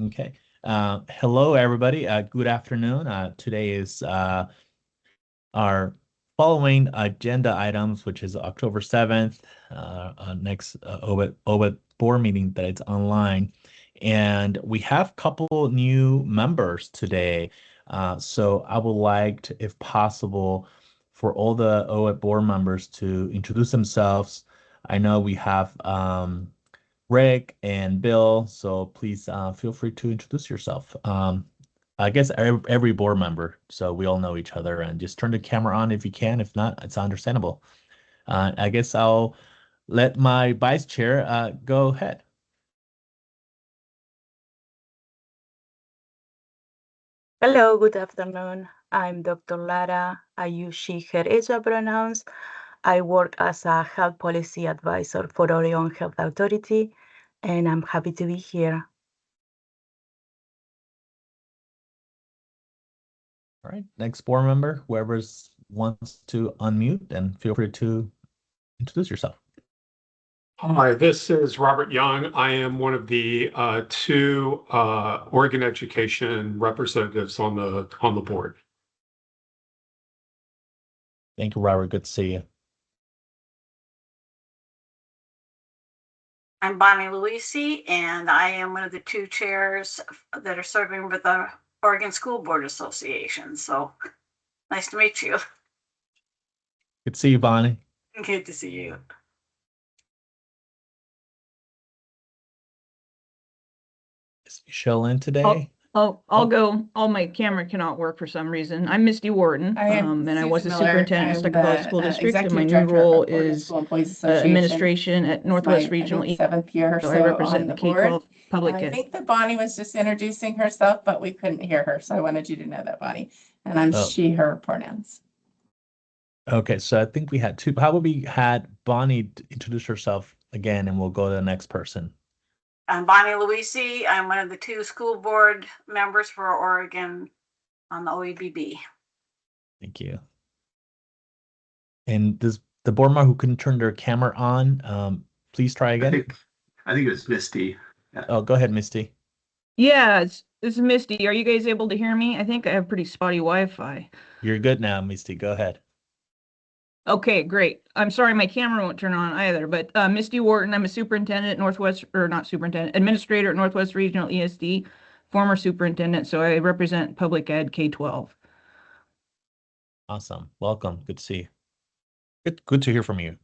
Okay. Hello, everybody. Good afternoon. Today is our following agenda items, which is October 7th, next OEBB board meeting that it's online. And we have a couple new members today. So I would like to, if possible, for all the OEBB board members to introduce themselves. I know we have Rick and Bill, so please feel free to introduce yourself. I guess every board member, so we all know each other, and just turn the camera on if you can. If not, it's understandable. I guess I'll let my vice chair go ahead. Hello, good afternoon. I'm Dr. Lara. I use she, her, ella pronouns. I work as a health policy advisor for Oregon Health Authority, and I'm happy to be here. All right, next board member, whoever wants to unmute, and feel free to introduce yourself. Hi, this is Robert Young. I am one of the two Oregon education representatives on the board. Thank you, Robert. Good to see you. I'm Bonnie Luisi, and I am one of the two chairs that are serving with the Oregon School Board Association. So nice to meet you. Good to see you, Bonnie. Good to see you. Is Michelle in today? I'll go. My camera cannot work for some reason. I'm Misty Wharton, and I was the superintendent of Stucco Valley School District, and my new role is administration at Northwest Regional East. Seventh year, So I represent the K-12 public I ed. think that Bonnie was just introducing herself, but we couldn't hear her, so I wanted you to know that, Bonnie. And I'm she, her pronouns. Okay, so I think we had two. How about we had Bonnie introduce herself again, and we'll go to the next person. I'm Bonnie Luisi. I'm one of the two school board members for Oregon on the OEBB. Thank you. And the board member who couldn't turn their camera on, please try again. I think it was Misty. Yeah. Oh, go ahead, Misty. Yeah, this is Misty. Are you guys able to hear me? I think I have pretty spotty Wi-Fi. You're good now, Misty. Go ahead. Okay, great. I'm sorry, my camera won't turn on either, but Misty Wharton, I'm a superintendent at Northwest, or not superintendent, administrator at Northwest Regional ESD, former superintendent, so I represent public ed K-12. Awesome. Welcome. Good to see you. Good to hear from you.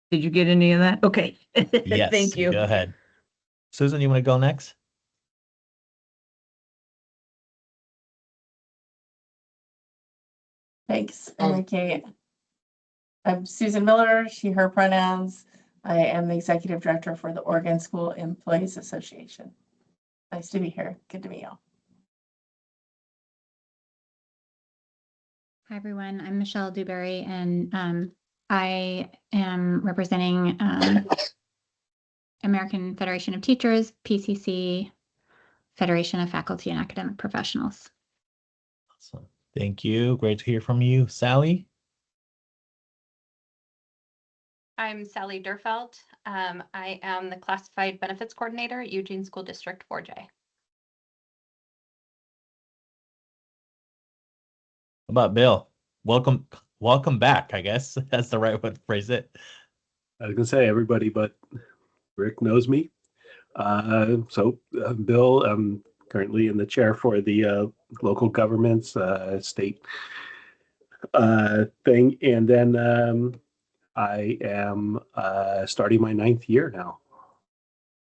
Did you get any of that? Okay. Yes. Thank you. Go ahead. Susan, you want to go next? Thanks. Okay. I'm Susan Miller, she, her pronouns. I am the executive director for the Oregon School Employees Association. Nice to be here. Good to meet y'all. Hi, everyone. I'm Michelle Dewberry, and I am representing American Federation of Teachers, PCC, Federation of Faculty and Academic Professionals. Awesome. Thank you. Great to hear from you. Sally? I'm Sally Durfeld. I am the Classified Benefits Coordinator at Eugene School District 4J. How about Bill? Welcome back, I guess. That's the right way to phrase it. I was going to say everybody but Rick knows me. Bill, I'm currently in the chair for the local government's state thing. And then I am starting my 9th year now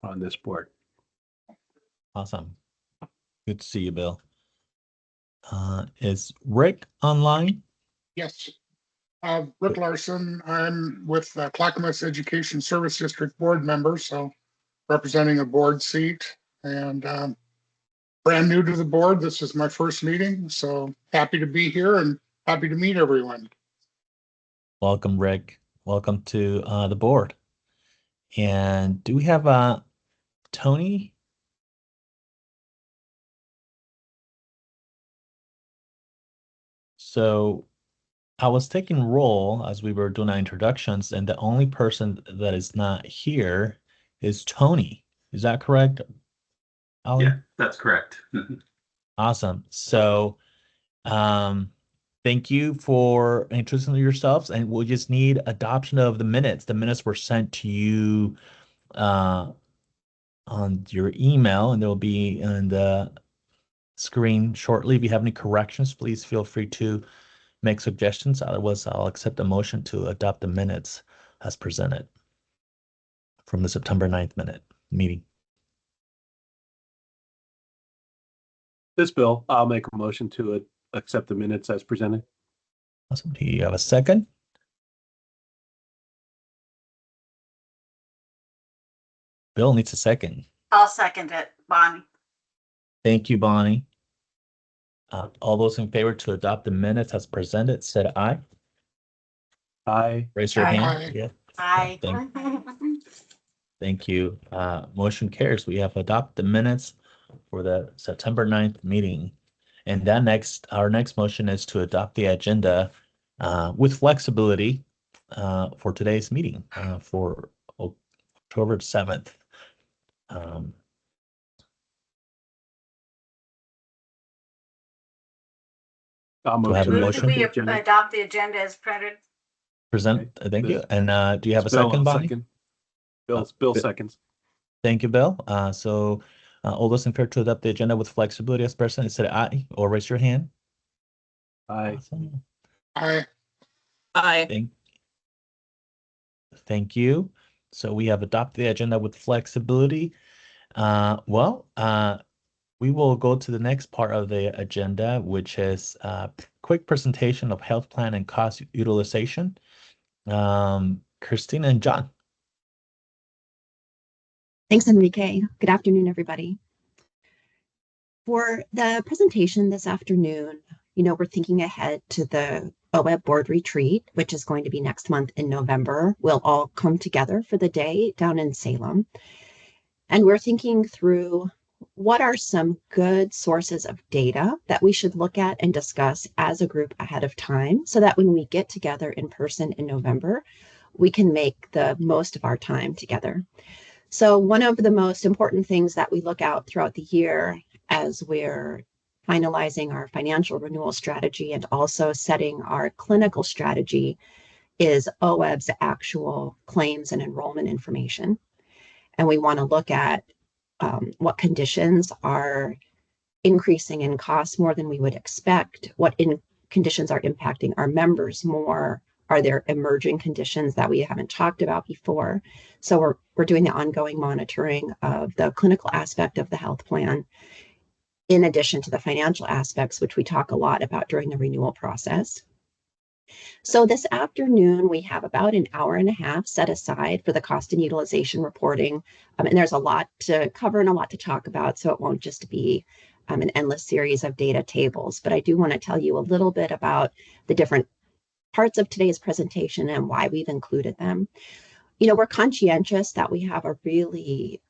on this board. Awesome. Good to see you, Bill. Is Rick online? Yes. Rick Larson. I'm with Clackamas Education Service District board member, so representing a board seat, and brand new to the board. This is my first meeting, so happy to be here and happy to meet everyone. Welcome, Rick. Welcome to the board. And do we have Tony? So I was taking roll as we were doing our introductions, and the only person that is not here is Tony. Is that correct? Ollie? Yeah, that's correct. Awesome. So, thank you for introducing yourselves, and we'll just need adoption of the minutes. The minutes were sent to you on your email, and they'll be in the screen shortly. If you have any corrections, please feel free to make suggestions. Otherwise, I'll accept a motion to adopt the minutes as presented from the September 9th meeting. This bill, I'll make a motion to accept the minutes as presented. Awesome. Do you have a second? Bill needs a second. I'll second it, Bonnie. Thank you, Bonnie. All those in favor to adopt the minutes as presented, said aye. Aye. Raise your Aye. hand. Aye. Yeah. Aye. Thank you. Motion carries. We have adopted the minutes for the September 9th meeting. And then our next motion is to adopt the agenda with flexibility for today's meeting for October 7th. I'll Do I have a motion to motion? accept We the agenda. adopt the agenda as printed. Present. Thank you. And do you have a Bill, second, Bonnie? second. Bill Bill. seconds. Thank you, Bill. So all those in favor to adopt the agenda with flexibility as presented, said aye or raise your hand. Aye. Awesome. Aye. Aye. Thank you. So we have adopted the agenda with flexibility. We will go to the next part of the agenda, which is a quick presentation of health plan and cost utilization. Christina and John. Thanks, Enrique. Good afternoon, everybody. For the presentation this afternoon, we're thinking ahead to the OEBB board retreat, which is going to be next month in November. We'll all come together for the day down in Salem. And we're thinking through what are some good sources of data that we should look at and discuss as a group ahead of time so that when we get together in person in November, we can make the most of our time together. So one of the most important things that we look out throughout the year as we're finalizing our financial renewal strategy and also setting our clinical strategy is OEBB's actual claims and enrollment information. And we want to look at what conditions are increasing in cost more than we would expect, what conditions are impacting our members more. Are there emerging conditions that we haven't talked about before? So we're doing the ongoing monitoring of the clinical aspect of the health plan, in addition to the financial aspects, which we talk a lot about during the renewal process. So this afternoon, we have about an hour and a half set aside for the cost and utilization reporting. And there's a lot to cover and a lot to talk about, so it won't just be an endless series of data tables. But I do want to tell you a little bit about the different parts of today's presentation and why we've included them. We're conscientious that we have a really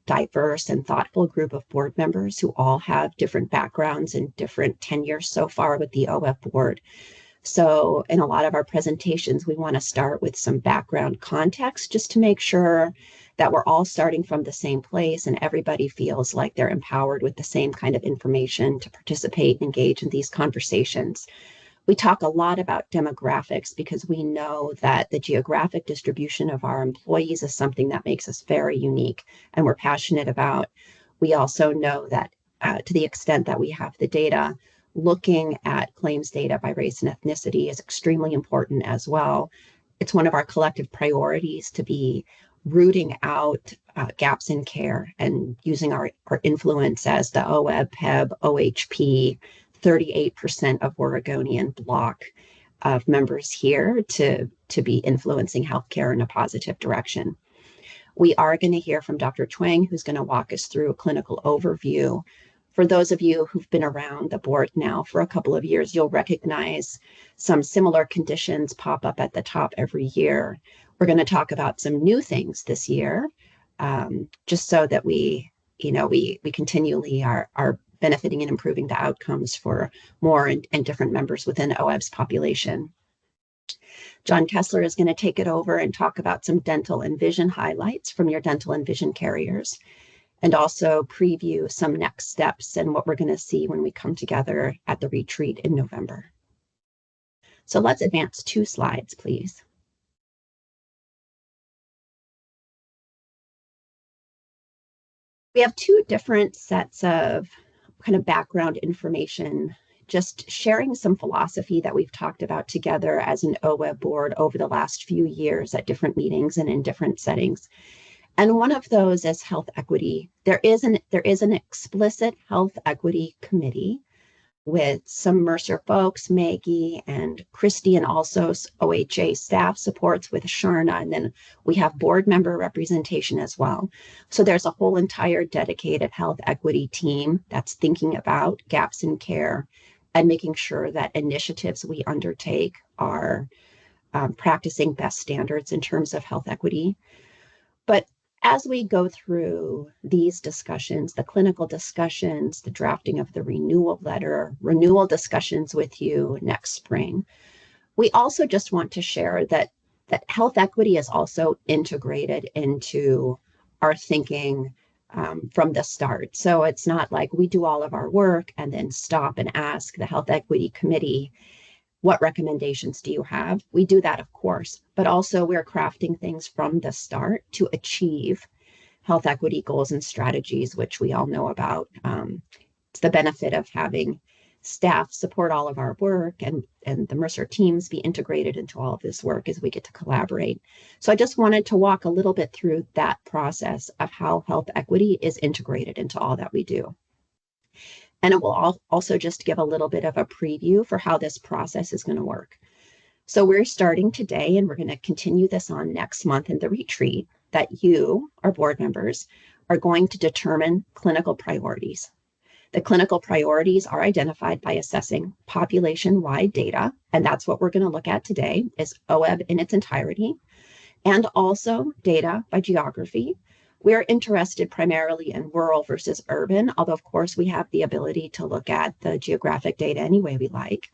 diverse and thoughtful group of board members who all have different backgrounds and different tenures so far with the OEBB board. So in a lot of our presentations, we want to start with some background context just to make sure that we're all starting from the same place and everybody feels like they're empowered with the same kind of information to participate and engage in these conversations. We talk a lot about demographics because we know that the geographic distribution of our employees is something that makes us very unique and we're passionate about. We also know that to the extent that we have the data, looking at claims data by race and ethnicity is extremely important as well. It's one of our collective priorities to be rooting out gaps in care and using our influence as the OEBB, PEB, OHP, 38% of Oregonian block of members here to be influencing healthcare in a positive direction. We are going to hear from Dr. Twang, who's going to walk us through a clinical overview. For those of you who've been around the board now for a couple of years, you'll recognize some similar conditions pop up at the top every year. We're going to talk about some new things this year, just so that we continually are benefiting and improving the outcomes for more and different members within OEBB's population. John Kessler is going to take it over and talk about some dental and vision highlights from your dental and vision carriers. and also preview some next steps and what we're going to see when we come together at the retreat in November. So let's advance 2 slides, please. We have 2 different sets of kind of background information, just sharing some philosophy that we've talked about together as an OEBB board over the last few years at different meetings and in different settings. And one of those is health equity. There is an explicit health equity committee with some Mercer folks, Maggie and Christy, and also OHA staff supports with Sharna. And then we have board member representation as well. So there's a whole entire dedicated health equity team that's thinking about gaps in care and making sure that initiatives we undertake are practicing best standards in terms of health equity. But as we go through these discussions, the clinical discussions, the drafting of the renewal letter, renewal discussions with you next spring, we also just want to share that health equity is also integrated into our thinking from the start. So it's not like we do all of our work and then stop and ask the Health Equity Committee, what recommendations do you have? We do that, of course, but also we're crafting things from the start to achieve health equity goals and strategies, which we all know about. It's the benefit of having staff support all of our work and the Mercer teams be integrated into all of this work as we get to collaborate. So I just wanted to walk a little bit through that process of how health equity is integrated into all that we do. And it will also just give a little bit of a preview for how this process is going to work. So we're starting today, and we're going to continue this on next month in the retreat, that you, our board members, are going to determine clinical priorities. The clinical priorities are identified by assessing population-wide data, and that's what we're going to look at today, is OEBB in its entirety, and also data by geography. We're interested primarily in rural versus urban, although of course we have the ability to look at the geographic data any way we like.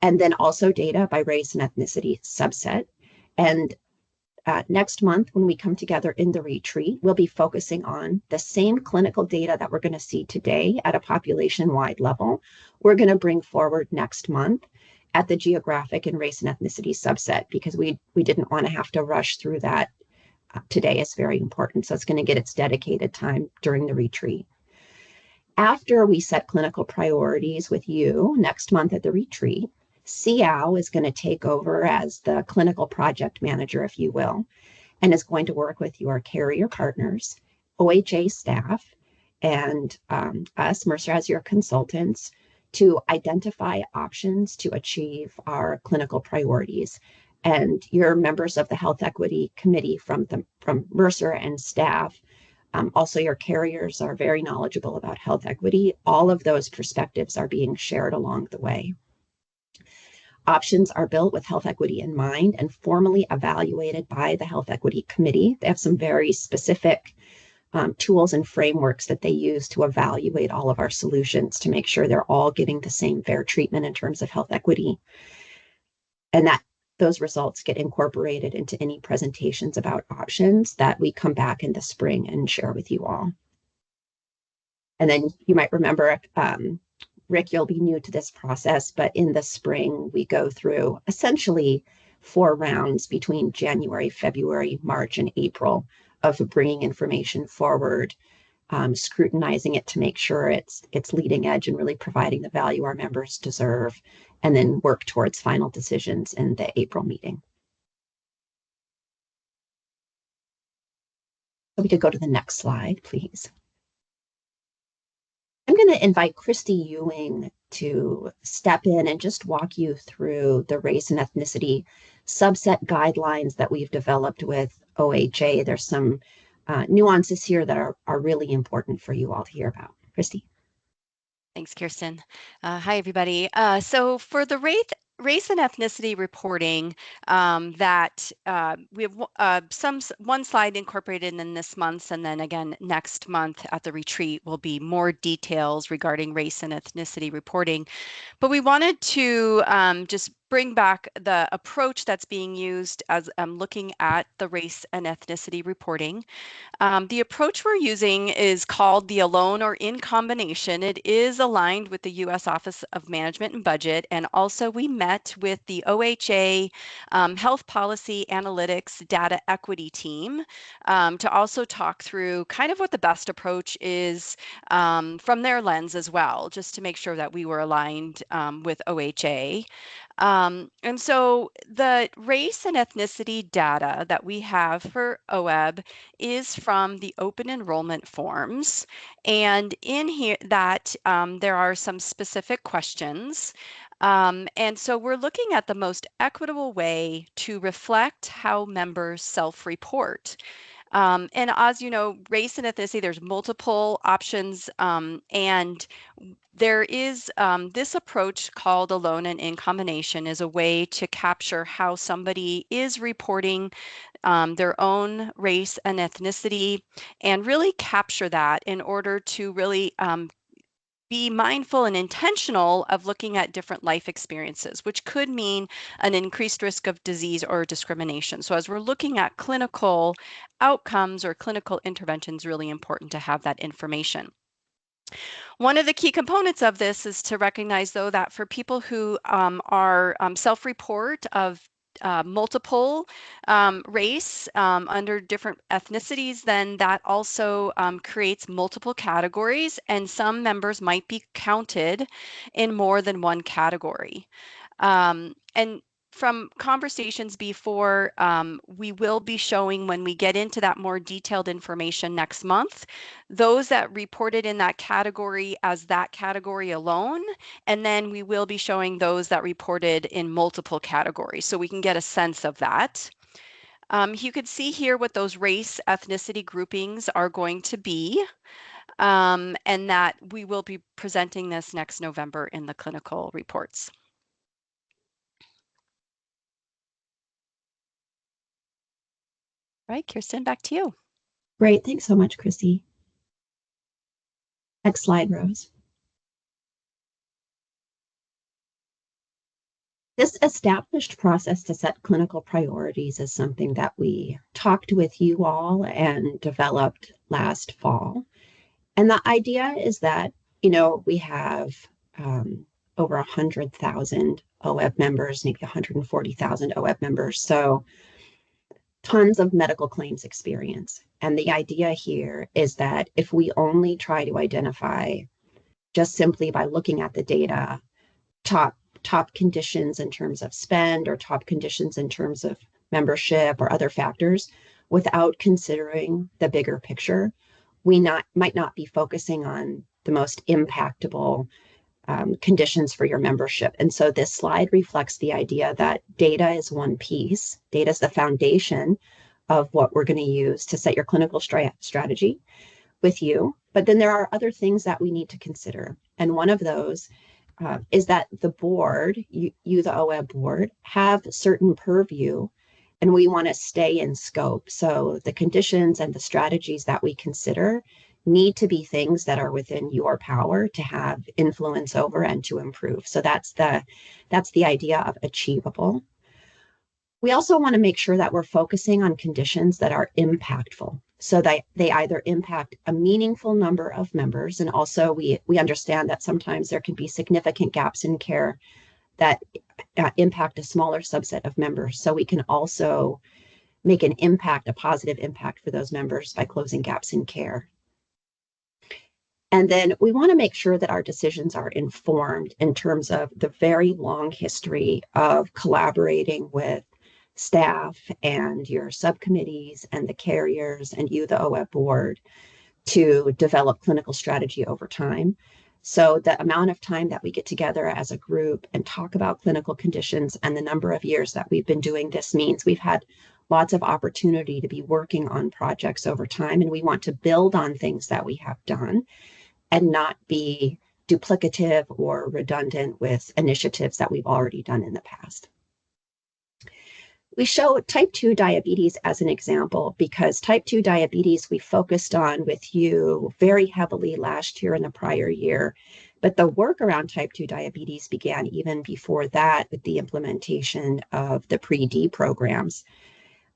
And then also data by race and ethnicity subset. And next month, when we come together in the retreat, we'll be focusing on the same clinical data that we're going to see today at a population-wide level. We're going to bring forward next month at the geographic and race and ethnicity subset, because we didn't want to have to rush through that. Today is very important, so it's going to get its dedicated time during the retreat. After we set clinical priorities with you next month at the retreat, CIAO is going to take over as the clinical project manager, if you will, and is going to work with your carrier partners, OHA staff, and us, Mercer, as your consultants, to identify options to achieve our clinical priorities. And your members of the Health Equity Committee from Mercer and staff, also your carriers are very knowledgeable about health equity. All of those perspectives are being shared along the way. Options are built with health equity in mind and formally evaluated by the Health Equity Committee. They have some very specific tools and frameworks that they use to evaluate all of our solutions to make sure they're all getting the same fair treatment in terms of health equity. And that those results get incorporated into any presentations about options that we come back in the spring and share with you all. And then you might remember, Rick, you'll be new to this process, but in the spring, we go through essentially 4 rounds between January, February, March, and April of bringing information forward, scrutinizing it to make sure it's leading edge and really providing the value our members deserve, and then work towards final decisions in the April meeting. So we could go to the next slide, please. I'm going to invite Christy Ewing to step in and just walk you through the race and ethnicity subset guidelines that we've developed with OHA. There's some nuances here that are really important for you all to hear about. Christy. Thanks, Kirsten. Hi, everybody. So for the race and ethnicity reporting, that we have one slide incorporated in this month, and then again next month at the retreat will be more details regarding race and ethnicity reporting. But we wanted to just bring back the approach that's being used as I'm looking at the race and ethnicity reporting. The approach we're using is called the alone or in combination. It is aligned with the U.S. Office of Management and Budget. And also we met with the OHA Health Policy Analytics Data Equity team to also talk through kind of what the best approach is from their lens as well, just to make sure that we were aligned with OHA. And so the race and ethnicity data that we have for OEB is from the open enrollment forms. And in here that there are some specific questions. And so we're looking at the most equitable way to reflect how members self-report. And as you know, race and ethnicity, there's multiple options, and there is this approach called alone and in combination is a way to capture how somebody is reporting their own race and ethnicity and really capture that in order to really be mindful and intentional of looking at different life experiences, which could mean an increased risk of disease or discrimination. So as we're looking at clinical outcomes or clinical interventions, really important to have that information. One of the key components of this is to recognize, though, that for people who are self-report of multiple race under different ethnicities, then that also creates multiple categories, and some members might be counted in more than one category. And from conversations before, we will be showing when we get into that more detailed information next month, those that reported in that category as that category alone, and then we will be showing those that reported in multiple categories so we can get a sense of that. You can see here what those race ethnicity groupings are going to be, and that we will be presenting this next November in the clinical reports. Right, Kirsten, back to you. Great. Thanks so much, Chrissy. Next slide, Rose. This established process to set clinical priorities is something that we talked with you all and developed last fall. And the idea is that, you know, we have over 100,000 OEB members, maybe 140,000 OEB members. So tons of medical claims experience. And the idea here is that if we only try to identify just simply by looking at the data, top conditions in terms of spend or top conditions in terms of membership or other factors, without considering the bigger picture, we might not be focusing on the most impactable conditions for your membership. And so this slide reflects the idea that data is one piece. Data is the foundation of what we're going to use to set your clinical strategy with you. But then there are other things that we need to consider. And one of those is that the board, you the OEB board, have certain purview, and we want to stay in scope. So the conditions and the strategies that we consider need to be things that are within your power to have influence over and to improve. So that's the idea of achievable. We also want to make sure that we're focusing on conditions that are impactful, so that they either impact a meaningful number of members, and also we understand that sometimes there can be significant gaps in care that impact a smaller subset of members. So we can also make an impact, a positive impact for those members by closing gaps in care. And then we want to make sure that our decisions are informed in terms of the very long history of collaborating with staff and your subcommittees and the carriers and you, the OEB board, to develop clinical strategy over time. So the amount of time that we get together as a group and talk about clinical conditions and the number of years that we've been doing this means we've had lots of opportunity to be working on projects over time, and we want to build on things that we have done and not be duplicative or redundant with initiatives that we've already done in the past. We show type 2 diabetes as an example because type 2 diabetes we focused on with you very heavily last year and the prior year. But the work around type 2 diabetes began even before that with the implementation of the pre-D programs,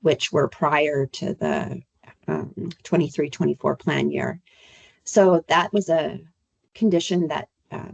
which were prior to the 23-24 plan year. So that was a condition that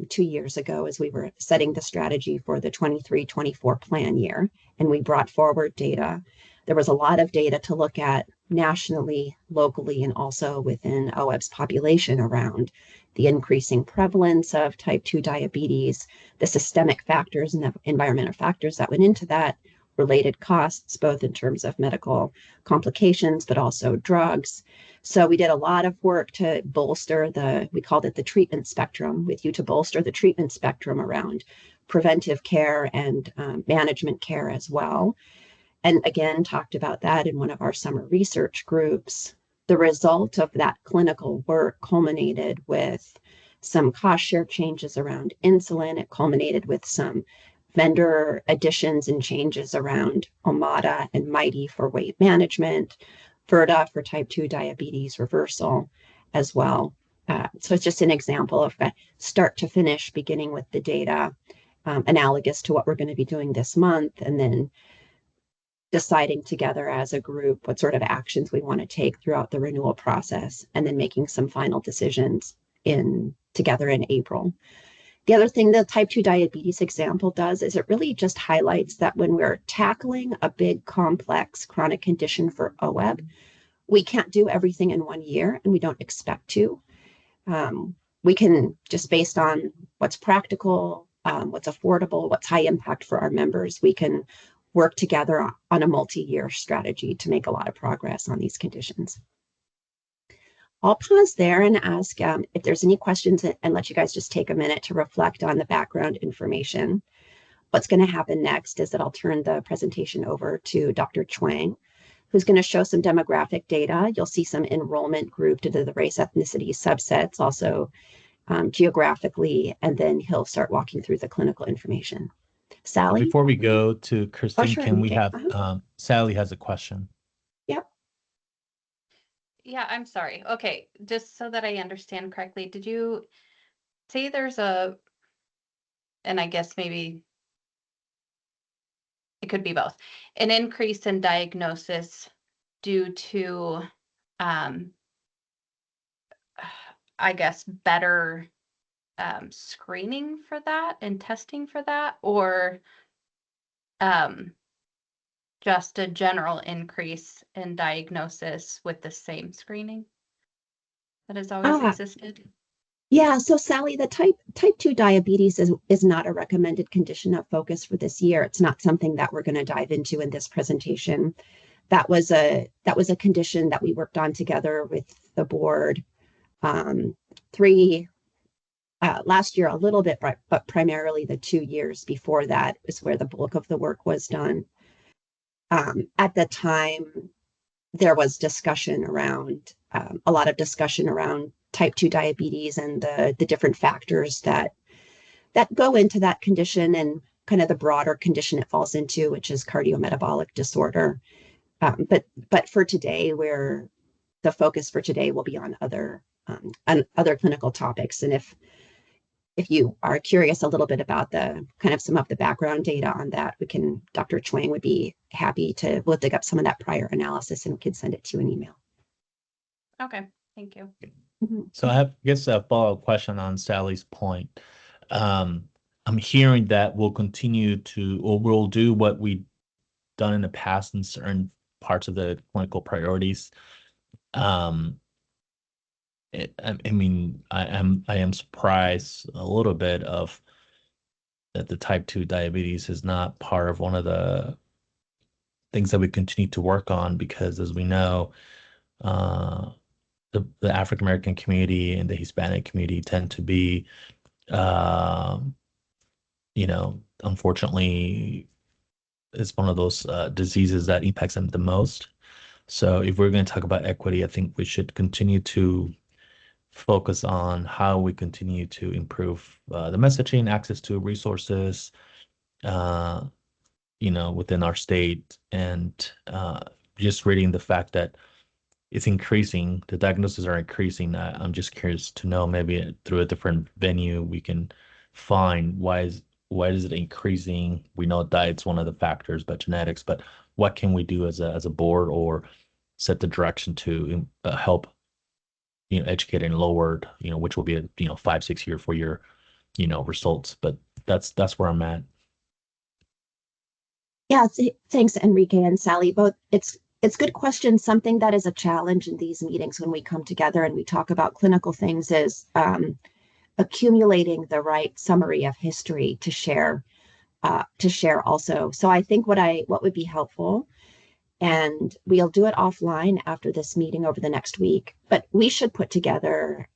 2 years ago, as we were setting the strategy for the 23-24 plan year, and we brought forward data. There was a lot of data to look at nationally, locally, and also within OEB's population around the increasing prevalence of type 2 diabetes, the systemic factors and the environmental factors that went into that, related costs, both in terms of medical complications, but also drugs. So we did a lot of work to bolster we called it the treatment spectrum, with you to bolster the treatment spectrum around preventive care and management care as well. And again, talked about that in one of our summer research groups. The result of that clinical work culminated with some cost share changes around insulin. It culminated with some vendor additions and changes around Omada and Mighty for weight management, Virta for type 2 diabetes reversal as well. So it's just an example of start to finish, beginning with the data, analogous to what we're going to be doing this month, and then deciding together as a group what sort of actions we want to take throughout the renewal process, and then making some final decisions together in April. The other thing the type 2 diabetes example does is it really just highlights that when we're tackling a big, complex chronic condition for OEB, we can't do everything in 1 year, and we don't expect to. We can, just based on what's practical, what's affordable, what's high impact for our members, we can work together on a multi-year strategy to make a lot of progress on these conditions. I'll pause there and ask if there's any questions and let you guys just take a minute to reflect on the background information. What's going to happen next is that I'll turn the presentation over to Dr. Chuang, who's going to show some demographic data. You'll see some enrollment grouped into the race ethnicity subsets, also geographically, and then he'll start walking through the clinical information. Sally? Before we go to Christine, sure, can we okay. have Sally has a question. Yep. Yeah, I'm sorry. Okay, just so that I understand correctly, did you say there's and I guess maybe it could be both, an increase in diagnosis due to, I guess, better screening for that and testing for that, or just a general increase in diagnosis with the same screening that has always existed? Yeah, so Sally, the type 2 diabetes is not a recommended condition of focus for this year. It's not something that we're going to dive into in this presentation. That was a condition that we worked on together with the board last year a little bit, but primarily the 2 years before that is where the bulk of the work was done. At the time, there was discussion around, a lot of discussion around type 2 diabetes and the different factors that go into that condition and kind of the broader condition it falls into, which is cardiometabolic disorder. But for today, the focus for today will be on other clinical topics. And if you are curious a little bit about the kind of some of the background data on that, Dr. Chuang would be happy to, we'll dig up some of that prior analysis and we can send it to you in email. Okay, thank you. So I guess a follow-up question on Sally's point. I'm hearing that we'll continue to, or we'll do what we've done in the past in certain parts of the clinical priorities. I am surprised a little bit of that the type 2 diabetes is not part of one of the things that we continue to work on, because as we know, the African American community and the Hispanic community tend to be, unfortunately, it's one of those diseases that impacts them the most. So if we're going to talk about equity, I think we should continue to focus on how we continue to improve the messaging, access to resources, within our state, and just reading the fact that it's increasing, the diagnoses are increasing. I'm just curious to know, maybe through a different venue we can find why is it increasing. We know diet's one of the factors, but genetics. But what can we do as a board, or set the direction to help educate and lowered, which will be a 5-6 year 4-year results. But that's where I'm at. Yeah, thanks, Enrique and Sally. Both it's good questions. Something that is a challenge in these meetings when we come together and we talk about clinical things is accumulating the right summary of history to share also. So I think what would be helpful, and we'll do it offline after this meeting over the next week, but we should put together,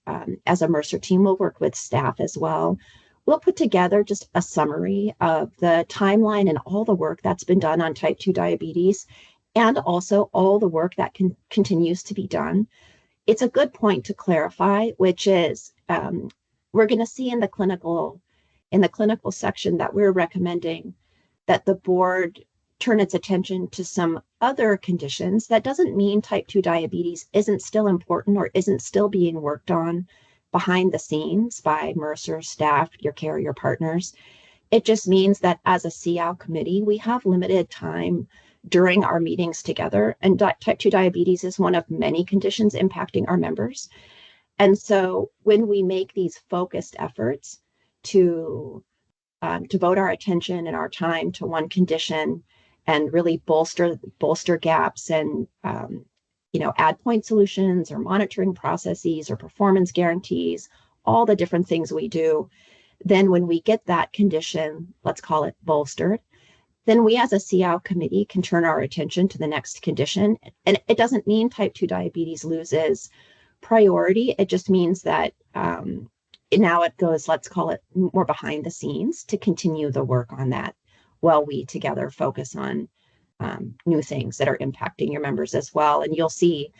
as a Mercer team, we'll work with staff as well. We'll put together just a summary of the timeline and all the work that's been done on type 2 diabetes, and also all the work that continues to be done. It's a good point to clarify, which is we're going to see in the clinical section that we're recommending that the board turn its attention to some other conditions. That doesn't mean type 2 diabetes isn't still important or isn't still being worked on behind the scenes by Mercer staff, your carrier partners. It just means that as a CL committee, we have limited time during our meetings together, and type 2 diabetes is one of many conditions impacting our members. And so when we make these focused efforts to devote our attention and our time to one condition and really bolster gaps and add point solutions or monitoring processes or performance guarantees, all the different things we do, then when we get that condition, let's call it bolstered, then we as a CL committee can turn our attention to the next condition. And it doesn't mean type 2 diabetes loses priority. It just means that now it goes, let's call it more behind the scenes to continue the work on that while we together focus on new things that are impacting your members as well. And you'll see,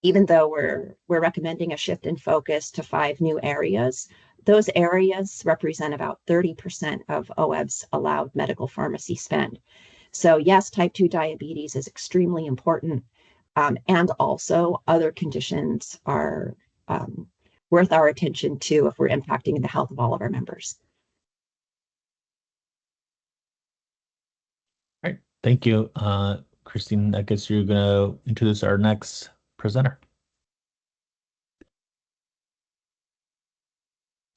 even though we're recommending a shift in focus to 5 new areas, those areas represent about 30% of OEB's allowed medical pharmacy spend. So yes, type 2 diabetes is extremely important, and also other conditions are worth our attention too if we're impacting the health of all of our members. All right, thank you. Christine, I guess you're going to introduce our next presenter.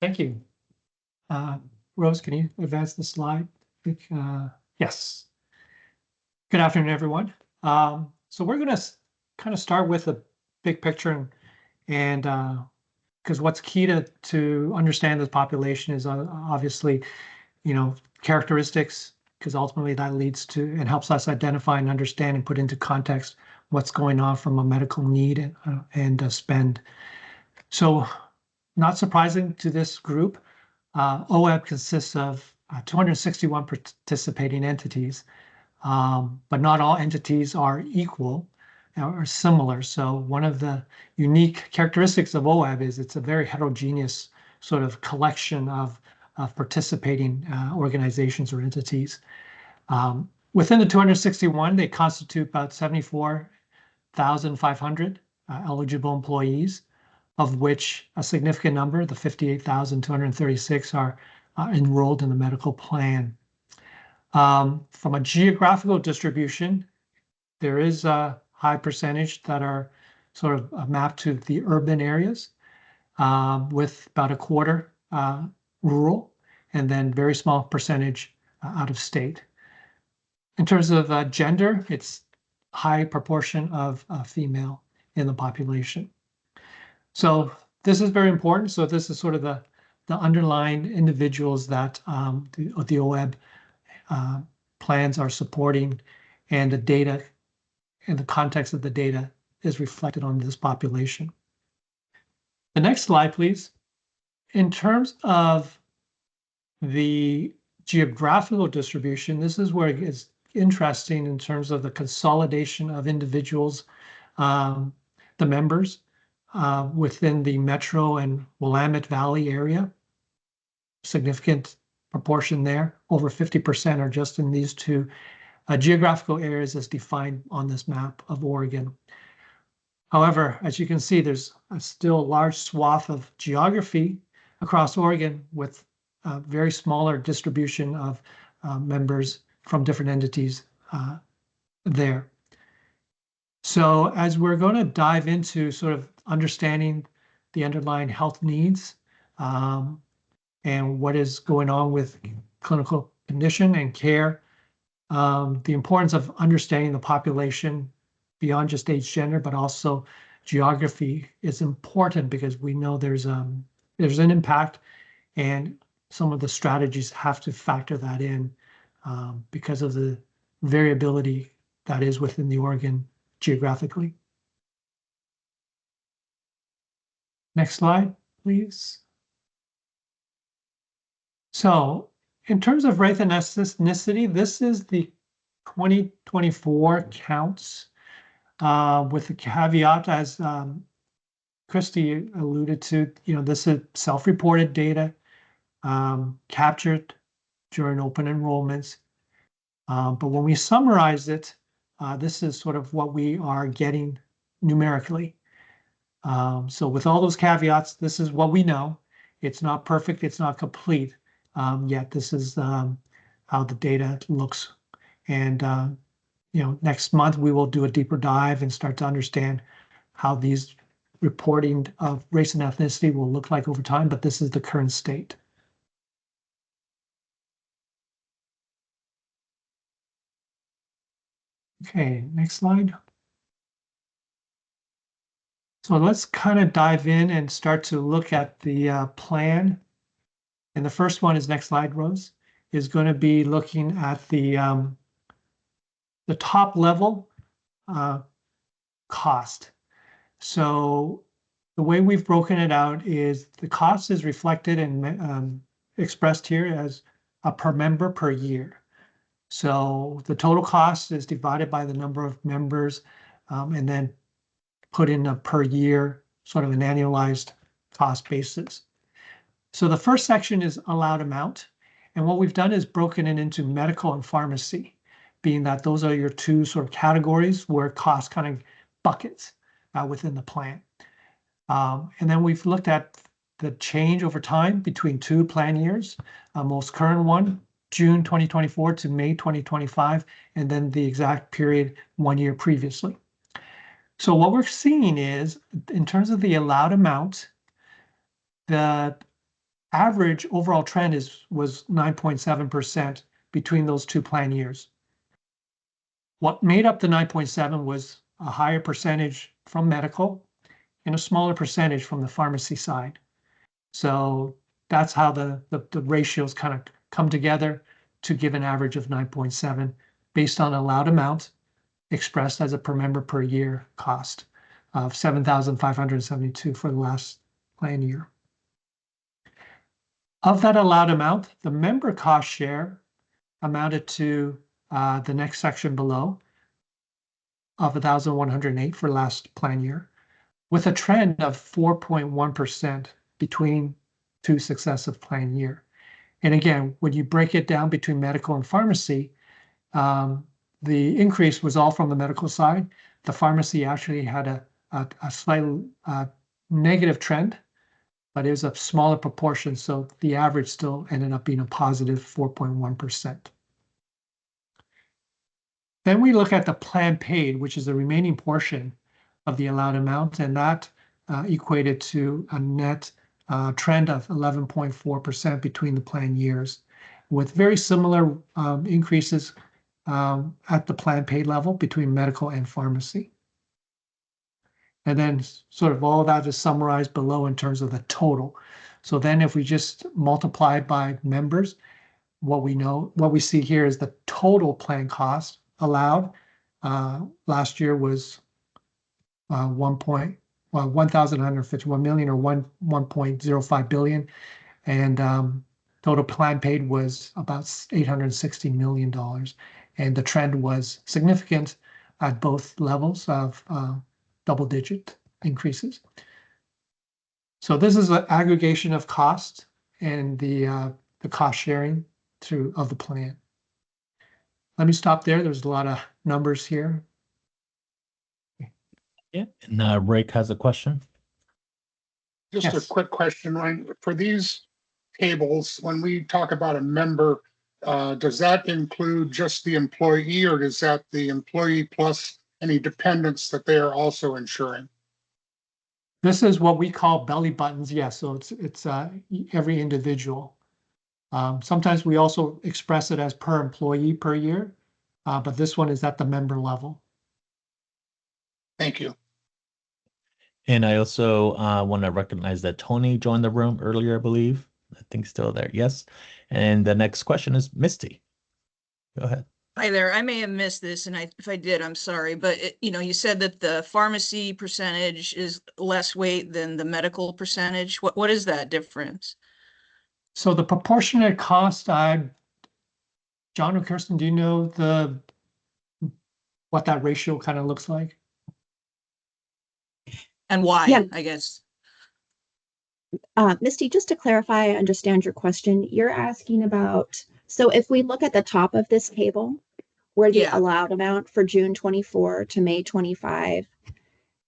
Thank you. Rose, can you advance the slide? Yes. Good afternoon, everyone. So we're going to kind of start with a big picture, and because what's key to understand this population is obviously, characteristics, because ultimately that leads to and helps us identify and understand and put into context what's going on from a medical need and spend. So, not surprising to this group, OEB consists of 261 participating entities, but not all entities are equal or similar. So one of the unique characteristics of OEB is it's a very heterogeneous sort of collection of participating organizations or entities. Within the 261, they constitute about 74,500 eligible employees, of which a significant number, the 58,236, are enrolled in the medical plan. From a geographical distribution, there is a high percentage that are sort of mapped to the urban areas, with about a quarter rural, and then very small percentage out of state. In terms of gender, it's high proportion of female in the population. So this is very important. So this is sort of the underlying individuals that the OEB plans are supporting, and the data and the context of the data is reflected on this population. The next slide, please. In terms of the geographical distribution, this is where it gets interesting in terms of the consolidation of individuals, the members, within the Metro and Willamette Valley area. Significant proportion there. Over 50% are just in these two geographical areas as defined on this map of Oregon. However, as you can see, there's still a large swath of geography across Oregon with a very smaller distribution of members from different entities there. So as we're going to dive into sort of understanding the underlying health needs and what is going on with clinical condition and care, the importance of understanding the population beyond just age, gender, but also geography is important because we know there's an impact, and some of the strategies have to factor that in because of the variability that is within the Oregon geographically. Next slide, please. So in terms of race and ethnicity, this is the 2024 counts with the caveat, as Christy alluded to, this is self-reported data captured during open enrollments. But when we summarize it, this is sort of what we are getting numerically. So with all those caveats, this is what we know. It's not perfect, it's not complete, yet this is how the data looks. And next month we will do a deeper dive and start to understand how these reporting of race and ethnicity will look like over time, but this is the current state. Okay, next slide. So let's kind of dive in and start to look at the plan. And the first one is, next slide, Rose, is going to be looking at the top level cost. So the way we've broken it out is the cost is reflected and expressed here as a per member per year. So the total cost is divided by the number of members and then put in a per year, sort of an annualized cost basis. So the first section is allowed amount. And what we've done is broken it into medical and pharmacy, being that those are your two sort of categories where cost kind of buckets within the plan. And then we've looked at the change over time between two plan years, most current one, June 2024 to May 2025, and then the exact period 1 year previously. So what we're seeing is, in terms of the allowed amount, the average overall trend was 9.7% between those two plan years. What made up the 9.7 was a higher percentage from medical and a smaller percentage from the pharmacy side. So that's how the ratios kind of come together to give an average of 9.7 based on allowed amount expressed as a per member per year cost of $7,572 for the last plan year. Of that allowed amount, the member cost share amounted to the next section below of 1,108 for last plan year, with a trend of 4.1% between two successive plan year. And again, when you break it down between medical and pharmacy, the increase was all from the medical side. The pharmacy actually had a slight negative trend, but it was a smaller proportion, so the average still ended up being a positive 4.1%. Then we look at the plan paid, which is the remaining portion of the allowed amount, and that equated to a net trend of 11.4% between the plan years, with very similar increases at the plan paid level between medical and pharmacy. And then sort of all that is summarized below in terms of the total. So then if we just multiply by members, what we see here is the total plan cost allowed last year was 1,151 million, or 1.05 billion, and total plan paid was about $860 million. And the trend was significant at both levels of double-digit increases. So this is an aggregation of cost and the cost sharing of the plan. Let me stop there. There's a lot of numbers here. Yeah, and Rick has a question. Just Yes. a quick question, Ryan. For these tables, when we talk about a member, does that include just the employee, or is that the employee plus any dependents that they are also insuring? This is what we call belly buttons. Yes, so it's every individual. Sometimes we also express it as per employee per year, but this one is at the member level. Thank you. And I also want to recognize that Tony joined the room earlier, I believe. I think still there. Yes. And the next question is Misty. Go ahead. Hi there. I may have missed this, and if I did, I'm sorry. But you said that the pharmacy percentage is less weight than the medical percentage. What is that difference? So the proportionate cost, John or Kirsten, do you know what that ratio kind of looks like? And why, Yeah. I guess. Misty, just to clarify, I understand your question. You're asking about, so if we look at the top of this table, where the Yeah. allowed amount for June 24 to May 25,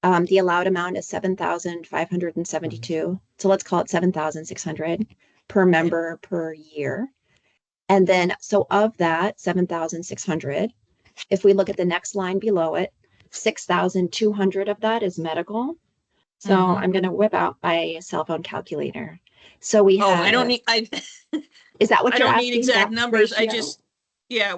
the allowed amount is 7,572. So let's call it 7,600 per member per year. And then, so of that 7,600, if we look at the next line below it, 6,200 of that is medical. So I'm going to whip out my cell phone calculator. So we have. I don't need. Is that what I you're don't asking? need exact numbers. Ratio?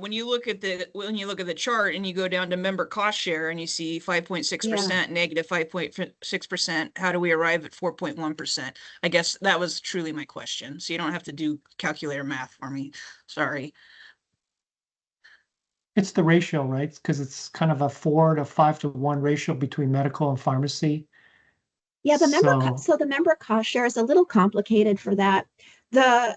When you look at the chart and you go down to member cost share and you see 5.6%, negative 5.6%, how do we arrive at 4.1%? I guess that was truly my question. So you don't have to do calculator math for me. Sorry. It's the ratio, right? Because it's kind of a 4 to 5 to 1 ratio between medical and pharmacy. Yeah, the member cost share is a little complicated for that. The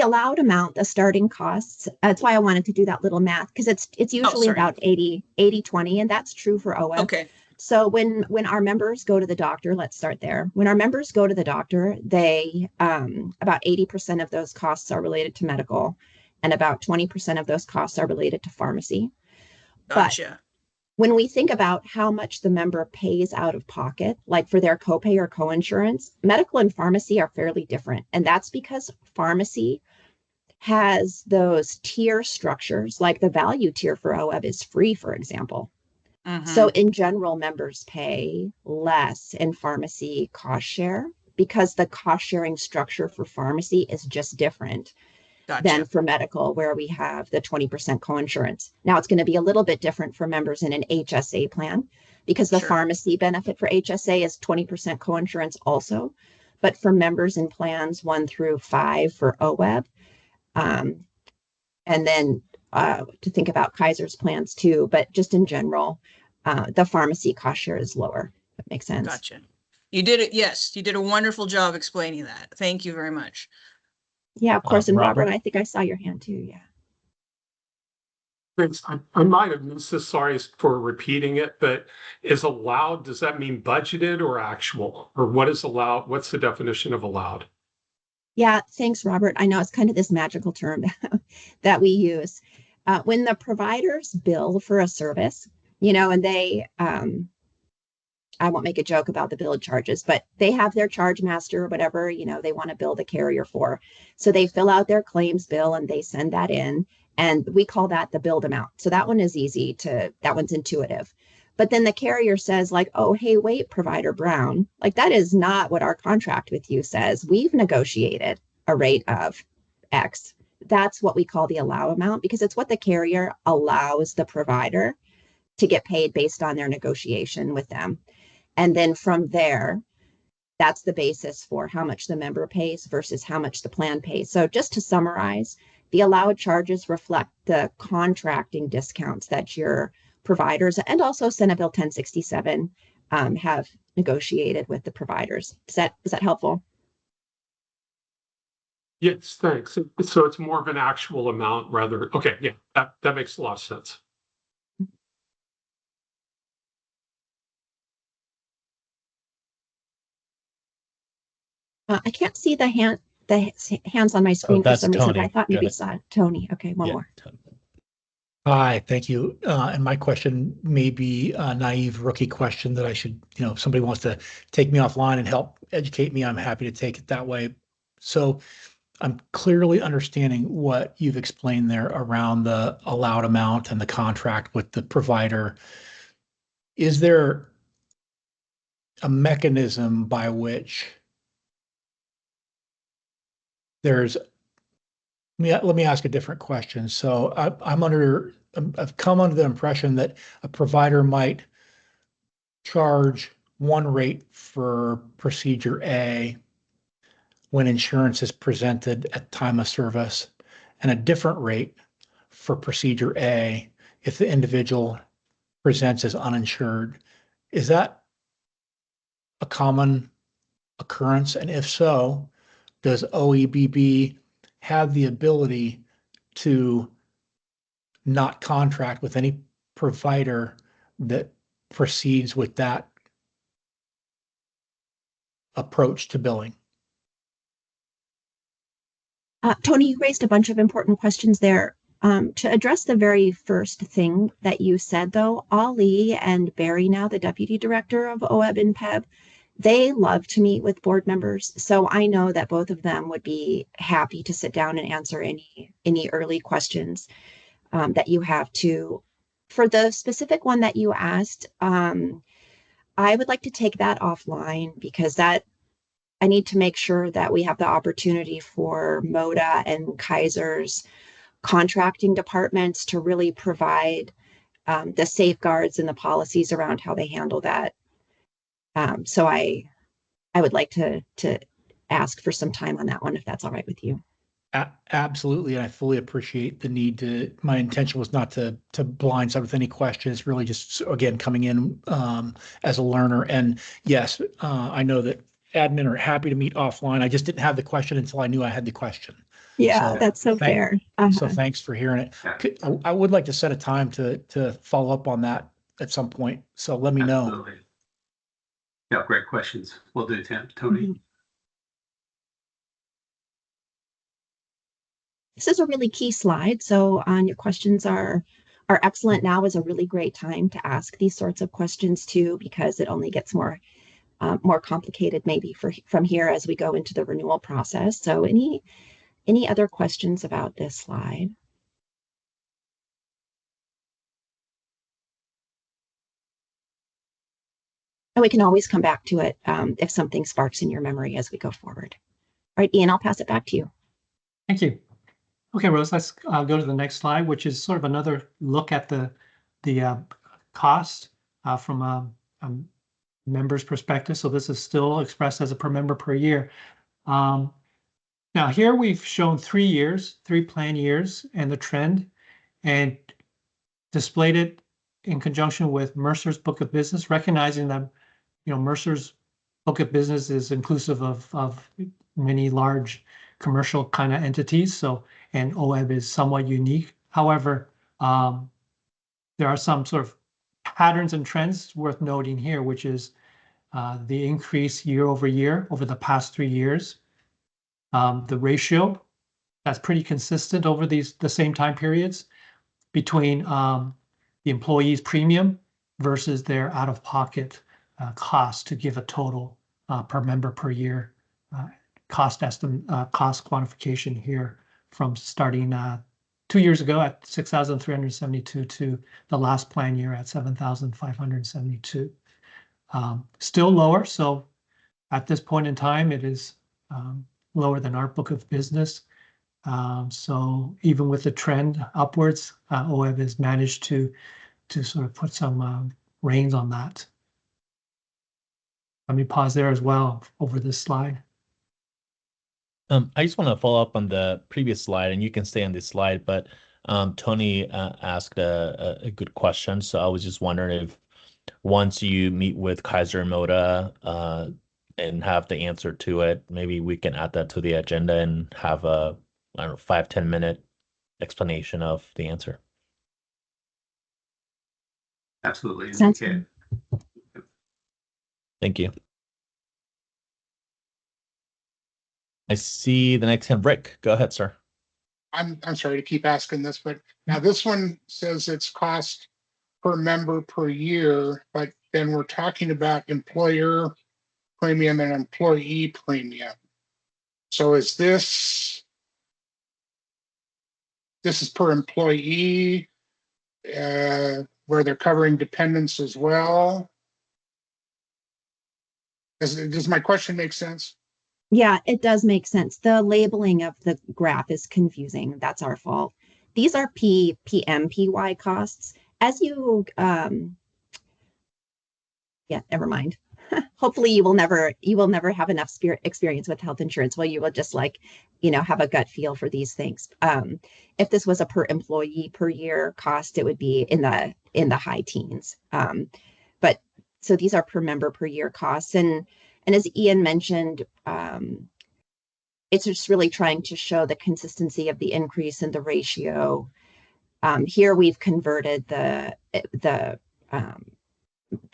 allowed amount, the starting costs, that's why I wanted to do that little math, because it's usually about 80-20, and that's true for OEB. Okay. So when our members go to the doctor, let's start there. When our members go to the doctor, they about 80% of those costs are related to medical, and about 20% of those costs are related to pharmacy. Gotcha. But when we think about how much the member pays out of pocket, like for their copay or coinsurance, medical and pharmacy are fairly different. And that's because pharmacy has those tier structures, like the value tier for OEB is free, for example. So in general, members pay less in pharmacy cost share because the cost sharing structure for pharmacy is just different than for medical, where we have the 20% coinsurance. Now it's going to be a little bit different for members in an HSA plan because the pharmacy benefit for HSA is 20% coinsurance also. But for members in plans 1 through 5 for OEB, and then to think about Kaiser's plans too, but just in general, the pharmacy cost share is lower. That makes sense. Gotcha. You did it. Yes, you did a wonderful job explaining that. Thank you very much. Yeah, of course. And Robert, I think I saw your hand too. Yeah. Thanks. I might have missed this. Sorry for repeating it, but is allowed, does that mean budgeted or actual? Or what is allowed? What's the definition of allowed? Yeah, thanks, Robert. I know it's kind of this magical term that we use. When the providers bill for a service, and they, I won't make a joke about the bill charges, but they have their charge master or whatever, they want to bill the carrier for. So they fill out their claims bill and they send that in. And we call that the billed amount. So that one is that one's intuitive. But then the carrier says like, oh, hey, wait, provider Brown, like that is not what our contract with you says. We've negotiated a rate of X. That's what we call the allow amount because it's what the carrier allows the provider to get paid based on their negotiation with them. And then from there, that's the basis for how much the member pays versus how much the plan pays. So just to summarize, the allowed charges reflect the contracting discounts that your providers and also Senate Bill 1067 have negotiated with the providers. Is that helpful? Yes, thanks. So it's more of an actual amount rather. Okay, yeah, that makes a lot of sense. I can't see the hand. hands on my screen for that's some reason, but Tony. I thought Go maybe ahead. saw Tony. Okay, one Yeah, more. Tony. Hi, thank you. And my question may be a naive rookie question that I should, if somebody wants to take me offline and help educate me, I'm happy to take it that way. So I'm clearly understanding what you've explained there around the allowed amount and the contract with the provider. Is there a mechanism by which there's let me ask a different question. So I've come under the impression that a provider might charge one rate for procedure A when insurance is presented at time of service, and a different rate for procedure A if the individual presents as uninsured. Is that a common occurrence? And if so, does OEBB have the ability to not contract with any provider that proceeds with that approach to billing? Tony, you raised a bunch of important questions there. To address the very first thing that you said, though, Ali and Barry, now the deputy director of OEB and PEB, they love to meet with board members. So I know that both of them would be happy to sit down and answer any early questions that you have to. For the specific one that you asked, I would like to take that offline because I need to make sure that we have the opportunity for MODA and Kaiser's contracting departments to really provide the safeguards and the policies around how they handle that. So I would like to ask for some time on that one, if that's all right with you. Absolutely. And I fully appreciate the need to, my intention was not to blindside with any questions, really just, again, coming in as a learner. And yes, I know that admin are happy to meet offline. I just didn't have the question until I knew I had the question. Yeah, that's so fair. So thanks for hearing it. I would like to set a time to follow up on that at some point. So let me know. Absolutely. Yeah, great questions. We'll do, Tony. Mhm. This is a really key slide. So your questions are excellent. Now is a really great time to ask these sorts of questions too, because it only gets more complicated maybe from here as we go into the renewal process. So any other questions about this slide? And we can always come back to it if something sparks in your memory as we go forward. All right, Ian, I'll pass it back to you. Thank you. Okay, Rose, let's go to the next slide, which is sort of another look at the cost from a member's perspective. So this is still expressed as a per member per year. Now here we've shown 3 years, 3 plan years and the trend, and displayed it in conjunction with Mercer's book of business, recognizing that Mercer's book of business is inclusive of many large commercial kind of entities. So, and OEB is somewhat unique. However, there are some sort of patterns and trends worth noting here, which is the increase year over year over the past 3 years. The ratio that's pretty consistent over the same time periods between the employee's premium versus their out-of-pocket cost to give a total per member per year cost estimate, cost quantification here from starting 2 years ago at 6,372 to the last plan year at 7,572. Still lower, so at this point in time, it is lower than our book of business. So even with the trend upwards, OEB has managed to sort of put some reins on that. Let me pause there as well over this slide. I just want to follow up on the previous slide, and you can stay on this slide, but Tony asked a good question. So I was just wondering if once you meet with Kaiser and Moda and have the answer to it, maybe we can add that to the agenda and have a, I don't know, 5-10 minute explanation of the answer. Absolutely. Sounds Okay. Thank you. I see the next hand. Rick, go ahead, sir. I'm sorry to keep asking this, but now this one says it's cost per member per year, but then we're talking about employer premium and employee premium. So is this is per employee, where they're covering dependents as well? Does my question make sense? Yeah, it does make sense. The labeling of the graph is confusing. That's our fault. These are PMPY costs. As you, yeah, never mind. Hopefully you will never have enough experience with health insurance where you will just like, have a gut feel for these things. If this was a per employee per year cost, it would be in the high teens. But so these are per member per year costs. And as Ian mentioned, it's just really trying to show the consistency of the increase in the ratio. Here we've converted the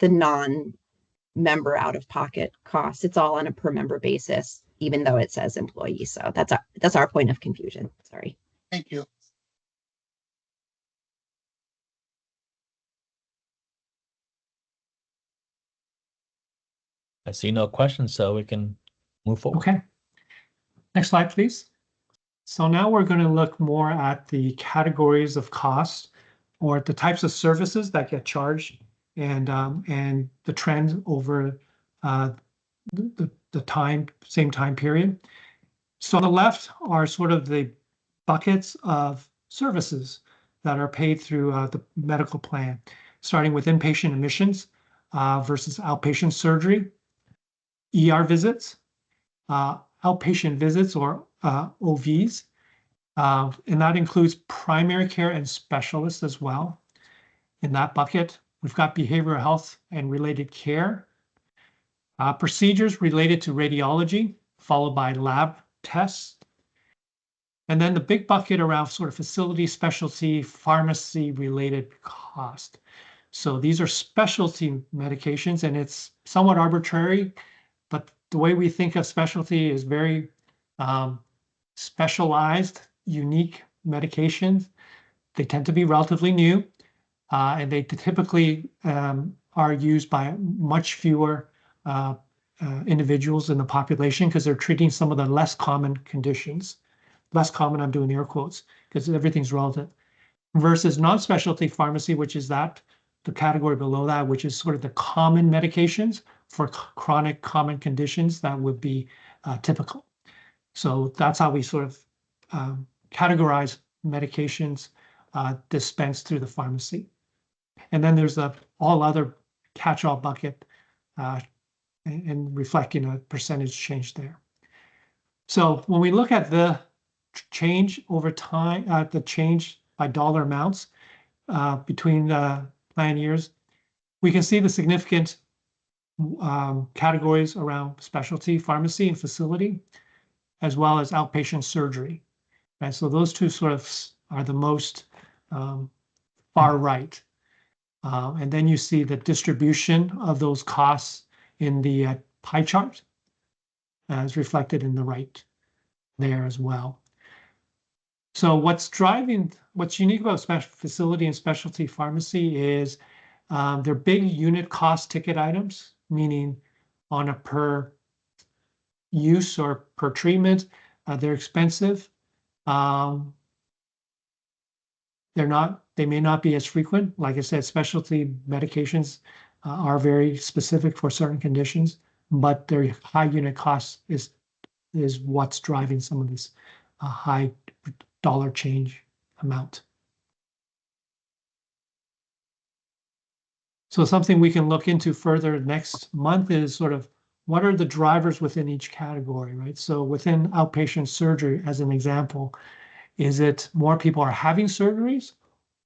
non-member out-of-pocket costs. It's all on a per member basis, even though it says employee. So that's our point of confusion. Sorry. Thank you. I see no questions, so we can move forward. Okay. Next slide, please. So now we're going to look more at the categories of costs or the types of services that get charged and the trend over the same time period. So on the left are sort of the buckets of services that are paid through the medical plan, starting with inpatient admissions versus outpatient surgery, ER visits, outpatient visits or OVs, and that includes primary care and specialists as well. In that bucket, we've got behavioral health and related care, procedures related to radiology, followed by lab tests, and then the big bucket around sort of facility, specialty, pharmacy related cost. So these are specialty medications, and it's somewhat arbitrary, but the way we think of specialty is very specialized, unique medications. They tend to be relatively new, and they typically are used by much fewer individuals in the population because they're treating some of the less common conditions. Less common, I'm doing air quotes, because everything's relative. Versus non-specialty pharmacy, which is the category below that, which is sort of the common medications for chronic common conditions that would be typical. So that's how we sort of categorize medications dispensed through the pharmacy. And then there's the all other catch-all bucket and reflecting a percentage change there. So when we look at the change over time, the change by dollar amounts between the plan years, we can see the significant categories around specialty pharmacy and facility, as well as outpatient surgery. And so those two sort of are the most far right. And then you see the distribution of those costs in the pie chart as reflected in the right there as well. So what's unique about facility and specialty pharmacy is they're big unit cost ticket items, meaning on a per use or per treatment, they're expensive. They may not be as frequent. Like I said, specialty medications are very specific for certain conditions, but their high unit cost is what's driving some of this high dollar change amount. So something we can look into further next month is sort of what are the drivers within each category, right? So within outpatient surgery, as an example, is it more people are having surgeries,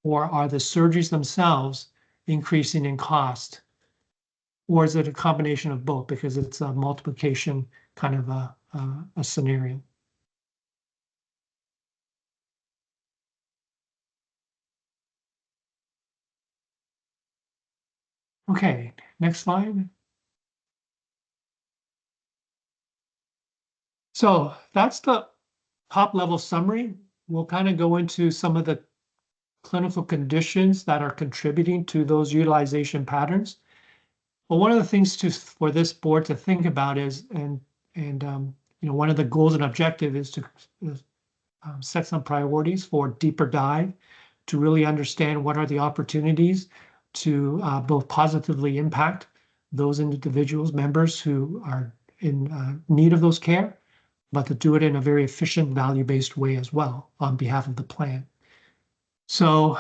or are the surgeries themselves increasing in cost? Or is it a combination of both because it's a multiplication kind of a scenario? Okay, next slide. So that's the top level summary. We'll kind of go into some of the clinical conditions that are contributing to those utilization patterns. Well, one of the things for this board to think about is, one of the goals and objective is to set some priorities for deeper dive to really understand what are the opportunities to both positively impact those individuals, members who are in need of those care, but to do it in a very efficient, value-based way as well on behalf of the plan. So,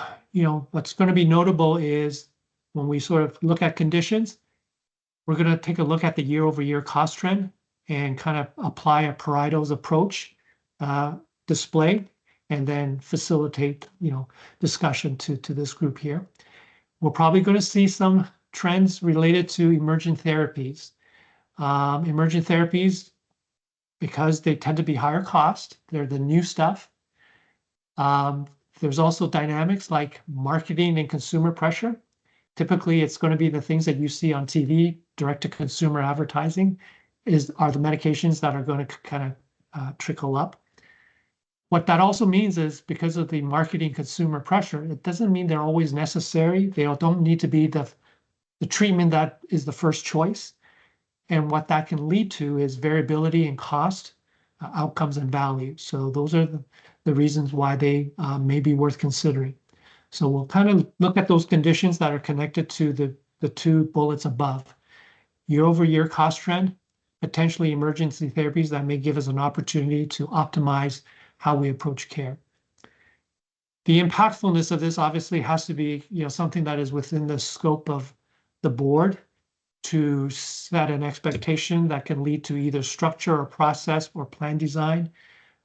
what's going to be notable is when we sort of look at conditions, we're going to take a look at the year-over-year cost trend and kind of apply a Pareto's approach display, and then facilitate, discussion to this group here. We're probably going to see some trends related to emergent therapies. Emergent therapies, because they tend to be higher cost, they're the new stuff. There's also dynamics like marketing and consumer pressure. Typically, it's going to be the things that you see on TV, direct-to-consumer advertising, are the medications that are going to kind of trickle up. What that also means is because of the marketing consumer pressure, it doesn't mean they're always necessary. They don't need to be the treatment that is the first choice. And what that can lead to is variability in cost, outcomes, and value. So those are the reasons why they may be worth considering. So we'll kind of look at those conditions that are connected to the two bullets above. Year-over-year cost trend, potentially emergency therapies that may give us an opportunity to optimize how we approach care. The impactfulness of this obviously has to be, something that is within the scope of the board to set an expectation that can lead to either structure or process or plan design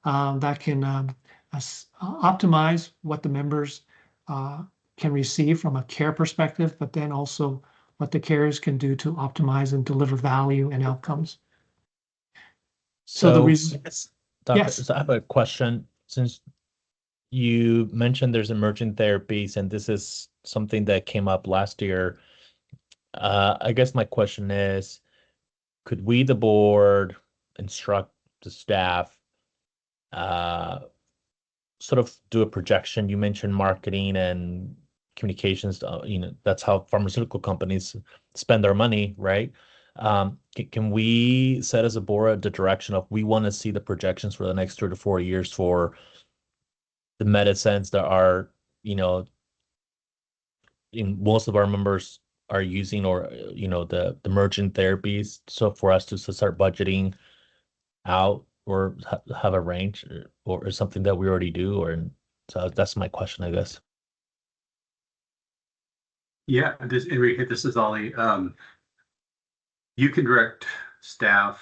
that can optimize what the members can receive from a care perspective, but then also what the carers can do to optimize and deliver value and outcomes. So the reason, Doctor, yes. So I have a question. Since you mentioned there's emergent therapies, and this is something that came up last year, I guess my question is, could we, the board, instruct the staff, sort of do a projection? You mentioned marketing and communications, that's how pharmaceutical companies spend their money, right? Can we set as a board the direction of we want to see the projections for the next 3 to 4 years for the medicines that are, in most of our members are using, or, the emergent therapies. So for us to start budgeting out or have a range or something that we already do, so that's my question, I guess. Yeah, Enrique, this is Ollie. You can direct staff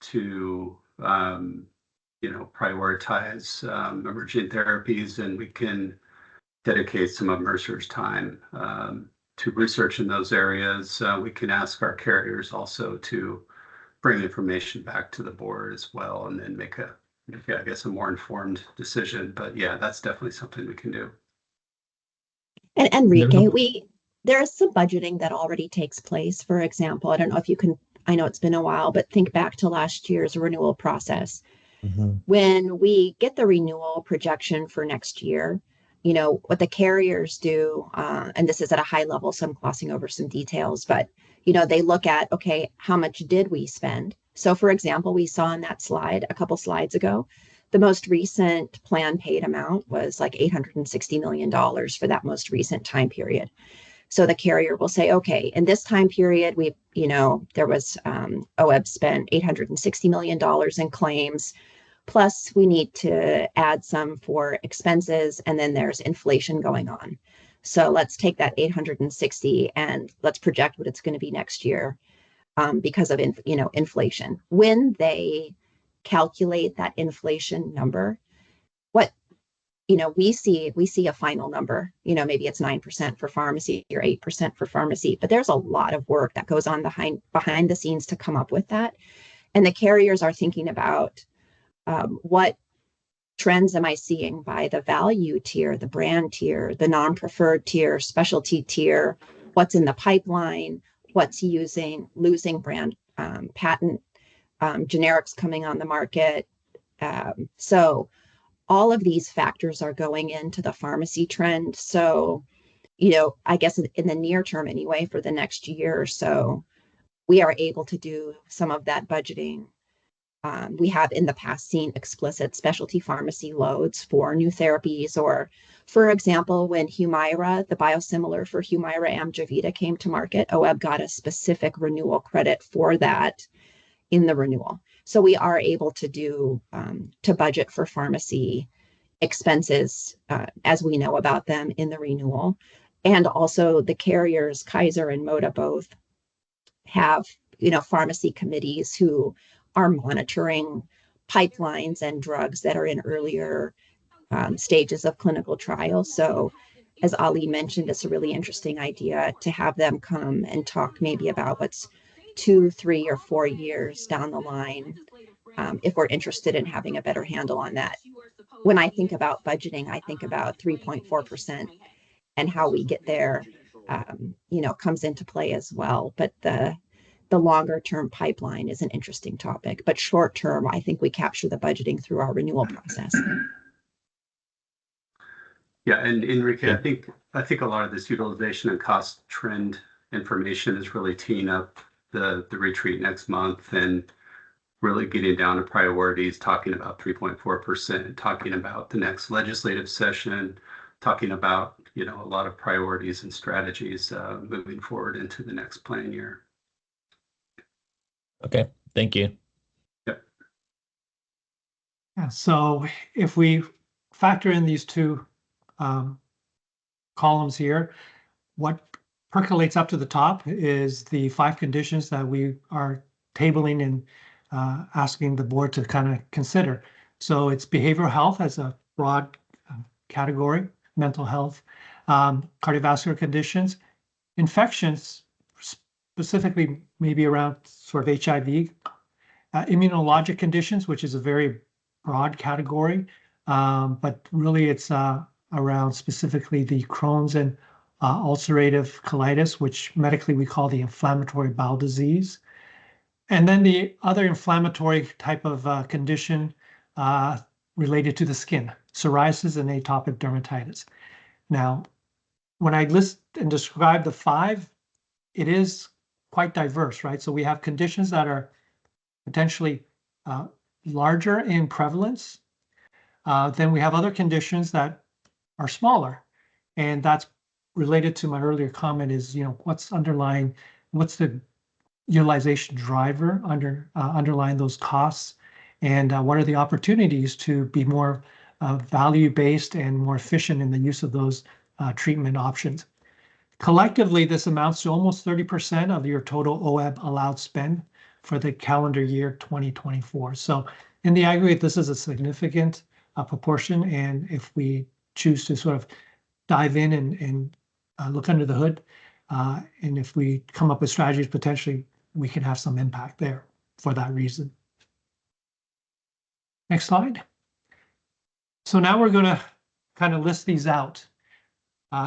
to, prioritize emergent therapies, and we can dedicate some of Mercer's time to research in those areas. We can ask our carriers also to bring information back to the board as well, and then make a more informed decision. But yeah, that's definitely something we can do. And Enrique, there is some budgeting that already takes place. For example, I don't know if you can, I know it's been a while, but think back to last year's renewal process. Mm-hmm. When we get the renewal projection for next year, what the carriers do, and this is at a high level, so I'm glossing over some details, but, they look at, okay, how much did we spend? So for example, we saw on that slide a couple slides ago, the most recent plan paid amount was like $860 million for that most recent time period. So the carrier will say, okay, in this time period, there was OEBB spent $860 million in claims, plus we need to add some for expenses, and then there's inflation going on. So let's take that 860 and let's project what it's going to be next year because of inflation. When they calculate that inflation number, we see a final number, maybe it's 9% for pharmacy or 8% for pharmacy, but there's a lot of work that goes on behind the scenes to come up with that. And the carriers are thinking about what trends am I seeing by the value tier, the brand tier, the non-preferred tier, specialty tier, what's in the pipeline, what's losing brand patent, generics coming on the market, So all of these factors are going into the pharmacy trend. So, I guess in the near term anyway, for the next year or so, we are able to do some of that budgeting. We have in the past seen explicit specialty pharmacy loads for new therapies, or for example, when Humira, the biosimilar for Humira Amjevita came to market, OEB got a specific renewal credit for that in the renewal. So we are able to do, to budget for pharmacy expenses as we know about them in the renewal. And also the carriers, Kaiser and Moda, both have, pharmacy committees who are monitoring pipelines and drugs that are in earlier stages of clinical trials. So as Ali mentioned, it's a really interesting idea to have them come and talk maybe about what's 2, 3, or 4 years down the line, if we're interested in having a better handle on that. When I think about budgeting, I think about 3.4%, and how we get there, comes into play as well. But the longer term pipeline is an interesting topic, but short term, I think we capture the budgeting through our renewal process. Yeah, and Enrique, I think a lot of this utilization and cost trend information is really teeing up the retreat next month and really getting down to priorities, talking about 3.4%, talking about the next legislative session, talking about a lot of priorities and strategies moving forward into the next plan year. Okay, thank you. Yep. Yeah, so if we factor in these two columns here, what percolates up to the top is the 5 conditions that we are tabling and asking the board to kind of consider. So it's behavioral health as a broad category, mental health, cardiovascular conditions, infections, specifically maybe around sort of HIV, immunologic conditions, which is a very broad category, but really it's around specifically the Crohn's and ulcerative colitis, which medically we call the inflammatory bowel disease. And then the other inflammatory type of condition related to the skin, psoriasis and atopic dermatitis. Now, when I list and describe the 5, it is quite diverse, right? So we have conditions that are potentially larger in prevalence. Then we have other conditions that are smaller. And that's related to my earlier comment is, what's the utilization driver underlying those costs, and what are the opportunities to be more value-based and more efficient in the use of those treatment options. Collectively, this amounts to almost 30% of your total OEB allowed spend for the calendar year 2024. So in the aggregate, this is a significant proportion, and if we choose to sort of dive in and look under the hood, and if we come up with strategies, potentially we can have some impact there for that reason. Next slide. So now we're going to kind of list these out.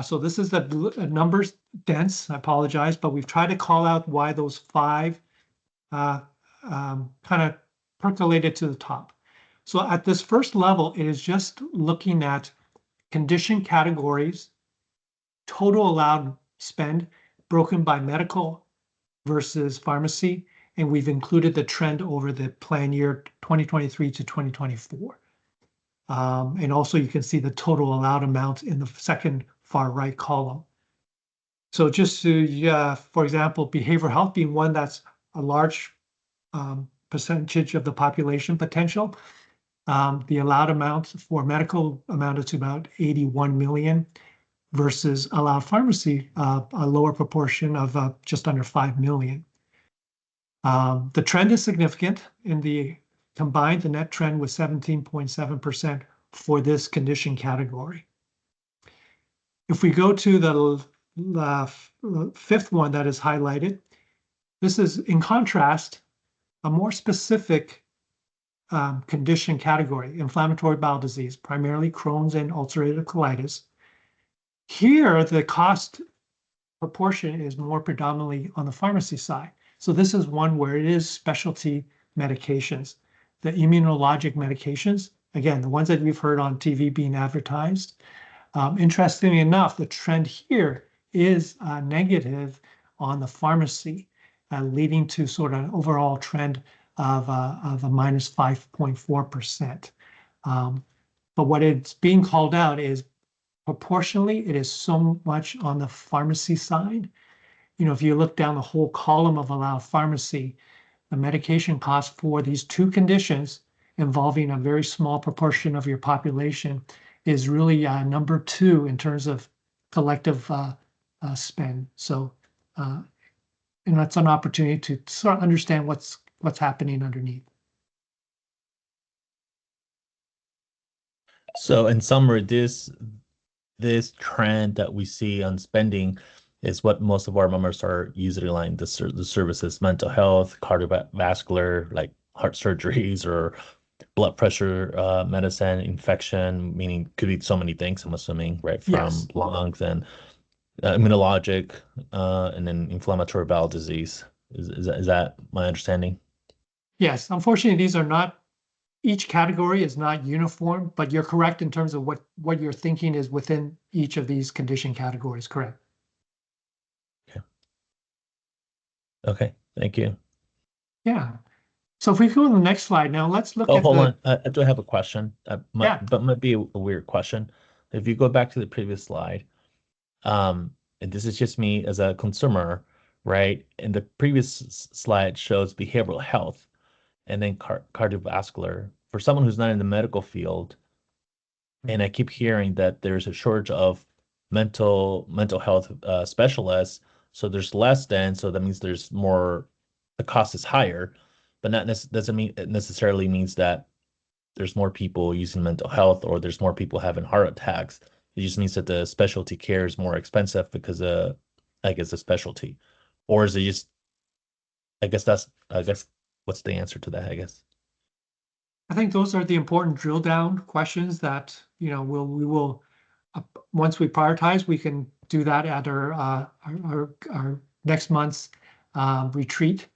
So this is the numbers dense, I apologize, but we've tried to call out why those 5 kind of percolated to the top. So at this first level, it is just looking at condition categories, total allowed spend broken by medical versus pharmacy, and we've included the trend over the plan year 2023 to 2024. And also you can see the total allowed amount in the second far right column. So just to, for example, behavioral health being one that's a large percentage of the population potential, the allowed amount for medical amounted to about 81 million versus allowed pharmacy, a lower proportion of just under 5 million. The trend is significant. In the combined, the net trend was 17.7% for this condition category. If we go to the 5th one that is highlighted, this is, in contrast, a more specific condition category, inflammatory bowel disease, primarily Crohn's and ulcerative colitis. Here, the cost proportion is more predominantly on the pharmacy side. So this is one where it is specialty medications the immunologic medications, again, the ones that we've heard on TV being advertised. Interestingly enough, the trend here is negative on the pharmacy, leading to sort of an overall trend of a minus 5.4%. But what it's being called out is proportionally, it is so much on the pharmacy side. You know, if you look down the whole column of allowed pharmacy, the medication cost for these two conditions involving a very small proportion of your population is really number 2 in terms of collective spend. So, and that's an opportunity to sort of understand what's happening underneath. So in summary, this trend that we see on spending is what most of our members are usually like the services: mental health, cardiovascular, like heart surgeries, or blood pressure medicine, infection, meaning could be so many things, I'm assuming, right? From Yes. lungs and immunologic, and then inflammatory bowel disease. Is that my understanding? Yes, unfortunately, these are not, each category is not uniform, but you're correct in terms of what you're thinking is within each of these condition categories, correct? Okay, thank you. Yeah. So if we go to the next slide now, let's look Oh, at hold the. on. I do have a question. Yeah. But might be a weird question. If you go back to the previous slide, and this is just me as a consumer, right? And the previous slide shows behavioral health and then cardiovascular. For someone who's not in the medical field, and I keep hearing that there's a shortage of mental health specialists, so there's less than, so that means there's more, the cost is higher, but not doesn't mean it necessarily means that there's more people using mental health or there's more people having heart attacks. It just means that the specialty care is more expensive because I guess the specialty, or is it just, I guess what's the answer to that, I guess? I think those are the important drill down questions that, you know, we will once we prioritize, we can do that at our next month's retreat,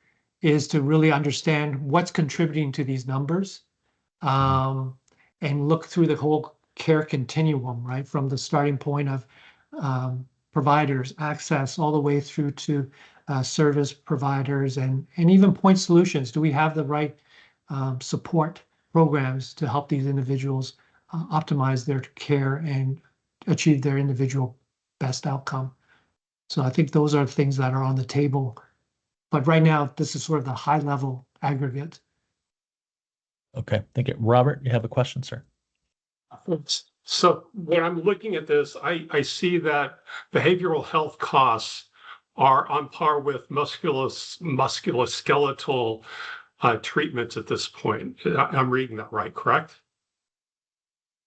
is to really understand what's contributing to these numbers, and look through the whole care continuum, right? From the starting point of providers, access, all the way through to service providers and even point solutions. Do we have the right support programs to help these individuals optimize their care and achieve their individual best outcome? So I think those are things that are on the table. But right now, this is sort of the high level aggregate. Okay, thank you. Robert, you have a question, sir? So when I'm looking at this, I see that behavioral health costs are on par with musculoskeletal treatments at this point. I'm reading that right, correct?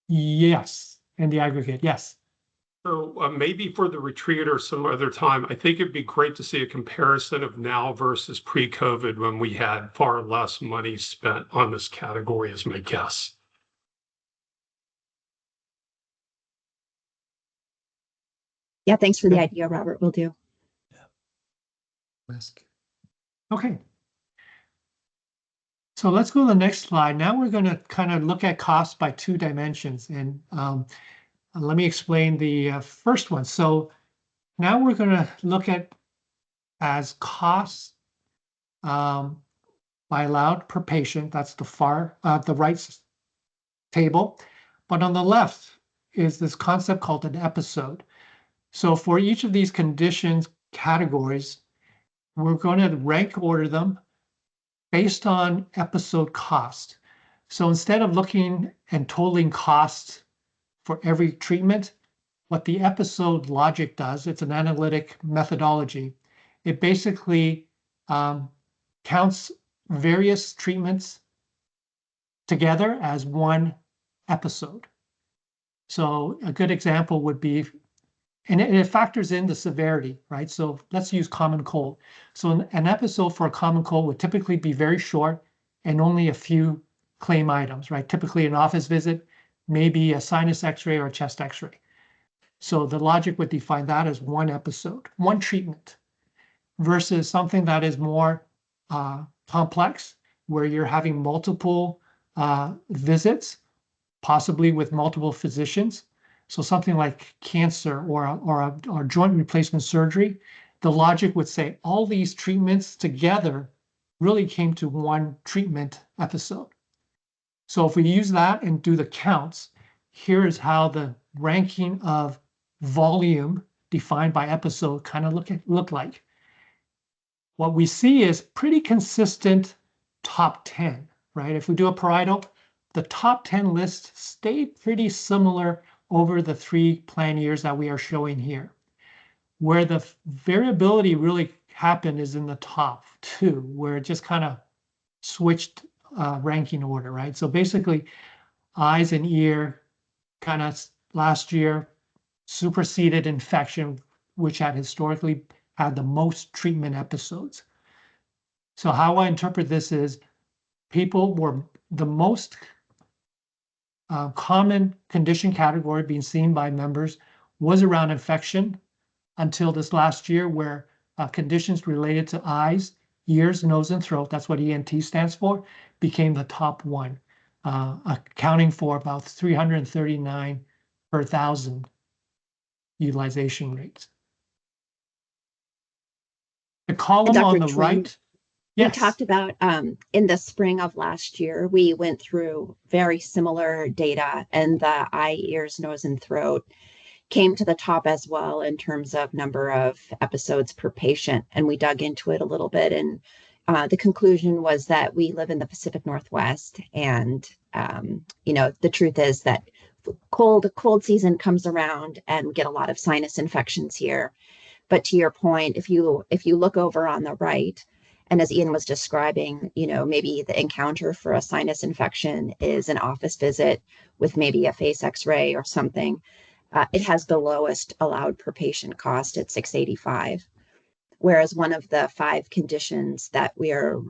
Yes, in the aggregate, yes. So maybe for the retreat or some other time, I think it'd be great to see a comparison of now versus pre-COVID, when we had far less money spent on this category, is my guess. Yeah, thanks for the idea, Robert. Will do. Okay. So let's go to the next slide. Now we're going to kind of look at costs by 2 dimensions. And let me explain the first one. So now we're going to look at as costs by allowed per patient. That's the right table. But on the left is this concept called an episode. So for each of these conditions categories, we're going to rank order them based on episode cost. So instead of looking and totaling costs for every treatment, what the episode logic does, it's an analytic methodology. It basically counts various treatments together as one episode. So a good example would be, and it factors in the severity, right? So let's use common cold. So an episode for a common cold would typically be very short and only a few claim items, right? Typically an office visit, maybe a sinus x-ray or a chest x-ray. So the logic would define that as one episode, one treatment, versus something that is more complex, where you're having multiple visits, possibly with multiple physicians. So something like cancer or joint replacement surgery, the logic would say all these treatments together really came to one treatment episode. So if we use that and do the counts, here is how the ranking of volume defined by episode kind of look like. What we see is pretty consistent top 10, right? If we do a parietal, the top 10 list stayed pretty similar over the 3 plan years that we are showing here. Where the variability really happened is in the top 2, where it just kind of switched ranking order, right? So basically, eyes and ear kind of last year superseded infection, which had historically had the most treatment episodes. So how I interpret this is people were the most common condition category being seen by members was around infection until this last year, where conditions related to eyes, ears, nose, and throat, that's what ENT stands for, became the top one, accounting for about 339 per 1,000 utilization rates. The column on the right. We talked about in the spring of last year, we went through very similar data, and the eye, ears, nose, and throat came to the top as well in terms of number of episodes per patient. And we dug into it a little bit. And the conclusion was that we live in the Pacific Northwest. And, the truth is that cold season comes around and we get a lot of sinus infections here. But to your point, if you look over on the right, and as Ian was describing, maybe the encounter for a sinus infection is an office visit with maybe a face x-ray or something. It has the lowest allowed per patient cost at $685. Whereas one of the 5 conditions that we are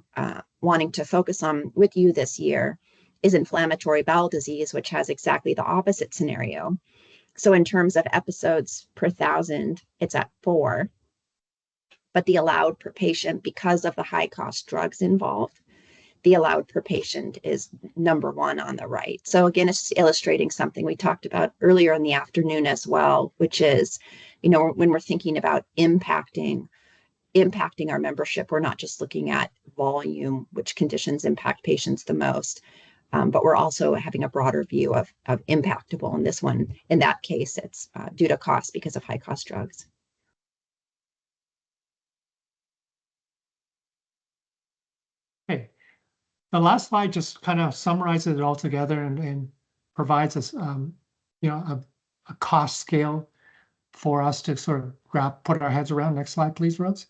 wanting to focus on with you this year is inflammatory bowel disease, which has exactly the opposite scenario. So in terms of episodes per 1,000, it's at 4. But the allowed per patient, because of the high cost drugs involved, the allowed per patient is number 1 on the right. So again, it's illustrating something we talked about earlier in the afternoon as well, which is, when we're thinking about impacting our membership, we're not just looking at volume, which conditions impact patients the most, but we're also having a broader view of impactable. And this one, in that case, it's due to cost because of high cost drugs. Okay. The last slide just kind of summarizes it all together and provides us, a cost scale for us to sort of put our heads around. Next slide, please, Rose.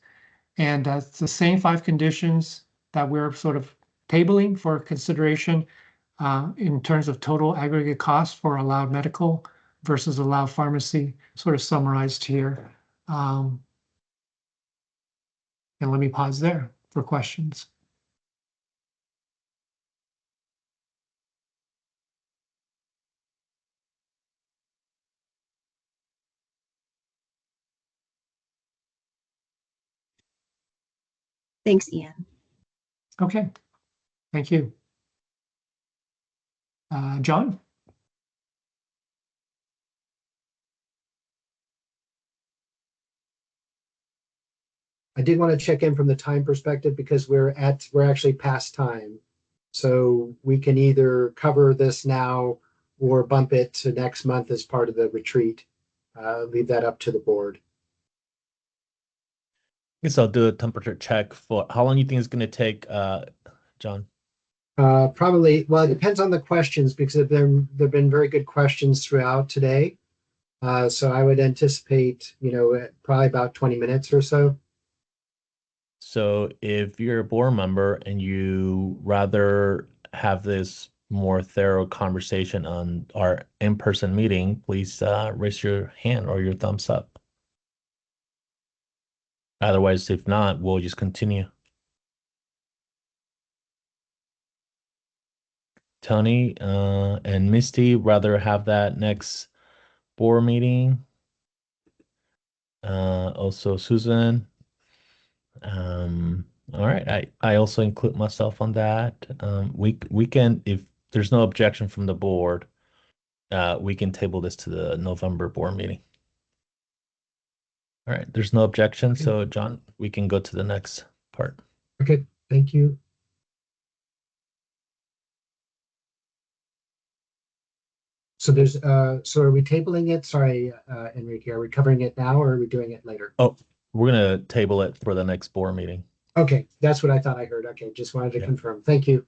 And it's the same 5 conditions that we're sort of tabling for consideration in terms of total aggregate cost for allowed medical versus allowed pharmacy, sort of summarized here. And let me pause there for questions. Thanks, Ian. Okay, thank you. John? I did want to check in from the time perspective because we're actually past time. So we can either cover this now or bump it to next month as part of the retreat. Leave that up to the board. Guess I'll do a temperature check for how long you think it's going to take, John? Probably, well, it depends on the questions because there've been very good questions throughout today. So I would anticipate, probably about 20 minutes or so. So if you're a board member and you rather have this more thorough conversation on our in-person meeting, please raise your hand or your thumbs up. Otherwise, if not, we'll just continue. Tony and Misty rather have that next board meeting. Also Susan. All right, I also include myself on that. We can, if there's no objection from the board, we can table this to the November board meeting. All right, there's no objection. So John, we can go to the next part. Okay, thank you. So there's, so are we tabling it? Sorry, Enrique, are we covering it now or are we doing it later? Oh, we're gonna table it for the next board meeting. Okay, that's what I thought I heard. Okay, just wanted to confirm. Thank you.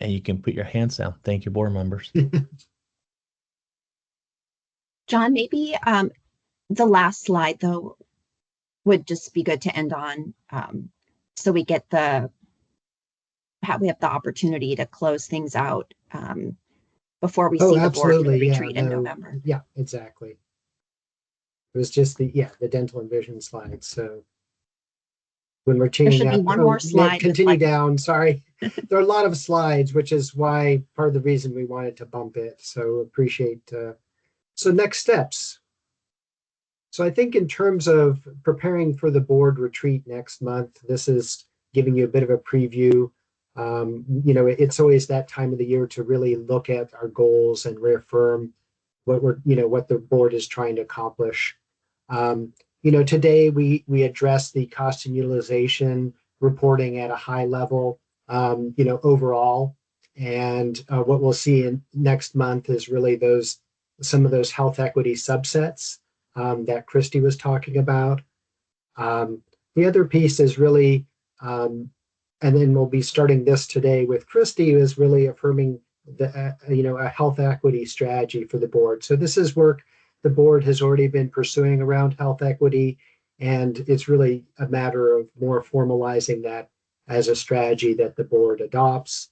And you can put your hands down. Thank you, board members. John, maybe the last slide though would just be good to end on, so we get we have the opportunity to close things out before we see the board for the retreat in November. Yeah, exactly. It was just the dental and vision slides. So when we're changing there should be one more slide. Continue down. Sorry, there are a lot of slides, which is why part of the reason we wanted to bump it. So appreciate. So next steps. So I think in terms of preparing for the board retreat next month, this is giving you a bit of a preview. You know, it's always that time of the year to really look at our goals and reaffirm what what the board is trying to accomplish. You know, today we addressed the cost and utilization reporting at a high level, you know, overall. And what we'll see in next month is really some of those health equity subsets that Christy was talking about. The other piece is really, and then we'll be starting this today with Christy, is really affirming the you know, a health equity strategy for the board. So this is work the board has already been pursuing around health equity, and it's really a matter of more formalizing that as a strategy that the board adopts.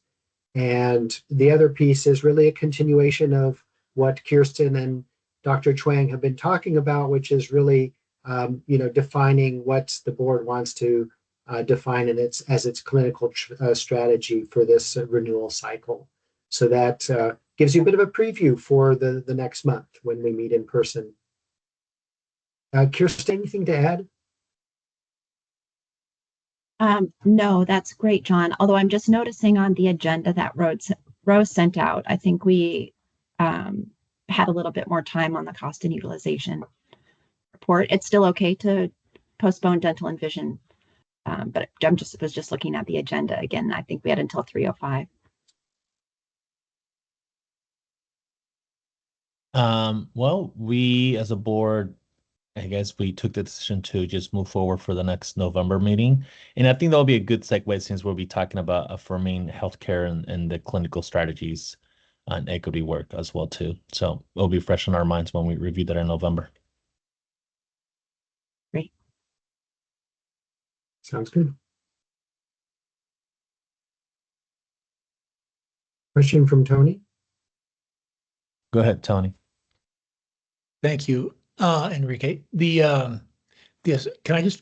And the other piece is really a continuation of what Kirsten and Dr. Chuang have been talking about, which is really you know, defining what the board wants to define as its clinical strategy for this renewal cycle. So that gives you a bit of a preview for the next month when we meet in person. Kirsten, anything to add? No, that's great, John. Although I'm just noticing on the agenda that Rose sent out, I think we had a little bit more time on the cost and utilization report. It's still okay to postpone dental and vision, but I was just looking at the agenda again. I think we had until 3:05. Well, we as a board, I guess we took the decision to just move forward for the next November meeting. And I think that'll be a good segue since we'll be talking about affirming healthcare and the clinical strategies and equity work as well too. So it'll be fresh in our minds when we review that in November. Great. Sounds good. Question from Tony. Go ahead, Tony. Thank you, Enrique. Can I just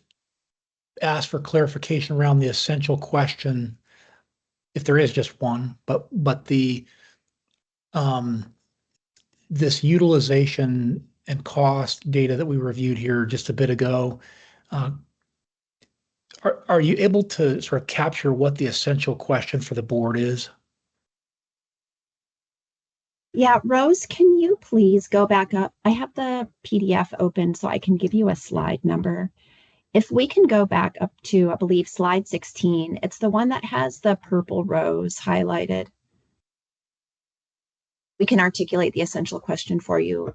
ask for clarification around the essential question, if there is just one, but the this utilization and cost data that we reviewed here just a bit ago, are you able to sort of capture what the essential question for the board is? Yeah, Rose, can you please go back up? I have the PDF open so I can give you a slide number. If we can go back up to, I believe, slide 16, it's the one that has the purple rows highlighted. We can articulate the essential question for you.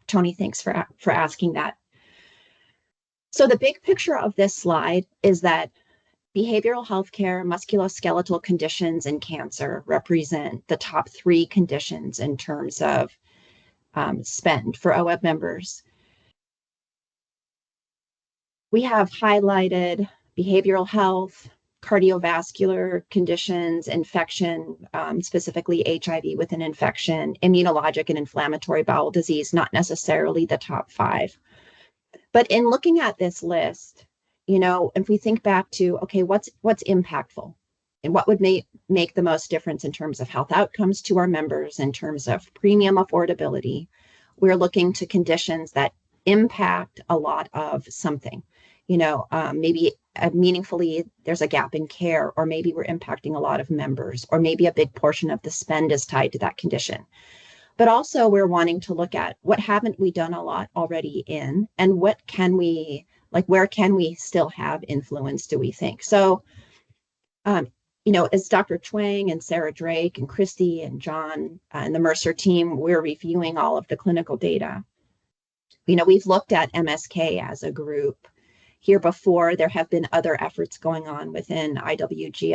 Tony, thanks for asking that. So the big picture of this slide is that behavioral health care, musculoskeletal conditions, and cancer represent the top 3 conditions in terms of spend for OEBB members. We have highlighted behavioral health, cardiovascular conditions, infection, specifically HIV with an infection, immunologic and inflammatory bowel disease, not necessarily the top 5. But in looking at this list, you know, if we think back to, okay, what's impactful and what would make the most difference in terms of health outcomes to our members, in terms of premium affordability, we're looking to conditions that impact a lot of something. maybe meaningfully there's a gap in care, or maybe we're impacting a lot of members, or maybe a big portion of the spend is tied to that condition. But also we're wanting to look at what haven't we done a lot already in, and what can we, like, where can we still have influence, do we think? So, as Dr. Chuang and Sarah Drake and Christy and John and the Mercer team, we're reviewing all of the clinical data. We've looked at MSK as a group here before. There have been other efforts going on within IWG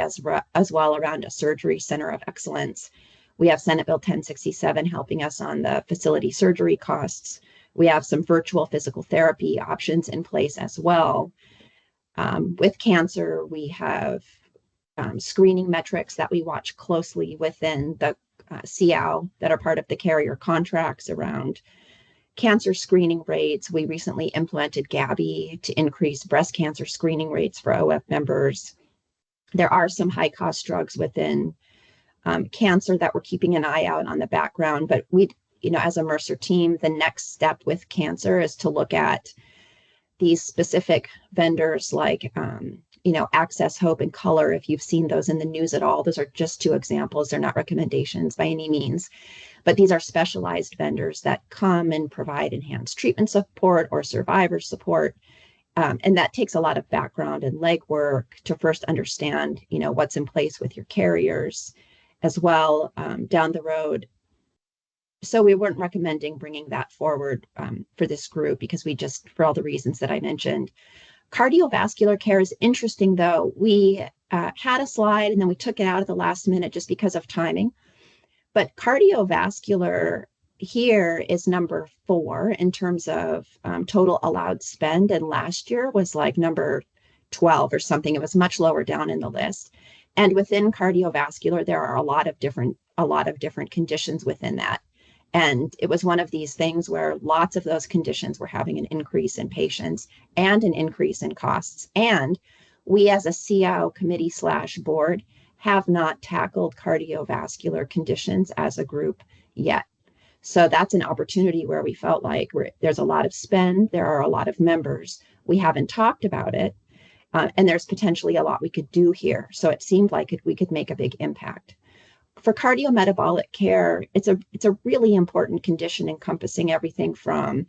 as well around a surgery center of excellence. We have Senate Bill 1067 helping us on the facility surgery costs. We have some virtual physical therapy options in place as well. With cancer, we have screening metrics that we watch closely within the CAO that are part of the carrier contracts around cancer screening rates. We recently implemented GABI to increase breast cancer screening rates for OEB members. There are some high cost drugs within cancer that we're keeping an eye out on the background, but we, as a Mercer team, the next step with cancer is to look at these specific vendors like, Access, Hope, and Color. If you've seen those in the news at all, those are just two examples. They're not recommendations by any means, but these are specialized vendors that come and provide enhanced treatment support or survivor support. And that takes a lot of background and legwork to first understand, what's in place with your carriers as well down the road. So we weren't recommending bringing that forward for this group because for all the reasons that I mentioned. Cardiovascular care is interesting, though. We had a slide and then we took it out at the last minute just because of timing. But cardiovascular here is number 4 in terms of total allowed spend. And last year was like number 12 or something. It was much lower down in the list. And within cardiovascular, there are a lot of different conditions within that. And it was one of these things where lots of those conditions were having an increase in patients and an increase in costs. And we as a CAO committee/board have not tackled cardiovascular conditions as a group yet. So that's an opportunity where we felt like there's a lot of spend, there are a lot of members, we haven't talked about it, and there's potentially a lot we could do here. So it seemed like we could make a big impact. For cardiometabolic care, it's a really important condition encompassing everything from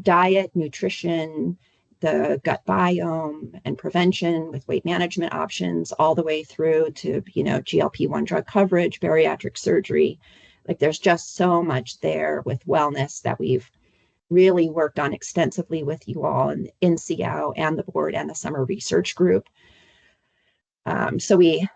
diet, nutrition, the gut biome and prevention with weight management options, all the way through to, GLP-1 drug coverage, bariatric surgery. Like there's just so much there with wellness that we've really worked on extensively with you all in CAO and the board and the summer research group. So we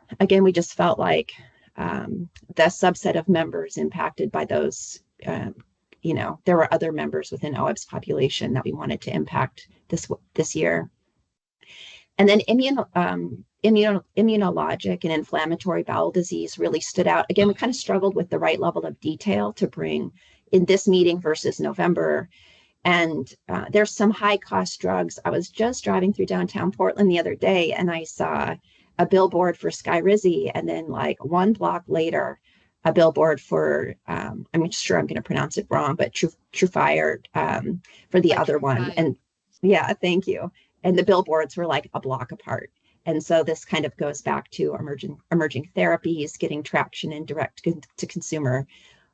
just felt like the subset of members impacted by those, there were other members within OEB's population that we wanted to impact this year. And then immunologic and inflammatory bowel disease really stood out. Again, we kind of struggled with the right level of detail to bring in this meeting versus November. And there's some high cost drugs. I was just driving through downtown Portland the other day and I saw a billboard for Skyrizi, and then like one block later, a billboard for, I'm sure I'm going to pronounce it wrong, but Trufire for the other one. And yeah, thank you. And the billboards were like a block apart. And so this kind of goes back to emerging therapies, getting traction in direct to consumer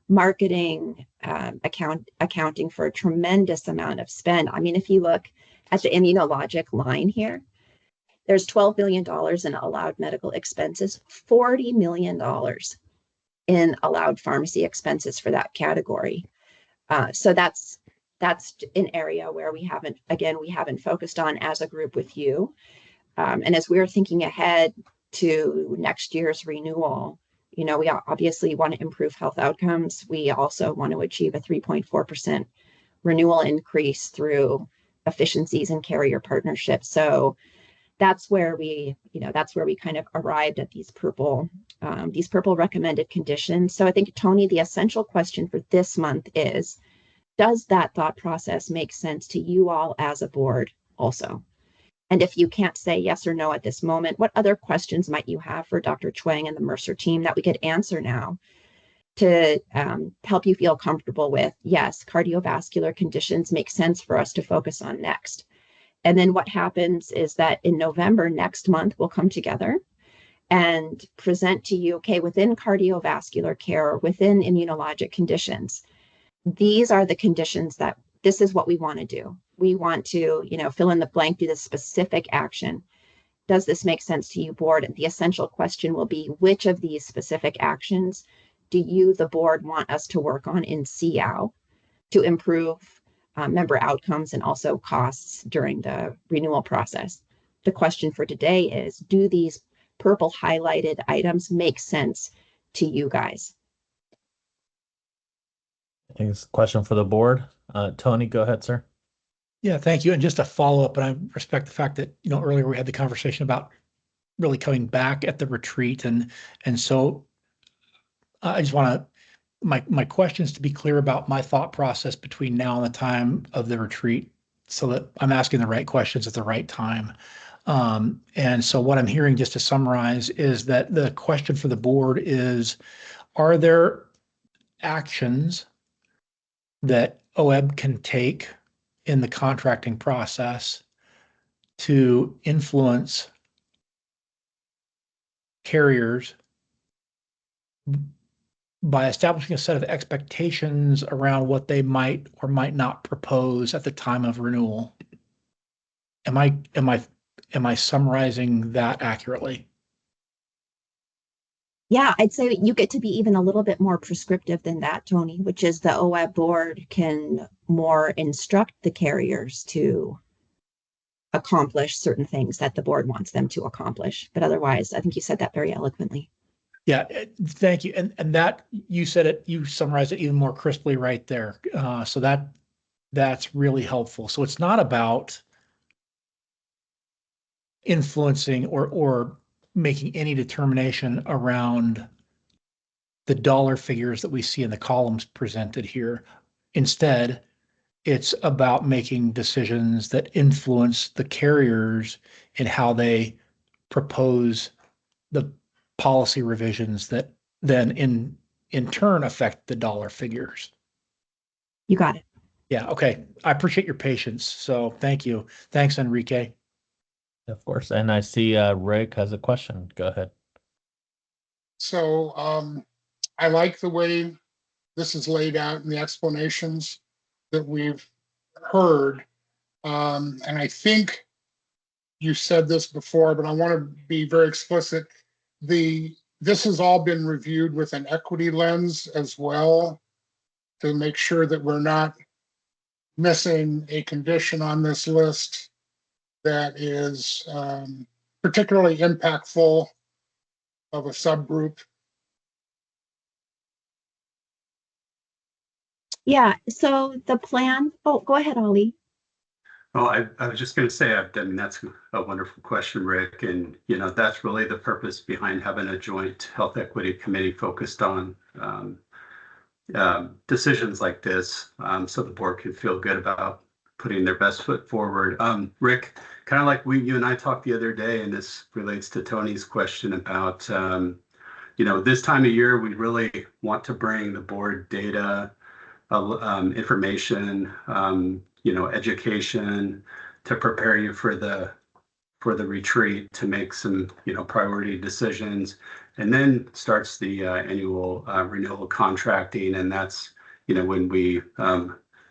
marketing, accounting for a tremendous amount of spend. I mean, if you look at the immunologic line here, there's $12 billion in allowed medical expenses, $40 million in allowed pharmacy expenses for that category. So that's an area where we haven't focused on as a group with you. And as we're thinking ahead to next year's renewal, we obviously want to improve health outcomes. We also want to achieve a 3.4% renewal increase through efficiencies and carrier partnerships. So that's where we kind of arrived at these purple recommended conditions. So I think, Tony, the essential question for this month is, does that thought process make sense to you all as a board also? And if you can't say yes or no at this moment, what other questions might you have for Dr. Chuang and the Mercer team that we could answer now to help you feel comfortable with, yes, cardiovascular conditions make sense for us to focus on next. And then what happens is that in November next month, we'll come together and present to you, okay, within cardiovascular care, within immunologic conditions, these are the conditions that this is what we want to do. We want to, fill in the blank, do the specific action. Does this make sense to you, board? And the essential question will be, which of these specific actions do you, the board, want us to work on in COW to improve member outcomes and also costs during the renewal process? The question for today is, do these purple highlighted items make sense to you guys? I think it's a question for the board. Tony, go ahead, sir. Yeah, thank you. And just a follow up, and I respect the fact that, earlier we had the conversation about really coming back at the retreat. And so I just want to, my questions to be clear about my thought process between now and the time of the retreat so that I'm asking the right questions at the right time. And so what I'm hearing, just to summarize, is that the question for the board is, are there actions that OEB can take in the contracting process to influence carriers by establishing a set of expectations around what they might or might not propose at the time of renewal? Am I summarizing that accurately? Yeah, I'd say you get to be even a little bit more prescriptive than that, Tony, which is the OEB board can more instruct the carriers to accomplish certain things that the board wants them to accomplish. But otherwise, I think you said that very eloquently. Yeah, thank you. And that you said it, you summarized it even more crisply right there. So that's really helpful. So it's not about influencing or making any determination around the dollar figures that we see in the columns presented here. Instead, it's about making decisions that influence the carriers in how they propose the policy revisions that then in turn affect the dollar figures. You got it. Yeah, okay. I appreciate your patience. So thank you. Thanks, Enrique. Of course. And I see Rick has a question. Go ahead. So I like the way this is laid out in the explanations that we've heard. And I think you said this before, but I want to be very explicit. This has all been reviewed with an equity lens as well to make sure that we're not missing a condition on this list that is particularly impactful of a subgroup. Yeah, so the plan, oh, go ahead, Ollie. Oh, I was just going to say, I mean, that's a wonderful question, Rick. And, that's really the purpose behind having a joint health equity committee focused on decisions like this, so the board can feel good about putting their best foot forward. Rick, kind of like you and I talked the other day, and this relates to Tony's question about, this time of year, we really want to bring the board data, information, education to prepare you for the retreat, to make some, priority decisions, and then starts the annual renewal contracting. And that's, when we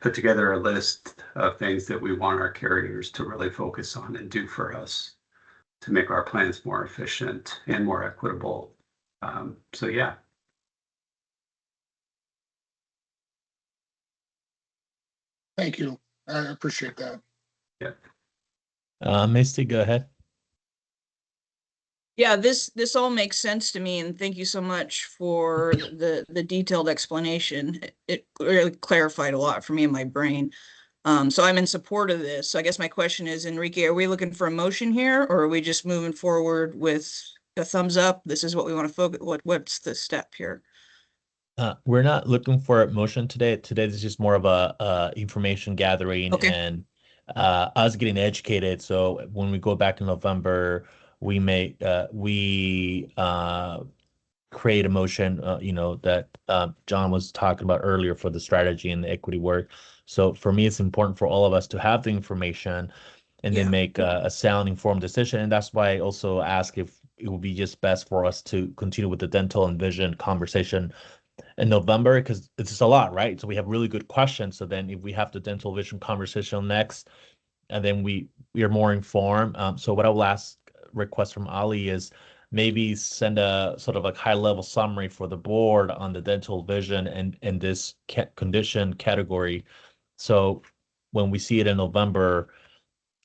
put together a list of things that we want our carriers to really focus on and do for us to make our plans more efficient and more equitable. So yeah. Thank you. I appreciate that. Yeah. Misty, go ahead. Yeah, this all makes sense to me, and thank you so much for the detailed explanation. It really clarified a lot for me in my brain. So I'm in support of this. So I guess my question is, Enrique, are we looking for a motion here, or are we just moving forward with a thumbs up? This is what we want to focus. What's the step here? We're not looking for a motion today. Today is just more of a information gathering and us getting educated. So when we go back in November, we may create a motion, that John was talking about earlier for the strategy and the equity work. So for me, it's important for all of us to have the information and Yeah. then make a sound informed decision. And that's why I also ask if it would be just best for us to continue with the dental and vision conversation in November, because it's just a lot, right? So we have really good questions. So then if we have the dental vision conversation next, and then we are more informed. So what I will request from Ali is maybe send a sort of like high level summary for the board on the dental vision and this condition category. So when we see it in November,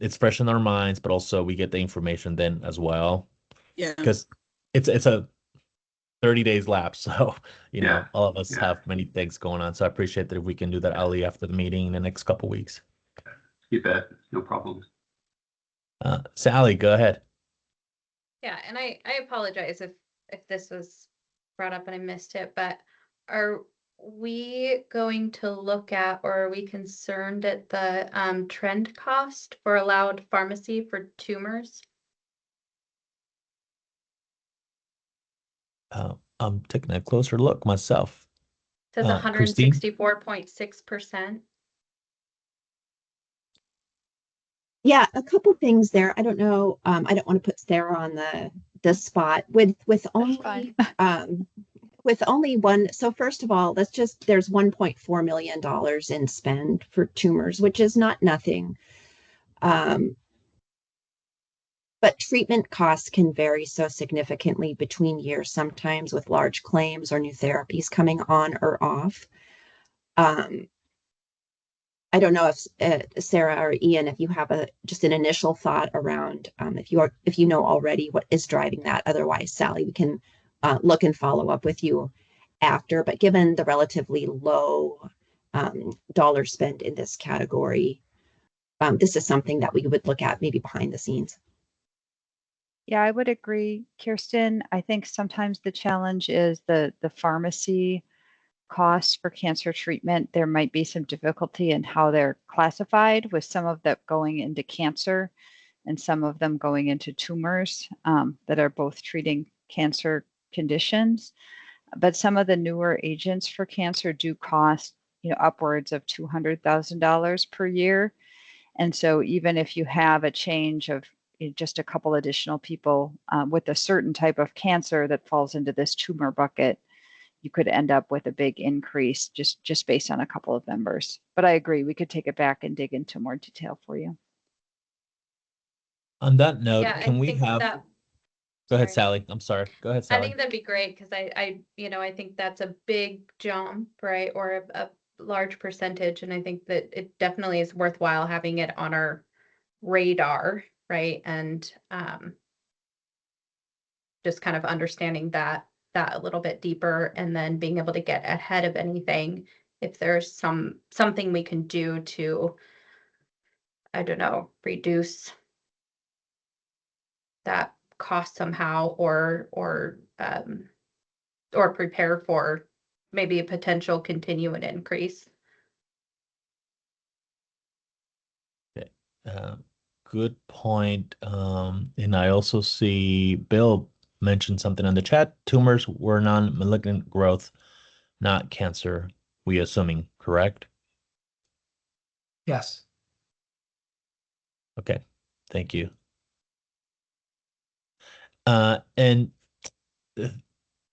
it's fresh in our minds, but also we get the information then as well. Yeah. Because it's a 30 days lapse. So, Yeah. all of us Yeah. have many things going on. So I appreciate that if we can do that, Ali, after the meeting in the next couple weeks. You bet. No problem. Sally, go ahead. Yeah, and I apologize if this was brought up and I missed it, but are we going to look at, or are we concerned at the trend cost for allowed pharmacy for tumors? I'm taking a closer look myself. It says Christine? 164.6%. Yeah, a couple things there. I don't know. I don't want to put Sarah on the spot with only with only one. So first of all, there's $1.4 million in spend for tumors, which is not nothing. But treatment costs can vary so significantly between years, sometimes with large claims or new therapies coming on or off. I don't know if Sarah or Ian, if you have just an initial thought around if you know already what is driving that. Otherwise, Sally, we can look and follow up with you after. But given the relatively low dollar spend in this category, this is something that we would look at maybe behind the scenes. Yeah, I would agree, Kirsten. I think sometimes the challenge is the pharmacy costs for cancer treatment. There might be some difficulty in how they're classified, with some of that going into cancer and some of them going into tumors that are both treating cancer conditions. But some of the newer agents for cancer do cost, upwards of $200,000 per year. And so even if you have a change of just a couple additional people with a certain type of cancer that falls into this tumor bucket, you could end up with a big increase just based on a couple of members. But I agree, we could take it back and dig into more detail for you. On that note, Yeah, can I we think have? that. Go ahead, Sorry. Sally. I'm sorry. Go ahead, I Sally. think that'd be great because I think that's a big jump, right? Or a large percentage. And I think that it definitely is worthwhile having it on our radar, right? And just kind of understanding that a little bit deeper, and then being able to get ahead of anything if there's something we can do to, I don't know, reduce that cost somehow, or prepare for maybe a potential continuing increase. Okay. Good point. And I also see Bill mentioned something in the chat. Tumors were non-malignant growth, not cancer, we assuming, correct? Yes. Okay, thank you. And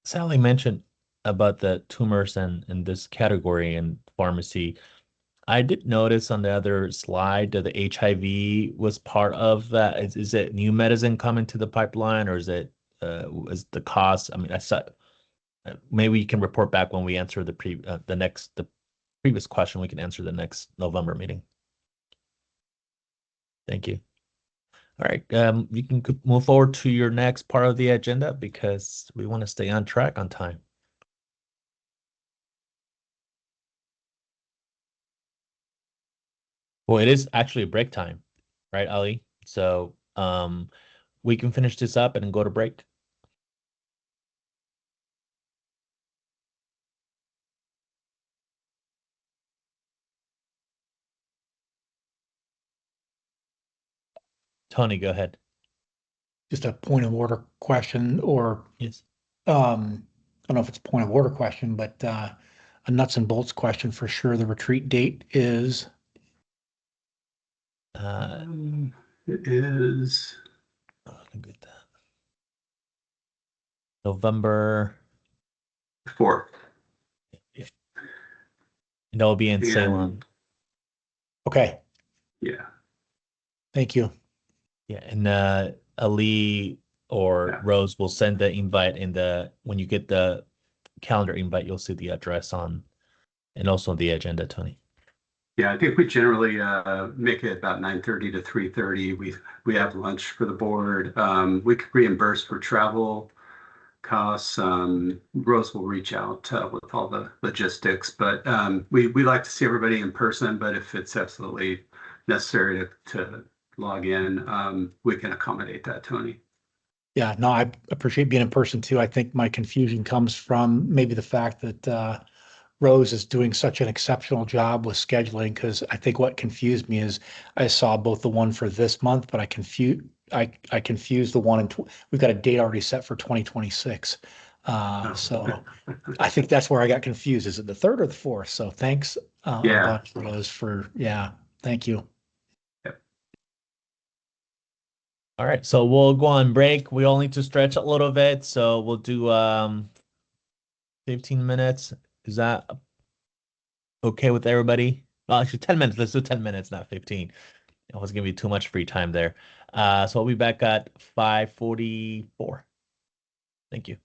Sally mentioned about the tumors and this category in pharmacy. I did notice on the other slide that the HIV was part of that. Is it new medicine coming to the pipeline, or is the cost? I mean, I saw maybe you can report back when we answer the previous question. We can answer the next November meeting. Thank you. All right, you can move forward to your next part of the agenda because we want to stay on track on time. Well, it is actually a break time, right, Ali? So we can finish this up and go to break. Tony, go ahead. Just a point of order question, or yes. I don't know if it's a point of order question, but a nuts and bolts question for sure. The retreat date is It is Oh, I can get that. November 4th. Yeah. And that will be in And- Salem. Okay, Yeah. thank you. Yeah, and Ali or Yeah. Rose will send the invite in the when you get the calendar invite, you'll see the address on and also on the agenda, Tony. Yeah, I think we generally make it about 9:30 to 3:30. We have lunch for the board. We could reimburse for travel costs. Rose will reach out with all the logistics, but we like to see everybody in person. But if it's absolutely necessary to log in, we can accommodate that, Tony. Yeah, no, I appreciate being in person too. I think my confusion comes from maybe the fact that Rose is doing such an exceptional job with scheduling, because I think what confused me is I saw both the one for this month, but I confused the one we've got a date already set for 2026. So I think that's where I got confused. Is it the 3rd or the 4th? So thanks a Yeah. bunch, Rose, thank you. All right, so we'll go on break. We all need to stretch a little bit, so we'll do 15 minutes. Is that okay with everybody? Well, actually 10 minutes. Let's do 10 minutes, not 15. It was gonna be too much free time there. So I'll be back at 5:44. Thank you.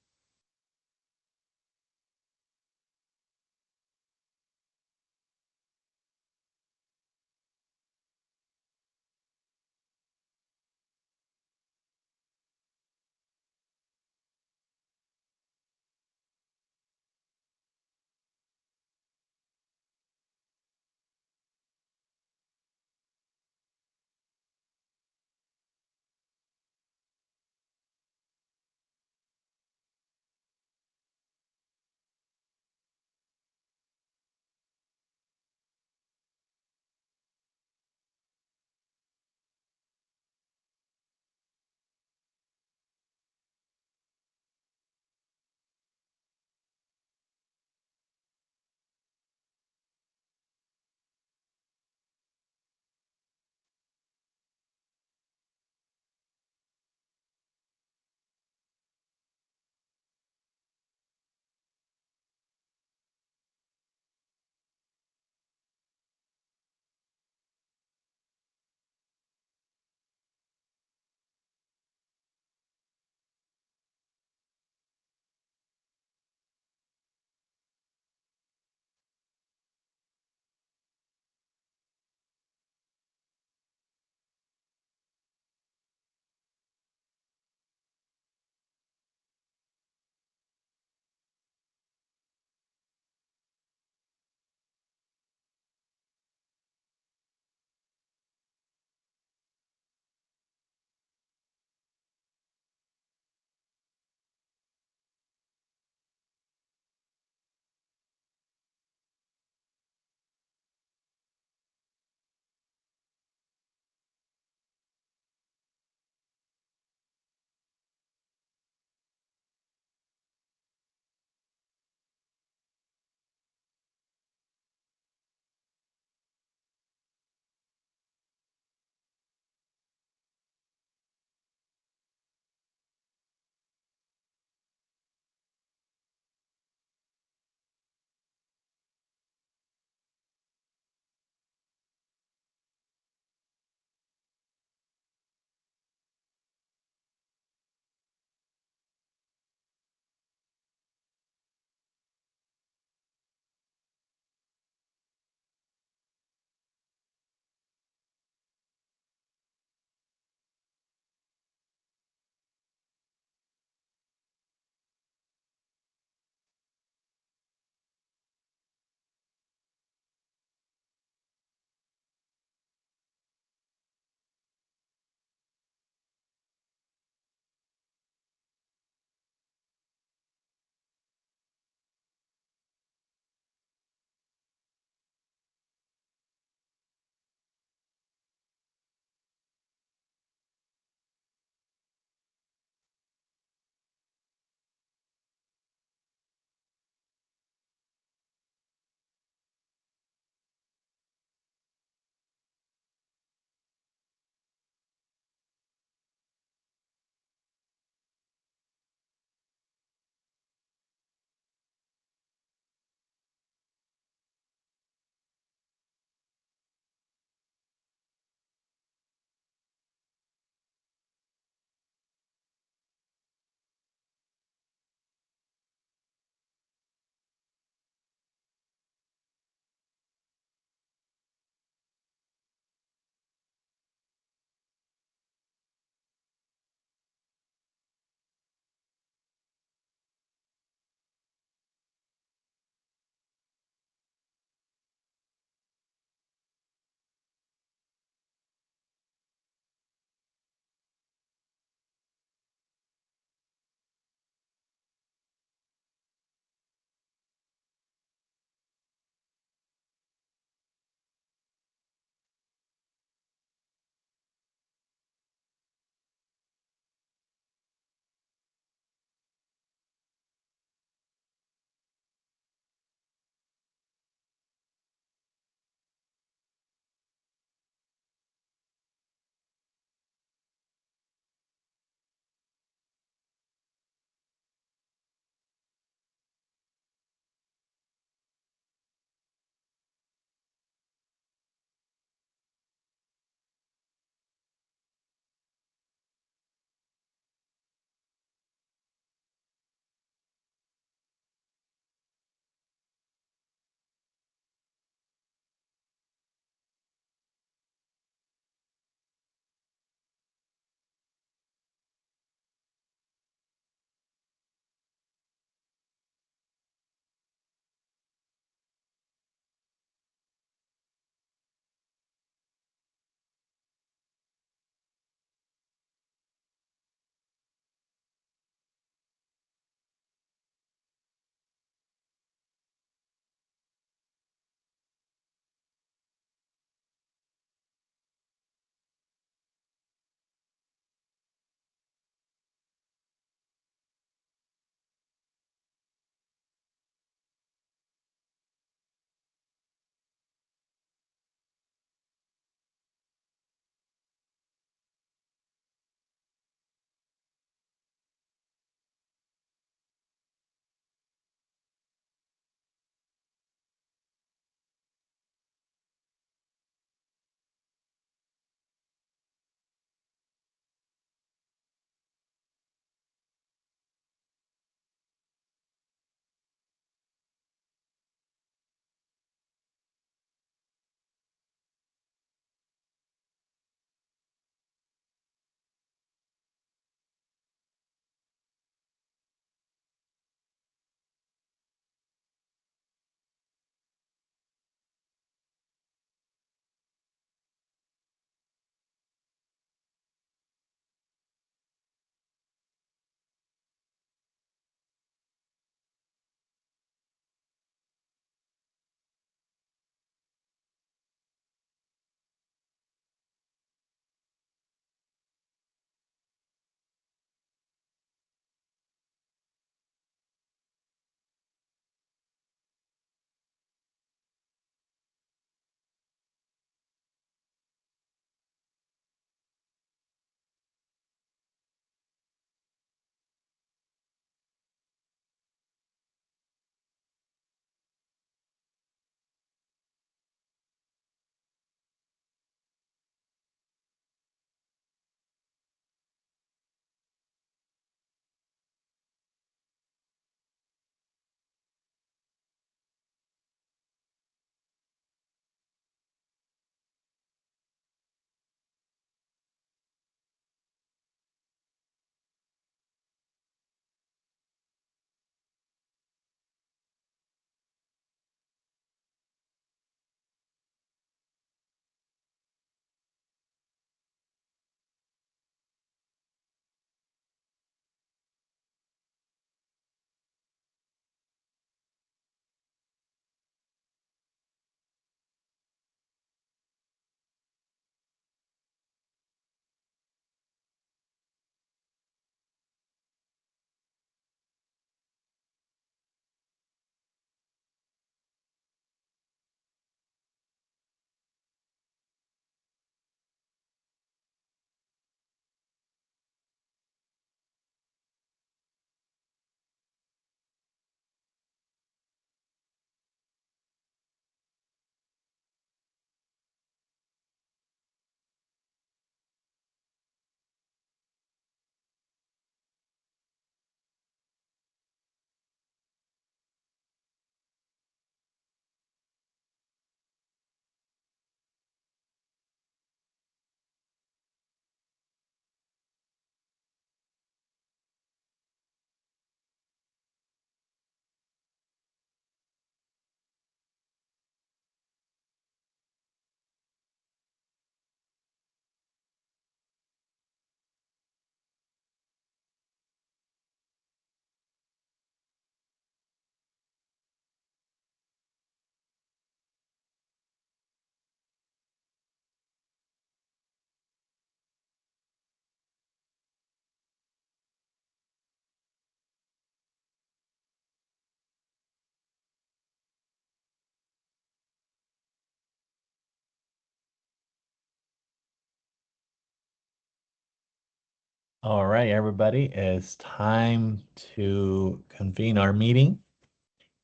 All right, everybody, it's time to convene our meeting.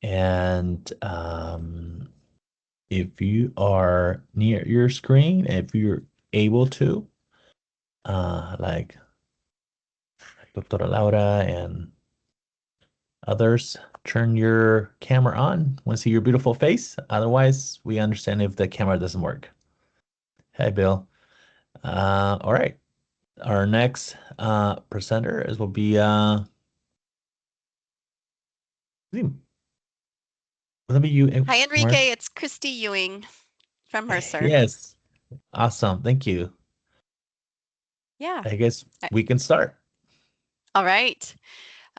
And if you are near your screen, if you're able to, like Dr. Laura and others, turn your camera on. Want to see your beautiful face? Otherwise, we understand if the camera doesn't work. Hey, Bill. All right. Our next presenter will be let me you. Hi, Enrique. It's Christy Ewing from Mercer. Yes. Awesome. Thank you. Yeah. I guess we can start. All right.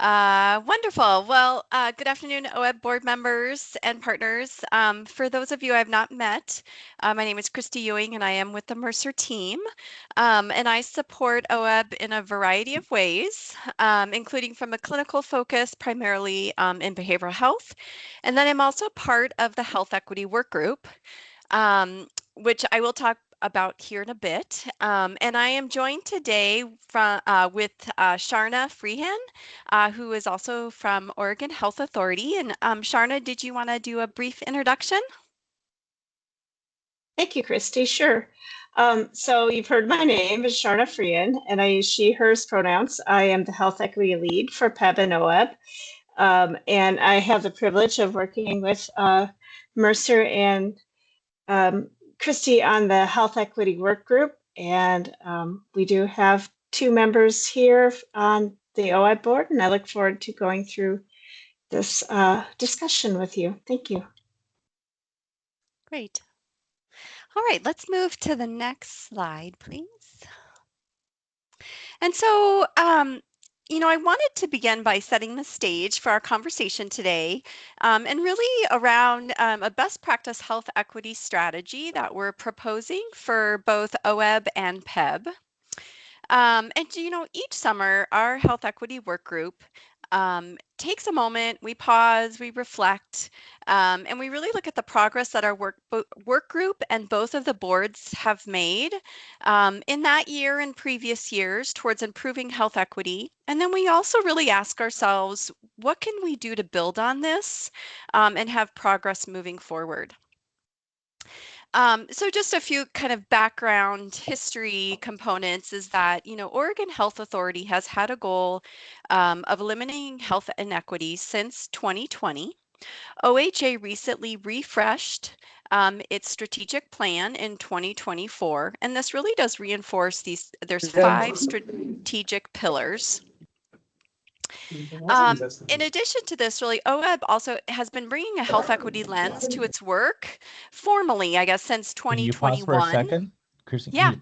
Wonderful. Well, good afternoon, OEB board members and partners. For those of you I have not met, my name is Christy Ewing and I am with the Mercer team. And I support OEB in a variety of ways, including from a clinical focus, primarily in behavioral health. And then I'm also part of the Health Equity Work Group, which I will talk about here in a bit. And I am joined today from with Sharna Freehan, who is also from Oregon Health Authority. And Sharna, did you want to do a brief introduction? Thank you, Christy. Sure. So you've heard my name is Sharna Freehan, and I use she, hers pronouns. I am the Health Equity Lead for PEB and OEB. And I have the privilege of working with Mercer and Christy on the Health Equity Work Group. And we do have 2 members here on the OEB board, and I look forward to going through this discussion with you. Thank you. Great. All right, let's move to the next slide, please. And so, I wanted to begin by setting the stage for our conversation today, and really around a best practice health equity strategy that we're proposing for both OEB and PEB. And each summer, our health equity work group takes a moment, we pause, we reflect, and we really look at the progress that our work group and both of the boards have made in that year and previous years towards improving health equity. And then we also really ask ourselves, what can we do to build on this and have progress moving forward? So just a few kind of background history components is that, Oregon Health Authority has had a goal of eliminating health inequities since 2020. OHA recently refreshed its strategic plan in 2024, and this really does reinforce there's 5 strategic pillars. In addition to this, really, OEB also has been bringing a health equity lens to its work formally, I guess, since Can you pause for a 2021. second? Christine, Yeah.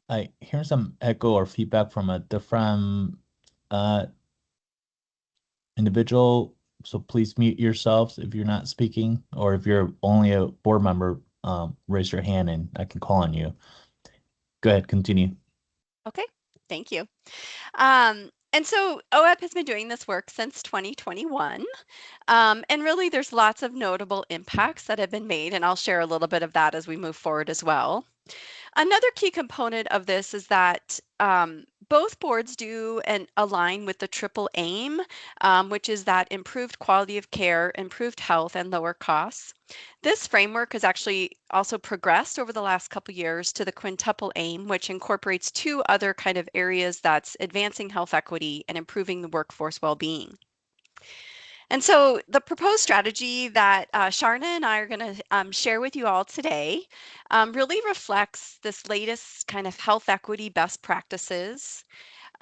I hear some echo or feedback from a different individual. So please mute yourselves if you're not speaking, or if you're only a board member, raise your hand and I can call on you. Go ahead, continue. Okay, thank you. And so OEB has been doing this work since 2021. And really, there's lots of notable impacts that have been made, and I'll share a little bit of that as we move forward as well. Another key component of this is that both boards do and align with the triple aim, which is that improved quality of care, improved health, and lower costs. This framework has actually also progressed over the last couple years to the quintuple aim, which incorporates 2 other kind of areas that's advancing health equity and improving the workforce well-being. And so the proposed strategy that Sharna and I are going to share with you all today really reflects this latest kind of health equity best practices.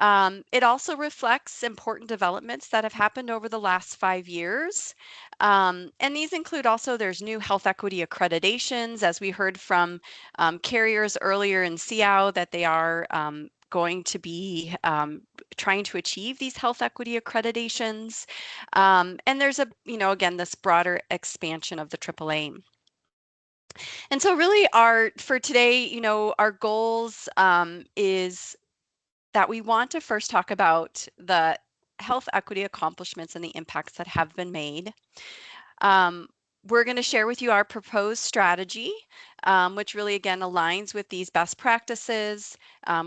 It also reflects important developments that have happened over the last 5 years. And these include also there's new health equity accreditations, as we heard from carriers earlier in CIAO that they are going to be trying to achieve these health equity accreditations. And there's again, this broader expansion of the triple aim. And so really for today, our goals is that we want to first talk about the health equity accomplishments and the impacts that have been made. we're going to share with you our proposed strategy, which really, again, aligns with these best practices,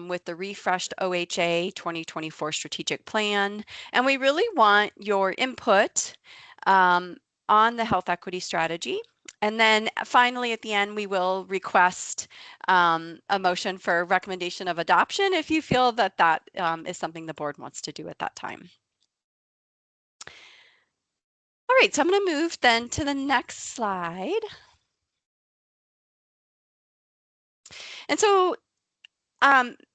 with the refreshed OHA 2024 strategic plan. And we really want your input on the health equity strategy. And then finally, at the end, we will request a motion for recommendation of adoption if you feel that that is something the board wants to do at that time. All right, so I'm going to move then to the next slide. And so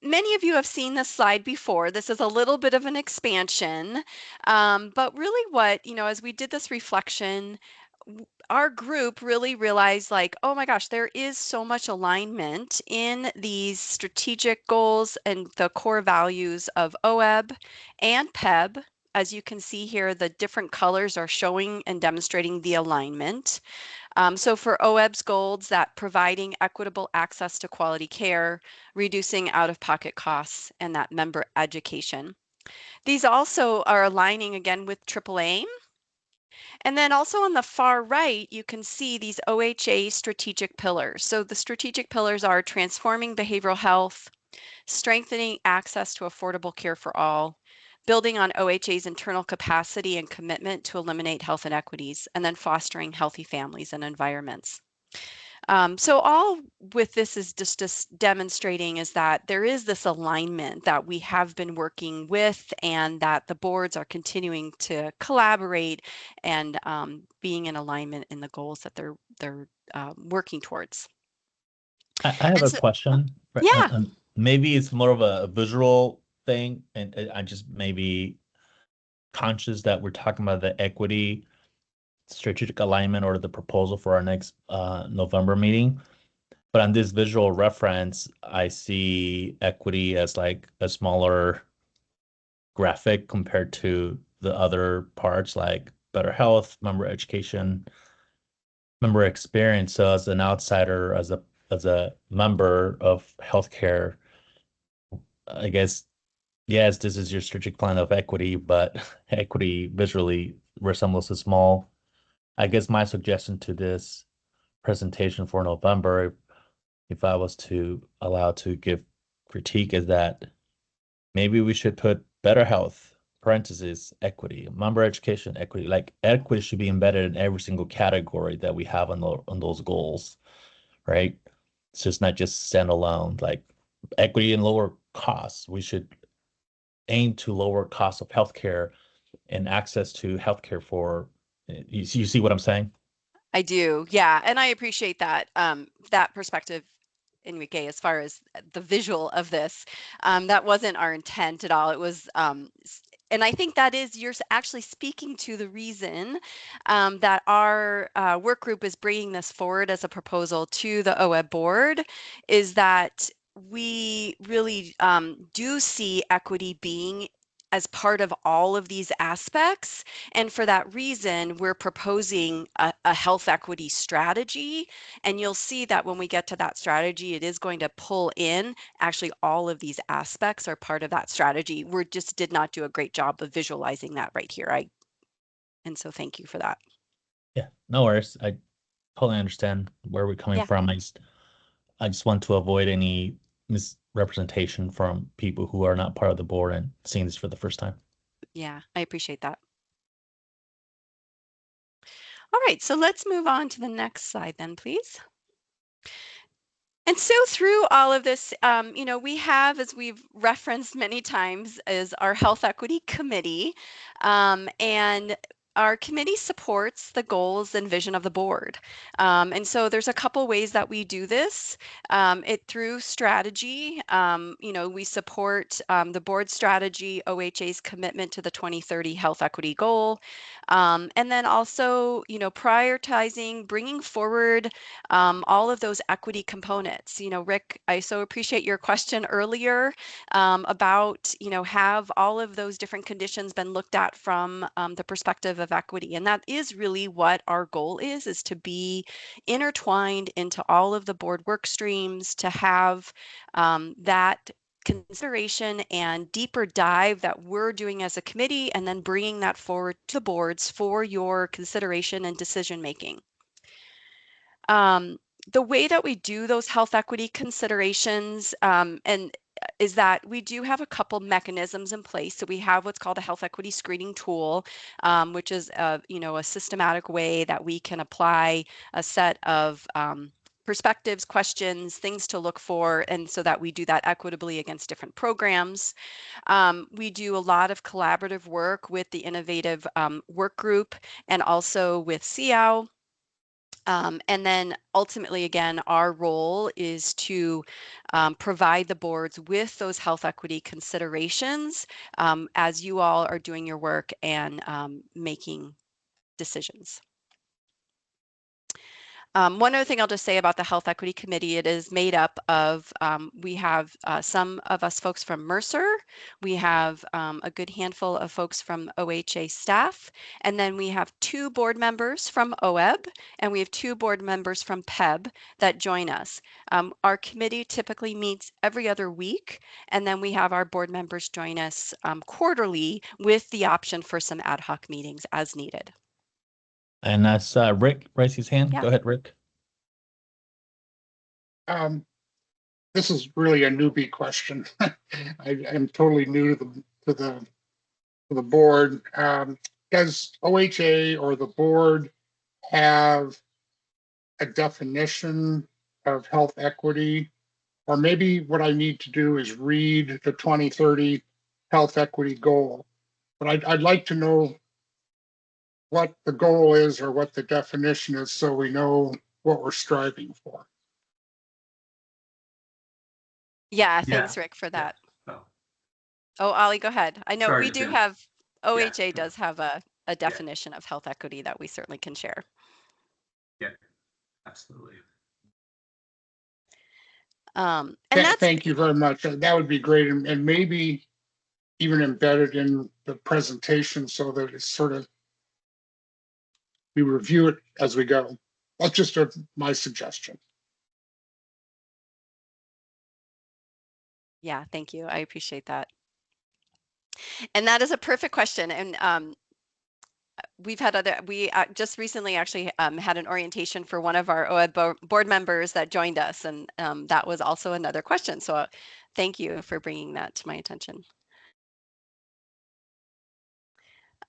many of you have seen this slide before. This is a little bit of an expansion, but really what, as we did this reflection, our group really realized like, oh my gosh, there is so much alignment in these strategic goals and the core values of OEB and PEB. As you can see here, the different colors are showing and demonstrating the alignment. So for OEB's goals, that providing equitable access to quality care, reducing out-of-pocket costs, and that member education. These also are aligning again with AAA. And then also on the far right, you can see these OHA strategic pillars. So the strategic pillars are transforming behavioral health, strengthening access to affordable care for all, building on OHA's internal capacity and commitment to eliminate health inequities, and then fostering healthy families and environments. So all with this is just demonstrating is that there is this alignment that we have been working with and that the boards are continuing to collaborate and being in alignment in the goals that they're working towards. I have a question. Yeah. Maybe it's more of a visual thing, and I just maybe conscious that we're talking about the equity strategic alignment or the proposal for our next November meeting. But on this visual reference, I see equity as like a smaller graphic compared to the other parts like better health, member education, member experience. So as an outsider, as a member of healthcare, I guess, yes, this is your strategic plan of equity, but equity visually resembles a small. I guess my suggestion to this presentation for November, if I was to allow to give critique, is that maybe we should put better health, parentheses, equity, member education, equity. Like equity should be embedded in every single category that we have on those goals, right? It's just not just standalone. Like equity and lower costs. We should aim to lower costs of healthcare and access to healthcare for. You see what I'm saying? I do, yeah, and I appreciate that that perspective, Enrique, as far as the visual of this. That wasn't our intent at all. It was, and I think that is, you're actually speaking to the reason that our work group is bringing this forward as a proposal to the OEB board, is that we really do see equity being as part of all of these aspects. And for that reason, we're proposing a health equity strategy. And you'll see that when we get to that strategy, it is going to pull in actually all of these aspects are part of that strategy. We just did not do a great job of visualizing that right here. And so thank you for that. Yeah, no worries. I totally understand where we're coming from. I just want to avoid any misrepresentation from people who are not part of the board and seeing this for the first time. Yeah, I appreciate that. All right, so let's move on to the next slide then, please. And so through all of this, we have, as we've referenced many times, is our Health Equity Committee. And our committee supports the goals and vision of the board. And so there's a couple ways that we do this. Through strategy, we support the board strategy, OHA's commitment to the 2030 health equity goal. And then also, prioritizing, bringing forward all of those equity components. Rick, I so appreciate your question earlier about, have all of those different conditions been looked at from the perspective of equity? And that is really what our goal is to be intertwined into all of the board work streams, to have that consideration and deeper dive that we're doing as a committee, and then bringing that forward to boards for your consideration and decision making. The way that we do those health equity considerations and is that we do have a couple mechanisms in place. So we have what's called a health equity screening tool, which is a systematic way that we can apply a set of perspectives, questions, things to look for, and so that we do that equitably against different programs. We do a lot of collaborative work with the innovative work group and also with CIAO. And then ultimately, again, our role is to provide the boards with those health equity considerations as you all are doing your work and making decisions. One other thing I'll just say about the Health Equity Committee, it is made up of, we have some of us folks from Mercer, we have a good handful of folks from OHA staff, and then we have 2 board members from OEB, and we have 2 board members from PEB that join us. Our committee typically meets every other week, and then we have our board members join us quarterly with the option for some ad hoc meetings as needed. And that's Rick raised his hand. Yeah. Go ahead, Rick. This is really a newbie question. I'm totally new to the board. Does OHA or the board have a definition of health equity? Or maybe what I need to do is read the 2030 health equity goal. But I'd like to know what the goal is or what the definition is so we know what we're striving for. Yeah, thanks, Rick, for that. Oh. Oh, Ollie, go ahead. I know Sorry, we do Jen. have, OHA Yeah. does have a definition of health equity that we certainly can share. Yeah, absolutely. And that's, Thank you very much. That would be great. And maybe even embedded in the presentation so that it's sort of, we review it as we go. That's just my suggestion. yeah, thank you. I appreciate that. And that is a perfect question. And we've had we just recently actually had an orientation for one of our OEB board members that joined us. And that was also another question. So thank you for bringing that to my attention.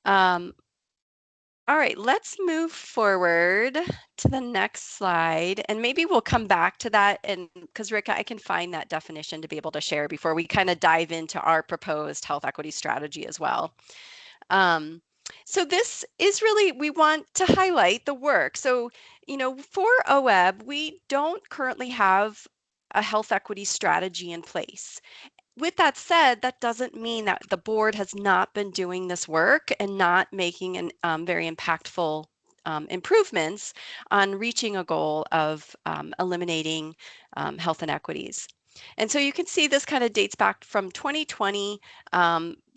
All right, let's move forward to the next slide, and maybe we'll come back to that, and because Rick, I can find that definition to be able to share before we kind of dive into our proposed health equity strategy as well. So this is really, we want to highlight the work. So, for OEB, we don't currently have a health equity strategy in place. With that said, that doesn't mean that the board has not been doing this work and not making an very impactful improvements on reaching a goal of eliminating health inequities. And so you can see this kind of dates back from 2020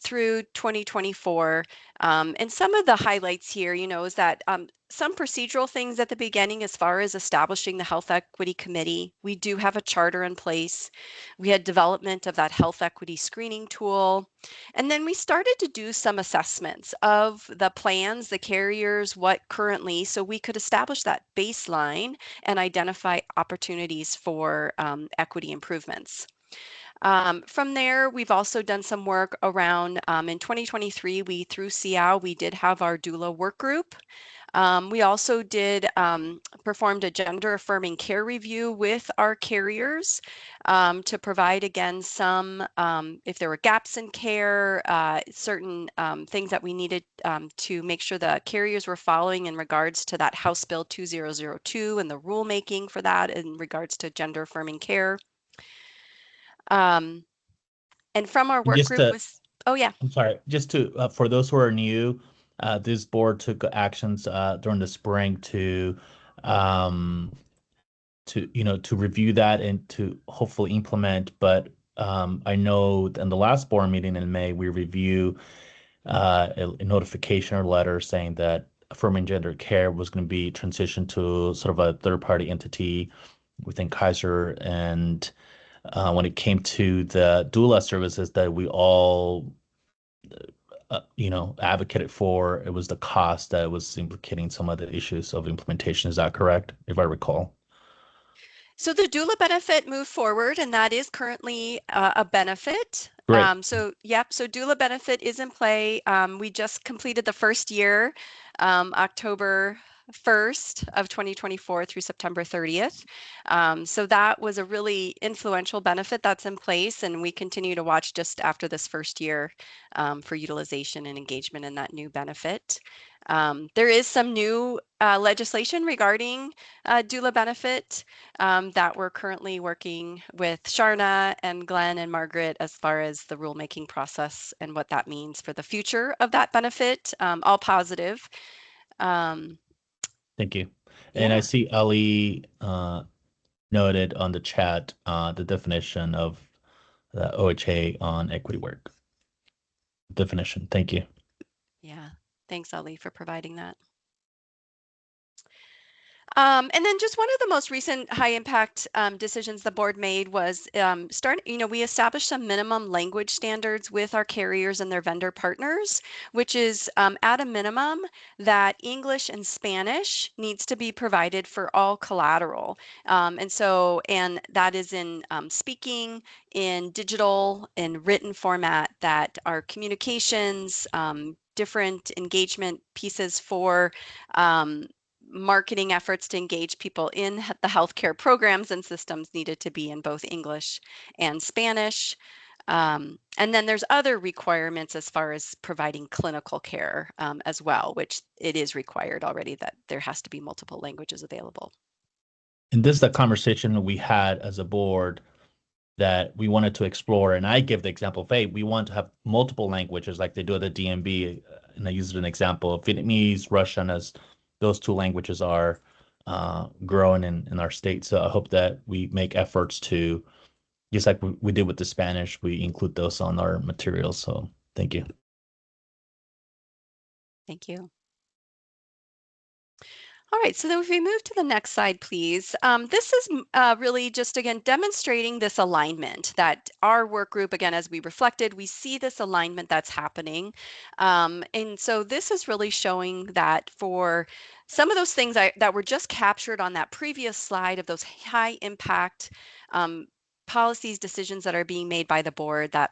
through 2024. And some of the highlights here, is that some procedural things at the beginning as far as establishing the Health Equity Committee. We do have a charter in place. We had development of that health equity screening tool. And then we started to do some assessments of the plans, the carriers, what currently, so we could establish that baseline and identify opportunities for equity improvements. From there, we've also done some work around, in 2023, through CIAO, we did have our doula work group. We also did performed a gender affirming care review with our carriers to provide, again, some, if there were gaps in care, certain things that we needed to make sure the carriers were following in regards to that House Bill 2002 and the rulemaking for that in regards to gender affirming care. And from our work group was, oh yeah. I'm sorry, just to, for those who are new, this board took actions during the spring to review that and to hopefully implement. But I know in the last board meeting in May, we review a notification or letter saying that affirming gender care was going to be transitioned to sort of a third-party entity within Kaiser. And when it came to the doula services that we all advocated for. It was the cost that was implicating some of the issues of implementation. Is that correct, if I recall? So the doula benefit moved forward, and that is currently a benefit. Great. So doula benefit is in play. We just completed the first year, October 1st of 2024 through September 30th. So that was a really influential benefit that's in place, and we continue to watch just after this first year for utilization and engagement in that new benefit. There is some new legislation regarding doula benefit that we're currently working with Sharna and Glenn and Margaret as far as the rulemaking process and what that means for the future of that benefit, all positive. Thank you. And I see Ali noted on the chat the definition of the OHA on equity work. Definition. Thank you. Yeah. Thanks, Ali, for providing that. And then just one of the most recent high impact decisions the board made was we established some minimum language standards with our carriers and their vendor partners, which is at a minimum that English and Spanish needs to be provided for all collateral. And that is in speaking, in digital, in written format, that our communications, different engagement pieces for marketing efforts to engage people in the healthcare programs and systems needed to be in both English and Spanish. And then there's other requirements as far as providing clinical care as well, which it is required already that there has to be multiple languages available. And this is the conversation we had as a board that we wanted to explore. And I give the example of, hey, we want to have multiple languages like they do at the DMV. And I used an example of Vietnamese, Russian, as those two languages are growing in our state. So I hope that we make efforts to, just like we did with the Spanish, we include those on our materials. So thank you. Thank you. All right, so then if we move to the next slide, please. This is really just, again, demonstrating this alignment that our work group, again, as we reflected, we see this alignment that's happening. And so this is really showing that for some of those things that were just captured on that previous slide of those high impact policies, decisions that are being made by the board that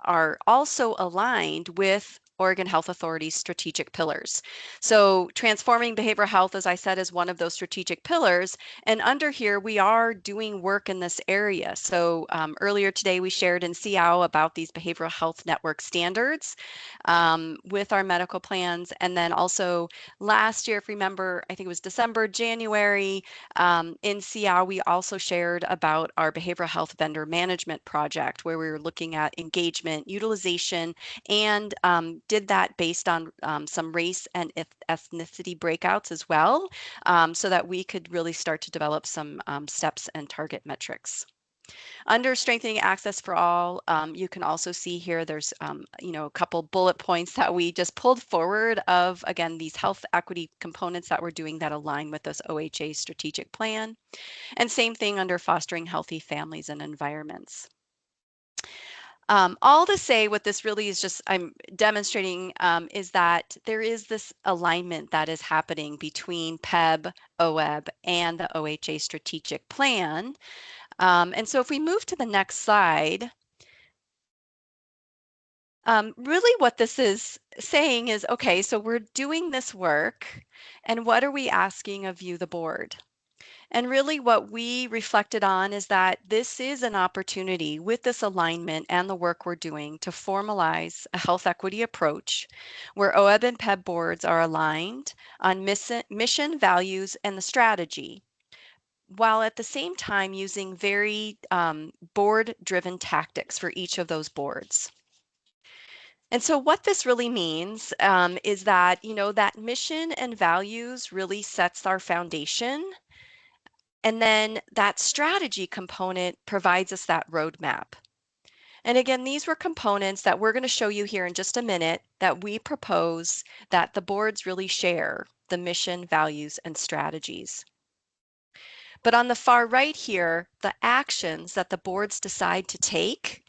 are also aligned with Oregon Health Authority's strategic pillars. So transforming behavioral health, as I said, is one of those strategic pillars. And under here, we are doing work in this area. So earlier today, we shared in CIAO about these behavioral health network standards with our medical plans. And then also last year, if you remember, I think it was December, January, in CIAO, we also shared about our behavioral health vendor management project, where we were looking at engagement, utilization, and did that based on some race and ethnicity breakouts as well, so that we could really start to develop some steps and target metrics. Under strengthening access for all, you can also see here there's a couple bullet points that we just pulled forward of, again, these health equity components that we're doing that align with this OHA strategic plan. And same thing under fostering healthy families and environments. All to say what this really is just I'm demonstrating is that there is this alignment that is happening between PEB, OEB, and the OHA strategic plan. And so if we move to the next slide, really what this is saying is, okay, so we're doing this work, and what are we asking of you, the board? And really what we reflected on is that this is an opportunity with this alignment and the work we're doing to formalize a health equity approach where OEB and PEB boards are aligned on mission, values, and the strategy, while at the same time using very board-driven tactics for each of those boards. And so what this really means is that, that mission and values really sets our foundation. And then that strategy component provides us that roadmap. And again, these were components that we're going to show you here in just a minute that we propose that the boards really share the mission, values, and strategies. But on the far right here, the actions that the boards decide to take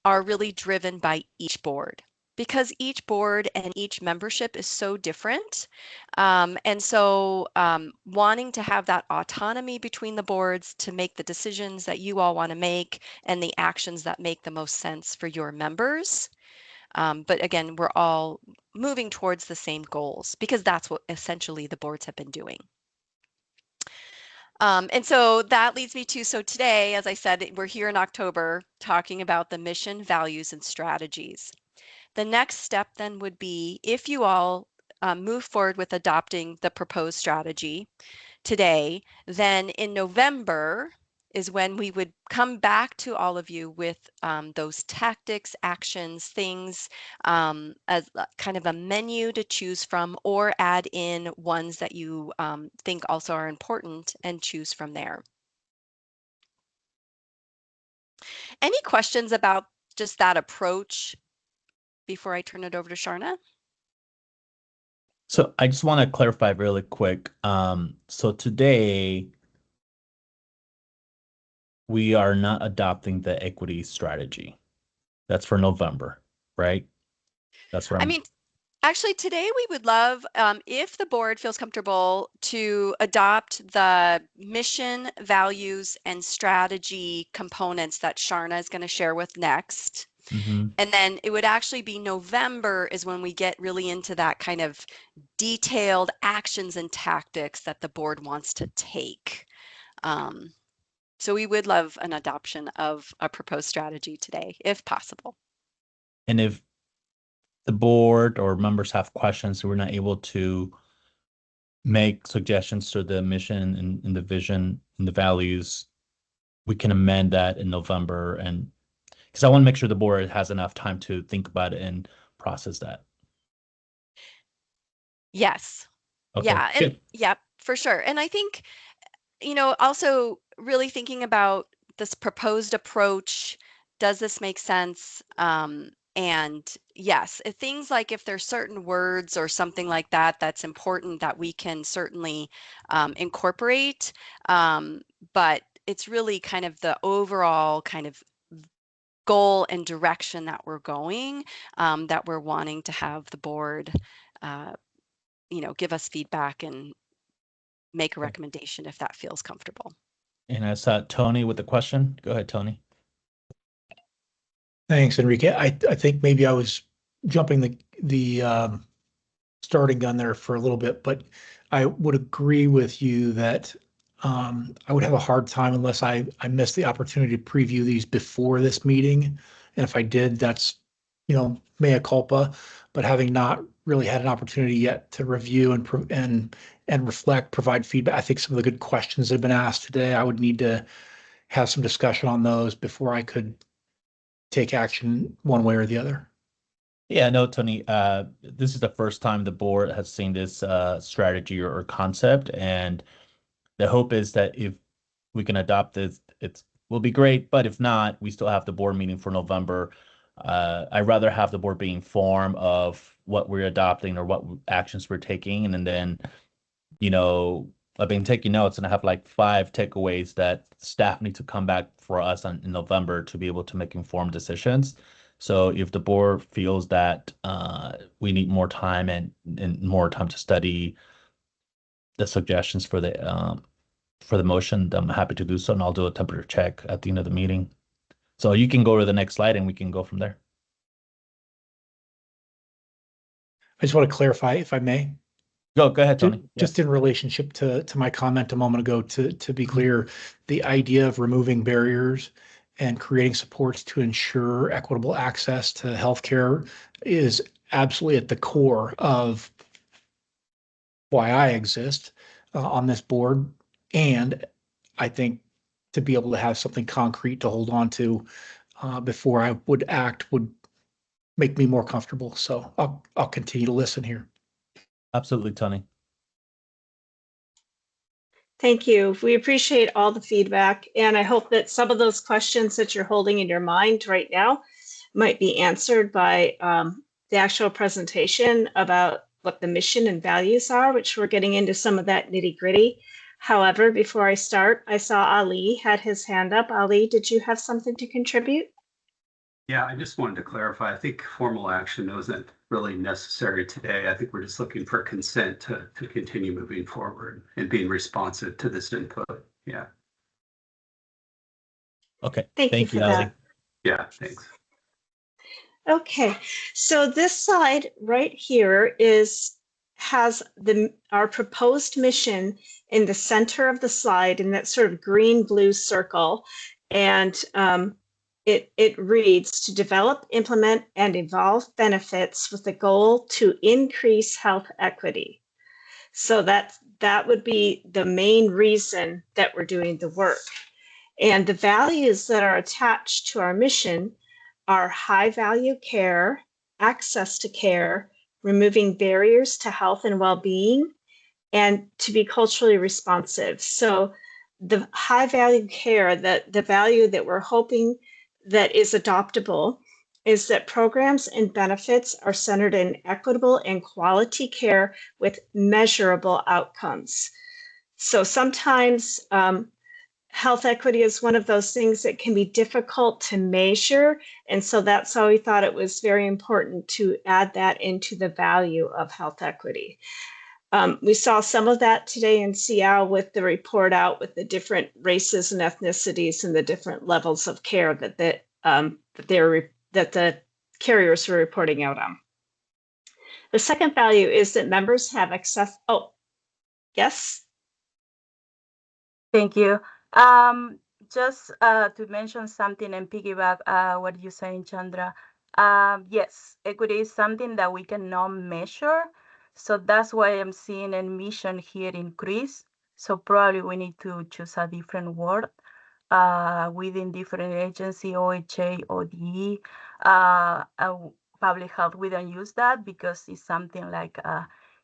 are really driven by each board. because each board and each membership is so different. And so wanting to have that autonomy between the boards to make the decisions that you all want to make and the actions that make the most sense for your members. But again, we're all moving towards the same goals because that's what essentially the boards have been doing. And so that leads me to, so today, as I said, we're here in October talking about the mission, values, and strategies. The next step then would be if you all move forward with adopting the proposed strategy today, then in November is when we would come back to all of you with those tactics, actions, things as kind of a menu to choose from, or add in ones that you think also are important and choose from there. Any questions about just that approach before I turn it over to Sharna? So I just want to clarify really quick. So today we are not adopting the equity strategy. That's for November, right? That's what I mean, actually, today we would love, if the board feels comfortable, to adopt the mission, values, and strategy components that Sharna is going to share with next. Mhm. And then it would actually be November is when we get really into that kind of detailed actions and tactics that the board wants to take. So we would love an adoption of a proposed strategy today, if possible. And if the board or members have questions, we're not able to make suggestions to the mission and the vision and the values, we can amend that in November. And because I want to make sure the board has enough time to think about it and process that. Yes. Okay, Yeah. And good. yeah, for sure. And I think, also really thinking about this proposed approach, does this make sense? And yes, things like if there's certain words or something like that that's important that we can certainly incorporate, but it's really kind of the overall kind of goal and direction that we're going, that we're wanting to have the board, give us feedback and make a recommendation if that feels comfortable. And I saw Tony with the question. Go ahead, Tony. Thanks, Enrique. I think maybe I was jumping the starting gun there for a little bit, but I would agree with you that I would have a hard time unless I missed the opportunity to preview these before this meeting. And if I did, that's, mea culpa. But having not really had an opportunity yet to review and reflect, provide feedback, I think some of the good questions that have been asked today, I would need to have some discussion on those before I could take action one way or the other. Yeah, no, Tony, this is the first time the board has seen this strategy or concept, and the hope is that if we can adopt this, it will be great. But if not, we still have the board meeting for November. I'd rather have the board be informed of what we're adopting or what actions we're taking, and then, I've been taking notes, and I have like 5 takeaways that staff need to come back for us in November to be able to make informed decisions. So if the board feels that we need more time and more time to study the suggestions for the motion, I'm happy to do so, and I'll do a temperature check at the end of the meeting. So you can go to the next slide and we can go from there. I just want to clarify, if I may. Go ahead, Tony. Just in relationship to my comment a moment ago, to be clear, the idea of removing barriers and creating supports to ensure equitable access to healthcare is absolutely at the core of why I exist on this board. And I think to be able to have something concrete to hold on to before I would act would make me more comfortable. So I'll continue to listen here. Absolutely, Tony. Thank you. We appreciate all the feedback, and I hope that some of those questions that you're holding in your mind right now might be answered by the actual presentation about what the mission and values are, which we're getting into some of that nitty-gritty. However, before I start, I saw Ali had his hand up. Ali, did you have something to contribute? Yeah, I just wanted to clarify. I think formal action wasn't really necessary today. I think we're just looking for consent to continue moving forward and being responsive to this input. Yeah. Okay. Thank you for Ellie. that. Yeah, thanks. Okay, so this slide right here has our proposed mission in the center of the slide in that sort of green-blue circle, and it reads to develop, implement, and evolve benefits with the goal to increase health equity. So that would be the main reason that we're doing the work. And the values that are attached to our mission are high value care, access to care, removing barriers to health and well-being, and to be culturally responsive. So the high value care, the value that we're hoping that is adoptable is that programs and benefits are centered in equitable and quality care with measurable outcomes. So sometimes health equity is one of those things that can be difficult to measure. And so that's why we thought it was very important to add that into the value of health equity. We saw some of that today in Seattle with the report out with the different races and ethnicities and the different levels of care that the carriers were reporting out on. The second value is that members have access. Oh, yes. Thank you. Just to mention something and piggyback what you're saying, Chandra. Yes, equity is something that we cannot measure. So that's why I'm seeing a mission here increase. So probably we need to choose a different word within different agency, OHA, ODE, public health. We don't use that because it's something like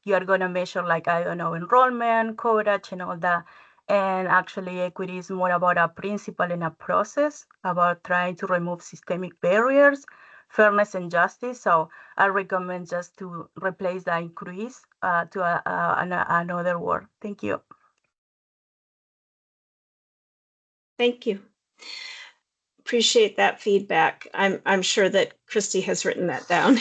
you are going to measure like, I don't know, enrollment, coverage, and all that. And actually, equity is more about a principle and a process about trying to remove systemic barriers, fairness, and justice. So I recommend just to replace the increase to another word. Thank you. Thank you. Appreciate that feedback. I'm sure that Christy has written that down.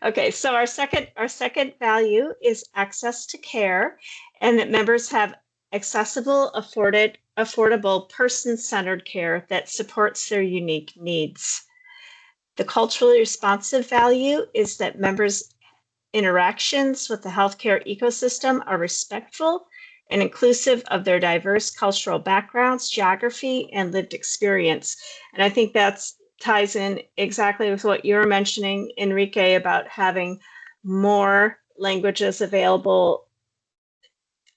Okay, so our second value is access to care, and that members have accessible, affordable, person-centered care that supports their unique needs. The culturally responsive value is that members' interactions with the healthcare ecosystem are respectful and inclusive of their diverse cultural backgrounds, geography, and lived experience. And I think that's ties in exactly with what you were mentioning, Enrique, about having more languages available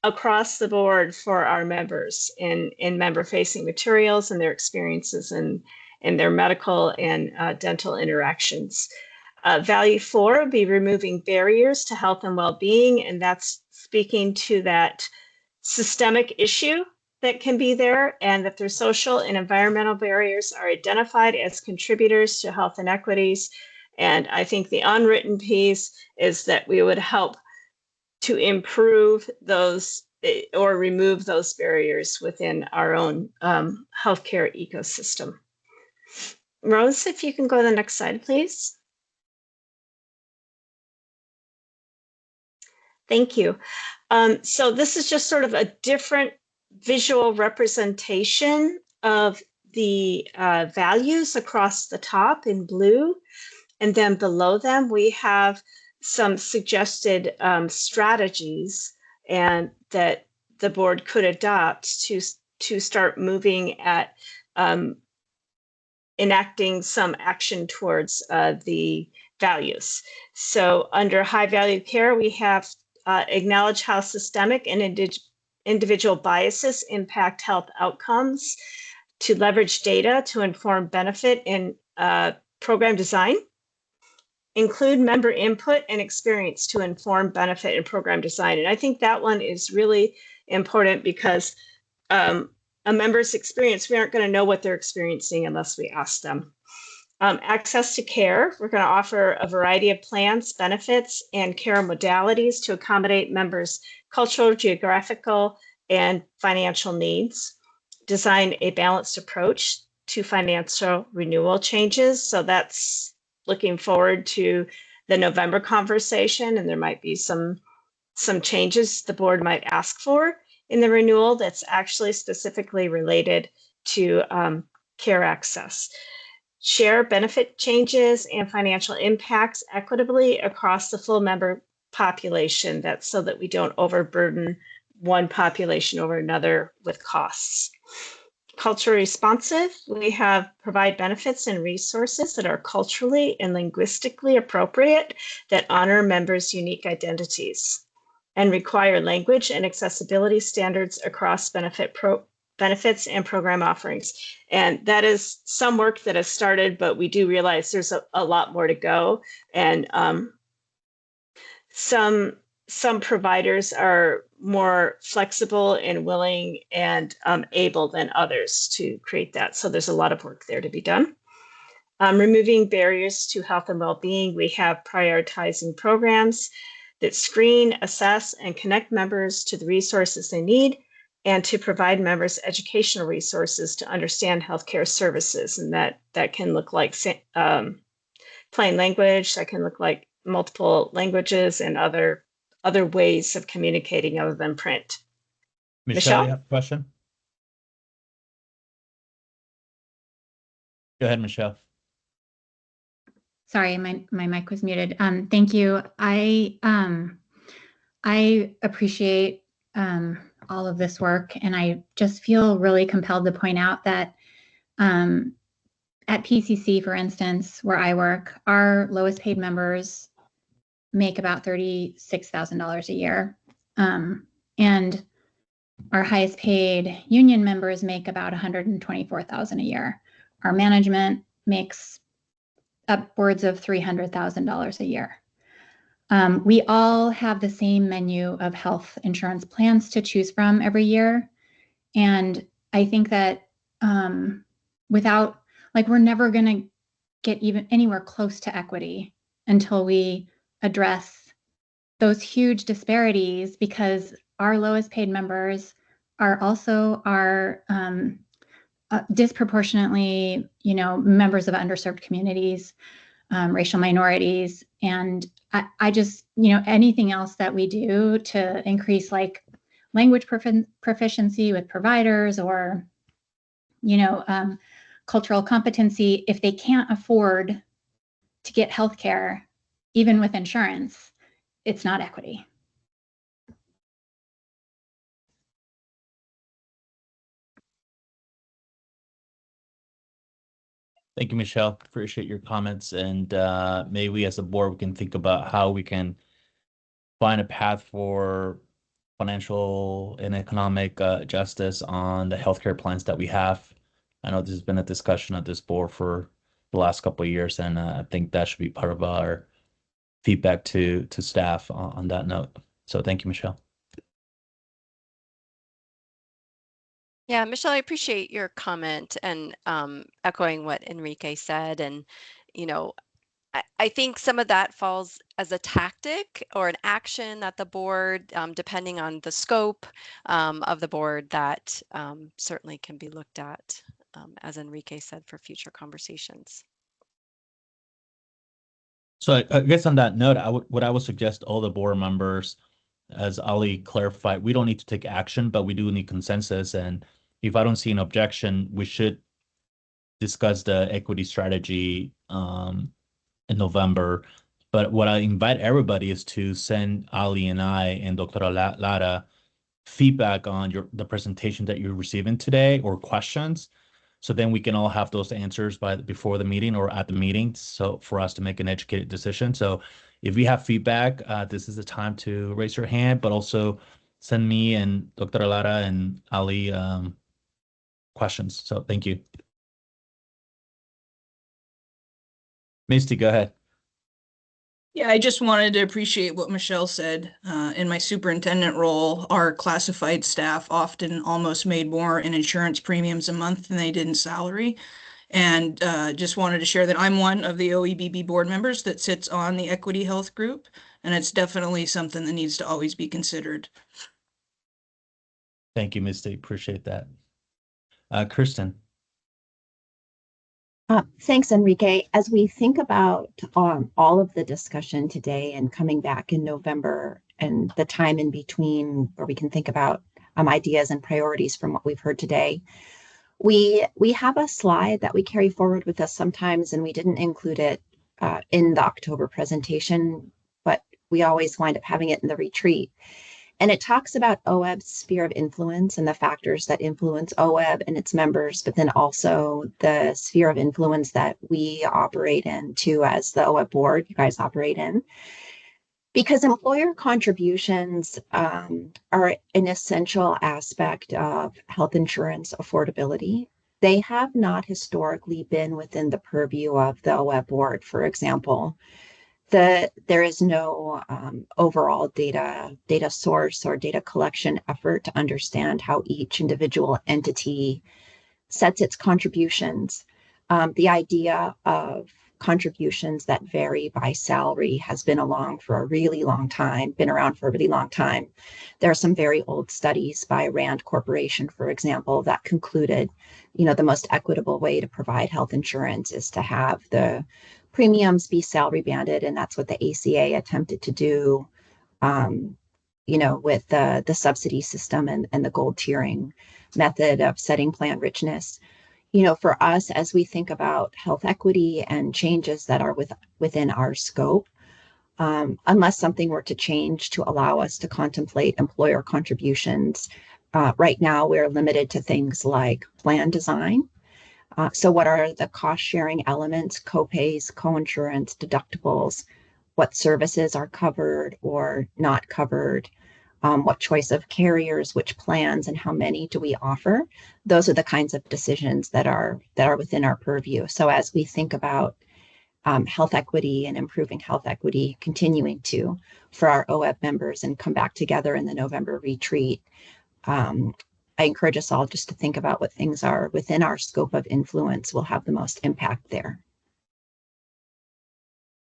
across the board for our members in member-facing materials and their experiences in their medical and dental interactions. Value 4 would be removing barriers to health and well-being, and that's speaking to that systemic issue that can be there, and that their social and environmental barriers are identified as contributors to health inequities. And I think the unwritten piece is that we would help to improve those or remove those barriers within our own healthcare ecosystem. Rose, if you can go to the next slide, please. Thank you. So this is just sort of a different visual representation of the values across the top in blue. And then below them, we have some suggested strategies and that the board could adopt to start moving at enacting some action towards the values. So under high value care, we have acknowledge how systemic and individual biases impact health outcomes, to leverage data to inform benefit in program design, include member input and experience to inform benefit and program design. And I think that one is really important because a member's experience, we aren't going to know what they're experiencing unless we ask them. Access to care, we're going to offer a variety of plans, benefits, and care modalities to accommodate members' cultural, geographical, and financial needs. Design a balanced approach to financial renewal changes. So that's looking forward to the November conversation, and there might be some changes the board might ask for in the renewal that's actually specifically related to care access. Share benefit changes and financial impacts equitably across the full member population. That's so that we don't overburden one population over another with costs. Culturally responsive, we have provide benefits and resources that are culturally and linguistically appropriate that honor members' unique identities and require language and accessibility standards across benefits and program offerings. And that is some work that has started, but we do realize there's a lot more to go. And some providers are more flexible and willing and able than others to create that. So there's a lot of work there to be done. Removing barriers to health and well-being, we have prioritizing programs that screen, assess, and connect members to the resources they need, and to provide members educational resources to understand healthcare services. And that can look like plain language, that can look like multiple languages and other ways of communicating other than print. Michelle, you have a question? Go ahead, Michelle. Sorry, my mic was muted. Thank you. I appreciate all of this work, and I just feel really compelled to point out that at PCC, for instance, where I work, our lowest paid members make about $36,000 a year. And our highest paid union members make about $124,000 a year. Our management makes upwards of $300,000 a year. We all have the same menu of health insurance plans to choose from every year. And I think that we're never going to get even anywhere close to equity until we address those huge disparities, because our lowest paid members are also our disproportionately, members of underserved communities, racial minorities. And I just, anything else that we do to increase like language proficiency with providers or, cultural competency, if they can't afford to get healthcare, even with insurance, it's not equity. Thank you, Michelle. Appreciate your comments. And maybe we as a board, we can think about how we can find a path for financial and economic justice on the healthcare plans that we have. I know this has been a discussion at this board for the last couple of years, and I think that should be part of our feedback to staff on that note. So thank you, Michelle. Yeah, Michelle, I appreciate your comment and echoing what Enrique said. And, I think some of that falls as a tactic or an action that the board, depending on the scope of the board, that certainly can be looked at, as Enrique said, for future conversations. So I guess on that note, what I would suggest all the board members, as Ali clarified, we don't need to take action, but we do need consensus. And if I don't see an objection, we should discuss the equity strategy in November. But what I invite everybody is to send Ali and I and Dr. Lara feedback on the presentation that you're receiving today or questions. So then we can all have those answers before the meeting or at the meeting. So for us to make an educated decision. So if you have feedback, this is the time to raise your hand, but also send me and Dr. Lara and Ali questions. So thank you. Misty, go ahead. Yeah, I just wanted to appreciate what Michelle said. In my superintendent role, our classified staff often almost made more in insurance premiums a month than they did in salary. And just wanted to share that I'm one of the OEBB board members that sits on the Equity Health Group, and it's definitely something that needs to always be considered. Thank you, Misty. Appreciate that. Kristen. Thanks, Enrique. As we think about all of the discussion today and coming back in November and the time in between where we can think about ideas and priorities from what we've heard today, we have a slide that we carry forward with us sometimes, and we didn't include it in the October presentation, but we always wind up having it in the retreat. And it talks about OEB's sphere of influence and the factors that influence OEB and its members, but then also the sphere of influence that we operate in too, as the OEB board, you guys operate in. Because employer contributions are an essential aspect of health insurance affordability. They have not historically been within the purview of the OEB board, for example. There is no overall data source or data collection effort to understand how each individual entity sets its contributions. The idea of contributions that vary by salary has been around for a really long time. There are some very old studies by Rand Corporation, for example, that concluded, the most equitable way to provide health insurance is to have the premiums be salary banded, and that's what the ACA attempted to do, with the subsidy system and the gold tiering method of setting plan richness. For us, as we think about health equity and changes that are within our scope, unless something were to change to allow us to contemplate employer contributions, right now we're limited to things like plan design. So what are the cost sharing elements, copays, coinsurance, deductibles, what services are covered or not covered, what choice of carriers, which plans, and how many do we offer? Those are the kinds of decisions that are within our purview. So as we think about health equity and improving health equity, continuing for our OEB members and come back together in the November retreat, I encourage us all just to think about what things are within our scope of influence will have the most impact there.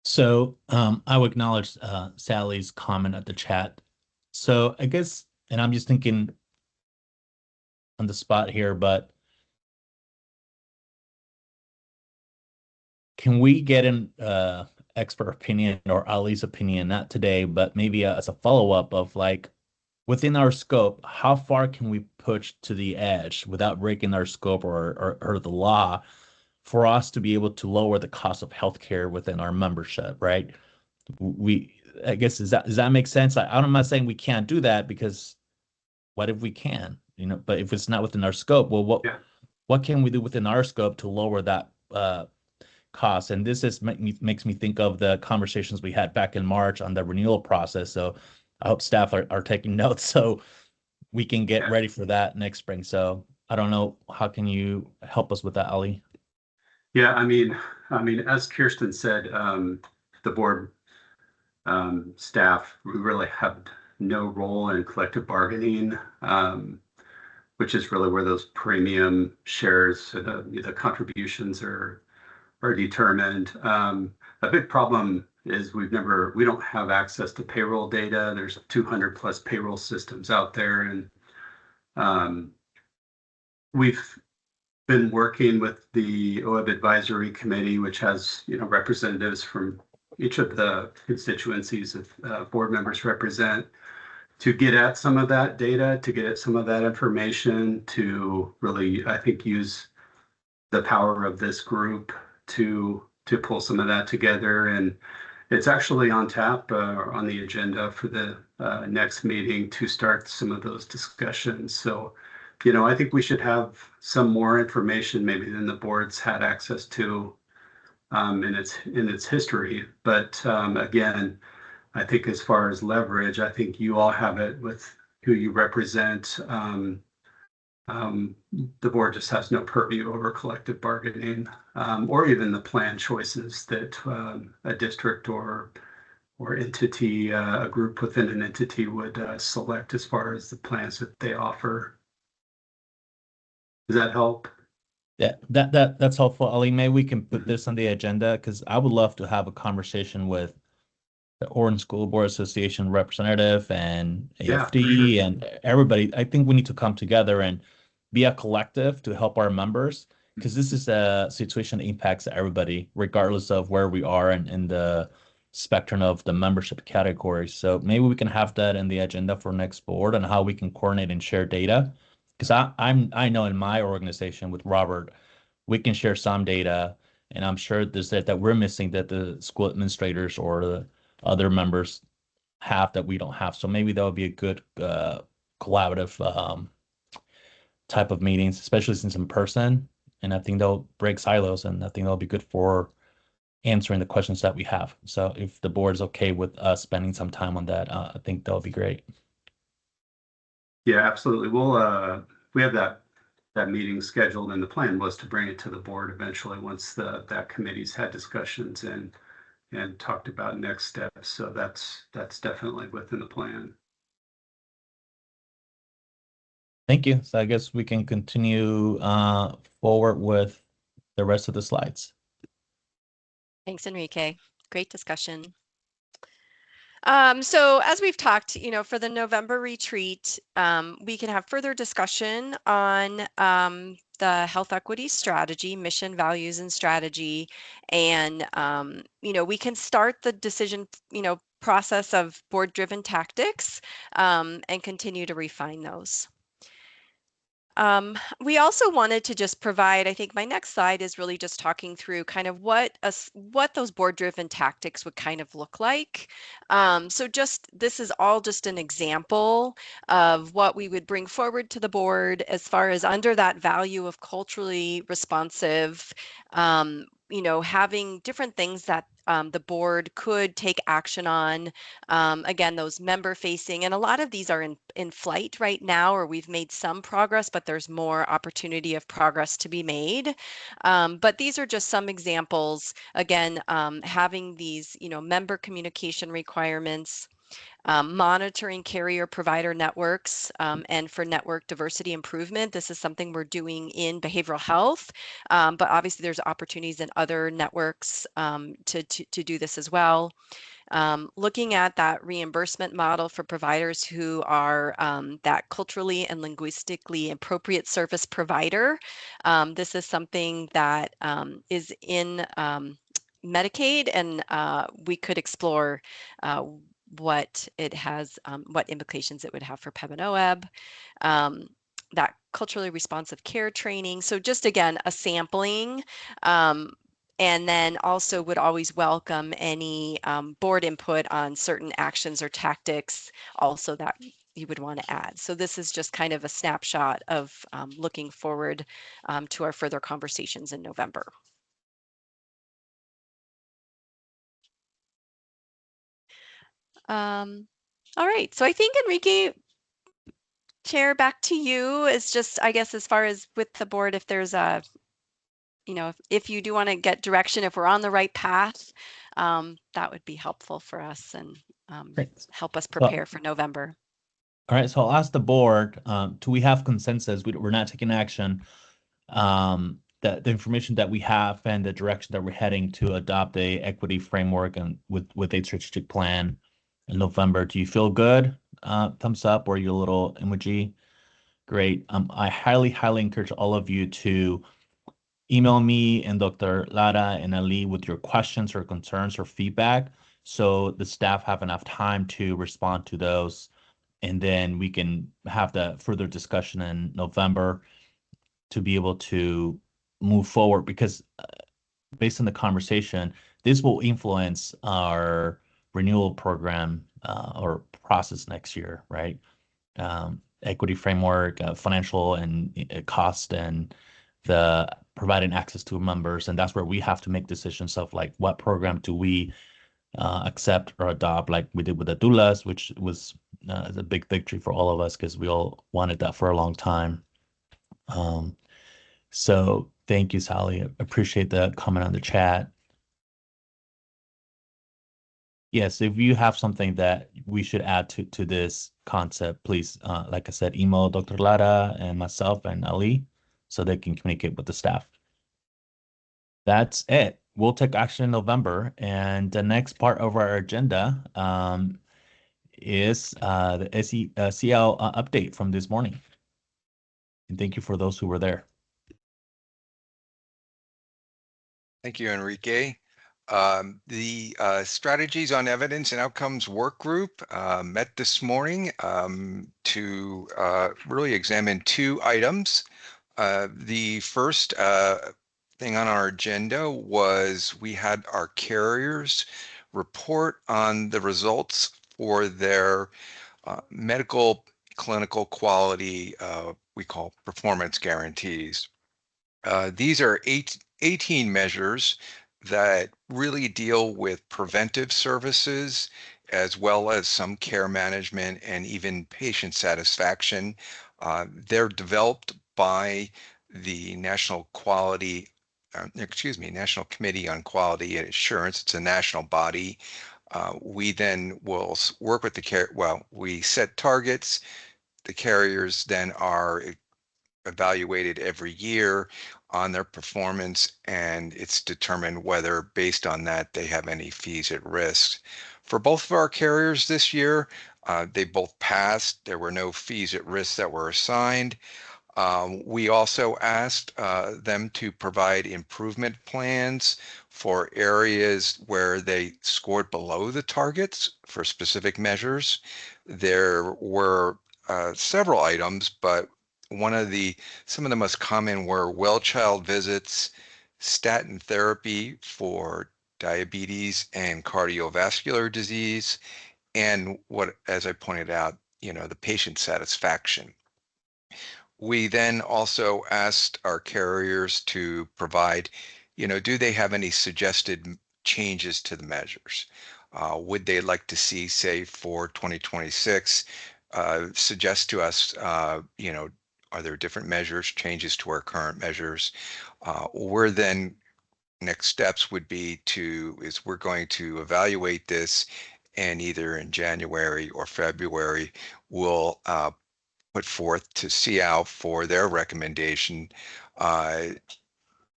So I will acknowledge Sally's comment at the chat. So I guess, and I'm just thinking on the spot here, but can we get an expert opinion or Ali's opinion, not today, but maybe as a follow-up of like, within our scope, how far can we push to the edge without breaking our scope or the law for us to be able to lower the cost of healthcare within our membership, right? I guess, does that make sense? I'm not saying we can't do that, because what if we can, but if it's not within our scope, well, what can we do within our scope to lower that cost? And this makes me think of the conversations we had back in March on the renewal process. So I hope staff are taking notes so we can get ready for that next spring. So I don't know, how can you help us with that, Ali? Yeah, I mean, as Kirsten said, the board staff, we really have no role in collective bargaining, which is really where those premium shares, the contributions are determined. A big problem is we don't have access to payroll data. There's 200 plus payroll systems out there, and we've been working with the OEB Advisory Committee, which has representatives from each of the constituencies of board members represent, to get at some of that data, to get at some of that information, to really, I think, use the power of this group to pull some of that together. And it's actually on tap on the agenda for the next meeting to start some of those discussions. So, I think we should have some more information maybe than the board's had access to in its history. But again, I think as far as leverage, I think you all have it with who you represent. The board just has no purview over collective bargaining, or even the plan choices that a district or entity, a group within an entity would select as far as the plans that they offer. Does that help? Yeah, that's helpful, Ali. Maybe we can put this on the agenda, because I would love to have a conversation with the Oregon School Board Association representative and AFD and everybody. I think we need to come together and be a collective to help our members. because this is a situation that impacts everybody, regardless of where we are in the spectrum of the membership categories. So maybe we can have that in the agenda for next board and how we can coordinate and share data. Because I know in my organization with Robert, we can share some data, and I'm sure there's that we're missing that the school administrators or the other members have that we don't have. So maybe that would be a good collaborative type of meetings, especially since in person. And I think they'll break silos, and I think that'll be good for answering the questions that we have. So if the board is okay with us spending some time on that, I think that'll be great. Yeah, absolutely. We have that meeting scheduled, and the plan was to bring it to the board eventually once that committee's had discussions and talked about next steps. So that's definitely within the plan. Thank you. So I guess we can continue forward with the rest of the slides. Thanks, Enrique. Great discussion. So as we've talked, for the November retreat, we can have further discussion on the health equity strategy, mission, values, and strategy. And, we can start the decision, process of board-driven tactics and continue to refine those. We also wanted to just provide, I think my next slide is really just talking through kind of what those board-driven tactics would kind of look like. So this is all just an example of what we would bring forward to the board as far as under that value of culturally responsive, having different things that the board could take action on. Again, those member facing, and a lot of these are in flight right now, or we've made some progress, but there's more opportunity of progress to be made. But these are just some examples. Again, having these, member communication requirements, monitoring carrier provider networks, and for network diversity improvement. This is something we're doing in behavioral health, but obviously there's opportunities in other networks to do this as well. Looking at that reimbursement model for providers who are that culturally and linguistically appropriate service provider. This is something that is in Medicaid, and we could explore what it has, what implications it would have for PEB and OEB, that culturally responsive care training. So just again, a sampling, and then also would always welcome any board input on certain actions or tactics also that you would want to add. So this is just kind of a snapshot of looking forward to our further conversations in November. All right, so I think Enrique, Chair, back to you. Is just, I guess, as far as with the board, if there's a, if you do want to get direction, if we're on the right path, that would be helpful for us and help us prepare for November. All right, so I'll ask the board, do we have consensus? We're not taking action. The information that we have and the direction that we're heading to adopt a equity framework and with a strategic plan in November. Do you feel good? Thumbs up, or you a little emoji? Great. I highly encourage all of you to email me and Dr. Lara and Ali with your questions or concerns or feedback, so the staff have enough time to respond to those, and then we can have the further discussion in November to be able to move forward, because based on the conversation, this will influence our renewal program or process next year, right? Equity framework, financial and cost, and the providing access to members. And that's where we have to make decisions of like, what program do we accept or adopt, like we did with the doulas, which was a big victory for all of us because we all wanted that for a long time. So thank you, Sally. Appreciate the comment on the chat. Yes, if you have something that we should add to this concept, please, like I said, email Dr. Lara and myself and Ali so they can communicate with the staff. That's it. We'll take action in November. And the next part of our agenda is the CL update from this morning. And thank you for those who were there. Thank you, Enrique. The Strategies on Evidence and Outcomes Work Group met this morning to really examine two items. The first thing on our agenda was we had our carriers report on the results for their medical clinical quality we call performance guarantees. These are 18 measures that really deal with preventive services as well as some care management and even patient satisfaction. They're developed by the National National Committee on Quality and Assurance. It's a national body. We then will work with we set targets. The carriers then are evaluated every year on their performance, and it's determined whether, based on that, they have any fees at risk. For both of our carriers this year, they both passed. There were no fees at risk that were assigned. We also asked them to provide improvement plans for areas where they scored below the targets for specific measures. There were several items, but some of the most common were well child visits, statin therapy for diabetes and cardiovascular disease, and as I pointed out, the patient satisfaction. We then also asked our carriers to provide, do they have any suggested changes to the measures? Would they like to see, say, for 2026, suggest to us, are there different measures, changes to our current measures? Next steps would be we're going to evaluate this, and either in January or February, we'll put forth to CIAL for their recommendation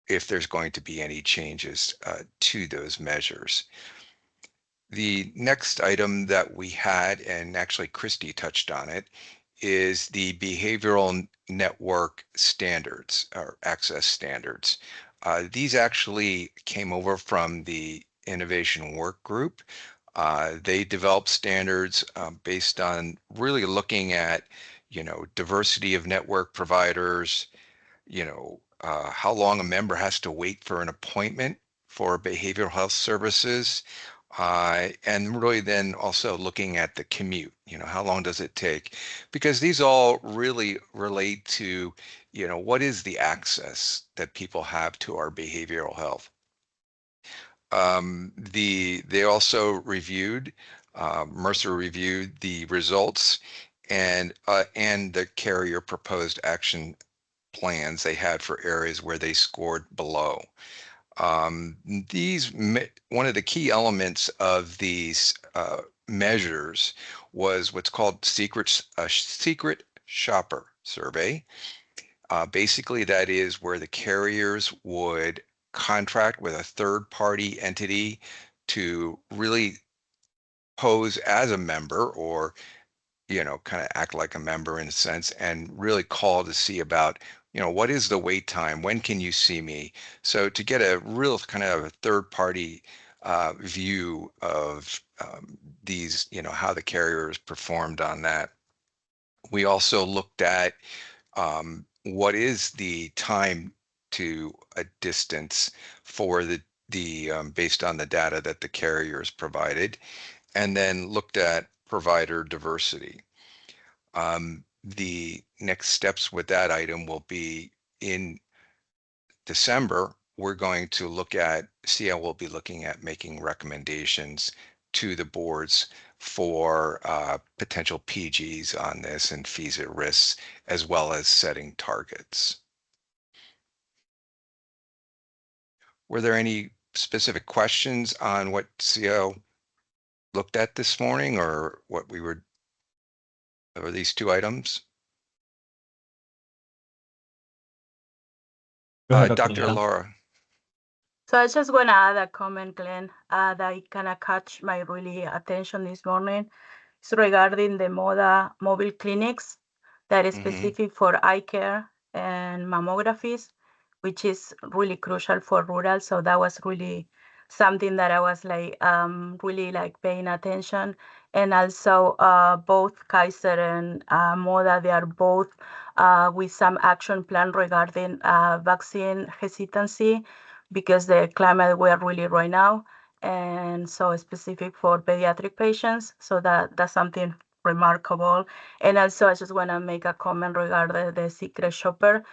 if there's going to be any changes to those measures. The next item that we had, and actually Christy touched on it, is the behavioral network standards or access standards. These actually came over from the Innovation Work Group. They developed standards based on really looking at diversity of network providers, how long a member has to wait for an appointment for behavioral health services, and really then also looking at the commute, how long does it take? Because these all really relate to, what is the access that people have to our behavioral health? They also reviewed, Mercer reviewed the results and the carrier proposed action plans they had for areas where they scored below. One of the key elements of these measures was what's called a secret shopper survey. Basically, that is where the carriers would contract with a third-party entity to really pose as a member, or kind of act like a member in a sense, and really call to see about, what is the wait time? When can you see me? So to get a real kind of a third-party view of these, how the carriers performed on that. We also looked at what is the time to a distance for the based on the data that the carriers provided, and then looked at provider diversity. The next steps with that item will be in December. We're going to CIAL will be looking at making recommendations to the boards for potential PGs on this and fees at risk, as well as setting targets. Were there any specific questions on what CIAL looked at this morning, or or these two items? Go ahead, Dr. Laura. So I just want to add a comment, Glenn, that kind of catch my really attention this morning. It's regarding the mobile clinics that is specific for eye care and mammographies. which is really crucial for rural. So that was really something that I was like really like paying attention. And also both Kaiser and Moda, they are both with some action plan regarding vaccine hesitancy because the climate we are really right now, and so specific for pediatric patients. So that's something remarkable. And also I just want to make a comment regarding the secret shopper.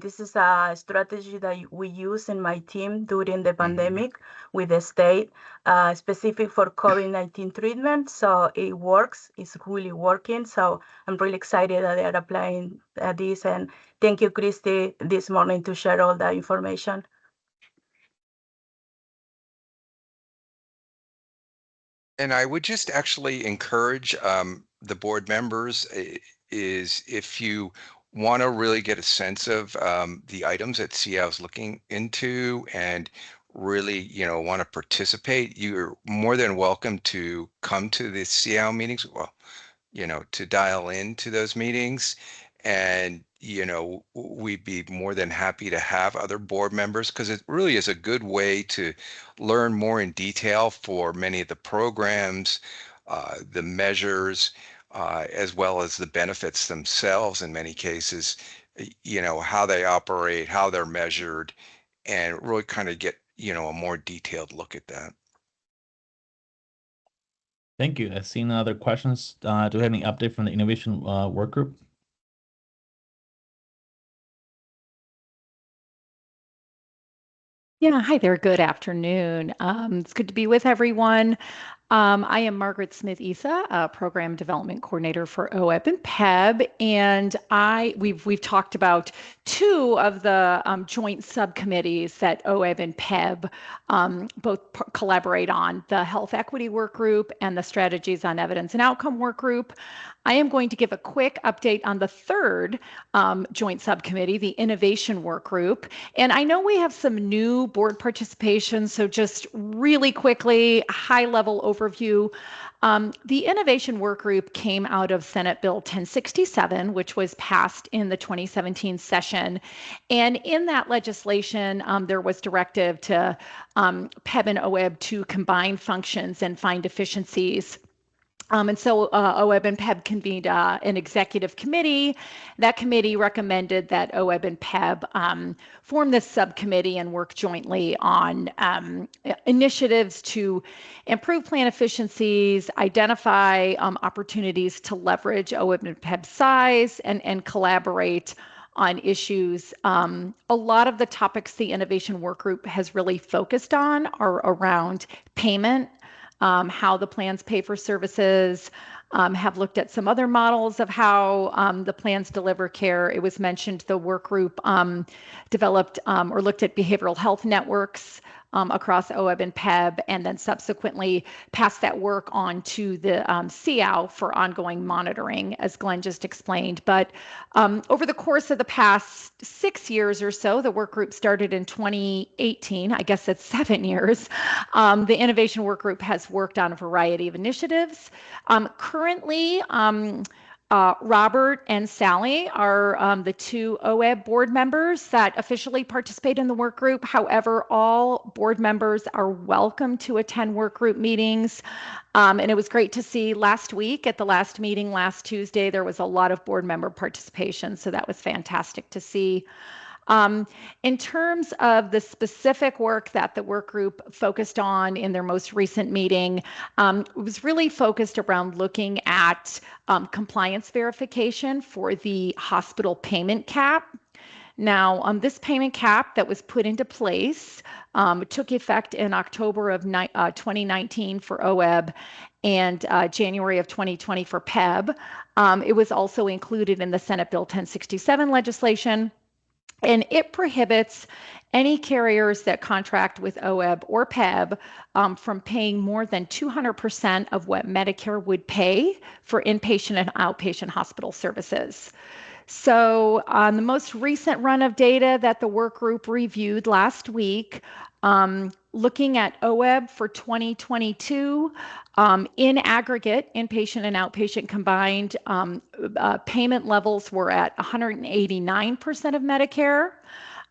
This is a strategy that we use in my team during the pandemic with the state, specific for COVID-19 treatment. So it works, it's really working. So I'm really excited that they are applying this. And thank you, Christy, this morning to share all the information. And I would just actually encourage the board members is if you want to really get a sense of the items that CIAO is looking into and really, want to participate, you're more than welcome to come to the CIAO meetings. Well, to dial into those meetings. And, we'd be more than happy to have other board members because it really is a good way to learn more in detail for many of the programs, the measures, as well as the benefits themselves in many cases, how they operate, how they're measured, and really kind of get, a more detailed look at that. Thank you. I see no other questions. Do we have any update from the innovation work group? Yeah, hi there. Good afternoon. It's good to be with everyone. I am Margaret Smith-Issa, a Program Development Coordinator for OEB and PEB, and we've talked about two of the joint subcommittees that OEB and PEB both collaborate on, the Health Equity Work Group and the Strategies on Evidence and Outcome Work Group. I am going to give a quick update on the third joint subcommittee, the Innovation Work Group. And I know we have some new board participation, so just really quickly, high-level overview. The Innovation Work Group came out of Senate Bill 1067, which was passed in the 2017 session. And in that legislation, there was directive to PEB and OEB to combine functions and find efficiencies. And so OEB and PEB convened an executive committee. That committee recommended that OEB and PEB form this subcommittee and work jointly on initiatives to improve plan efficiencies, identify opportunities to leverage OEB and PEB's size, and collaborate on issues. A lot of the topics the Innovation Work Group has really focused on are around payment, how the plans pay for services, have looked at some other models of how the plans deliver care. It was mentioned the work group developed or looked at behavioral health networks across OEB and PEB, and then subsequently passed that work on to the CIAO for ongoing monitoring, as Glenn just explained. But over the course of the past 6 years or so, the work group started in 2018, I guess it's 7 years, the Innovation Work Group has worked on a variety of initiatives. Currently, Robert and Sally are the two OEB board members that officially participate in the work group. However, all board members are welcome to attend work group meetings. And it was great to see last week at the last meeting last Tuesday, there was a lot of board member participation. So that was fantastic to see. In terms of the specific work that the work group focused on in their most recent meeting, it was really focused around looking at compliance verification for the hospital payment cap. Now, this payment cap that was put into place took effect in October of 2019 for OEB and January of 2020 for PEB. It was also included in the Senate Bill 1067 legislation. And it prohibits any carriers that contract with OEB or PEB from paying more than 200% of what Medicare would pay for inpatient and outpatient hospital services. So on the most recent run of data that the work group reviewed last week, looking at OEB for 2022, in aggregate, inpatient and outpatient combined, payment levels were at 189% of Medicare.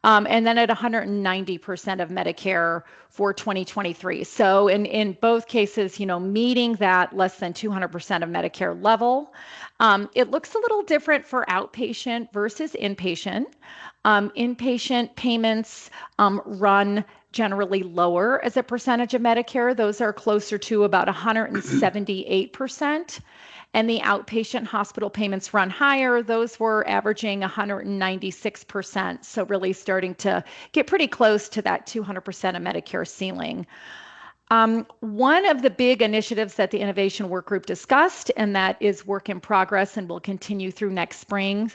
and then at 190% of Medicare for 2023. So in both cases, meeting that less than 200% of Medicare level. It looks a little different for outpatient versus inpatient. Inpatient payments run generally lower as a percentage of Medicare. Those are closer to about 178%. And the outpatient hospital payments run higher. Those were averaging 196%. So really starting to get pretty close to that 200% of Medicare ceiling. One of the big initiatives that the Innovation Work Group discussed, and that is work in progress and will continue through next spring,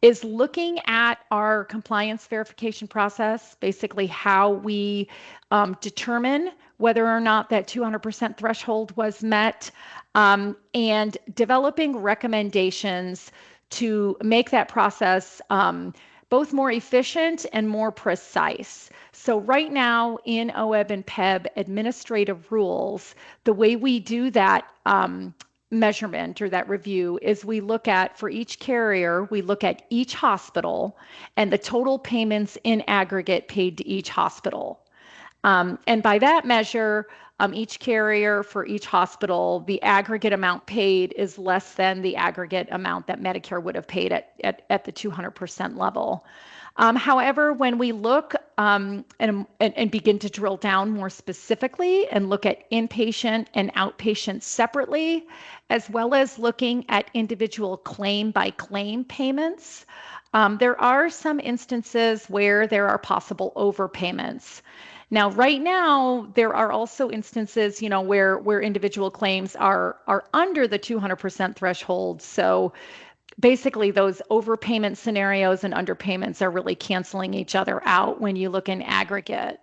is looking at our compliance verification process, basically how we determine whether or not that 200% threshold was met, and developing recommendations to make that process both more efficient and more precise. So right now in OEB and PEB administrative rules, the way we do that measurement or that review is we look at, for each carrier, we look at each hospital and the total payments in aggregate paid to each hospital. And by that measure, each carrier for each hospital, the aggregate amount paid is less than the aggregate amount that Medicare would have paid at the 200% level. However, when we look and begin to drill down more specifically and look at inpatient and outpatient separately, as well as looking at individual claim by claim payments, there are some instances where there are possible overpayments. Now, right now, there are also instances, where individual claims are under the 200% threshold. So basically, those overpayment scenarios and underpayments are really canceling each other out when you look in aggregate.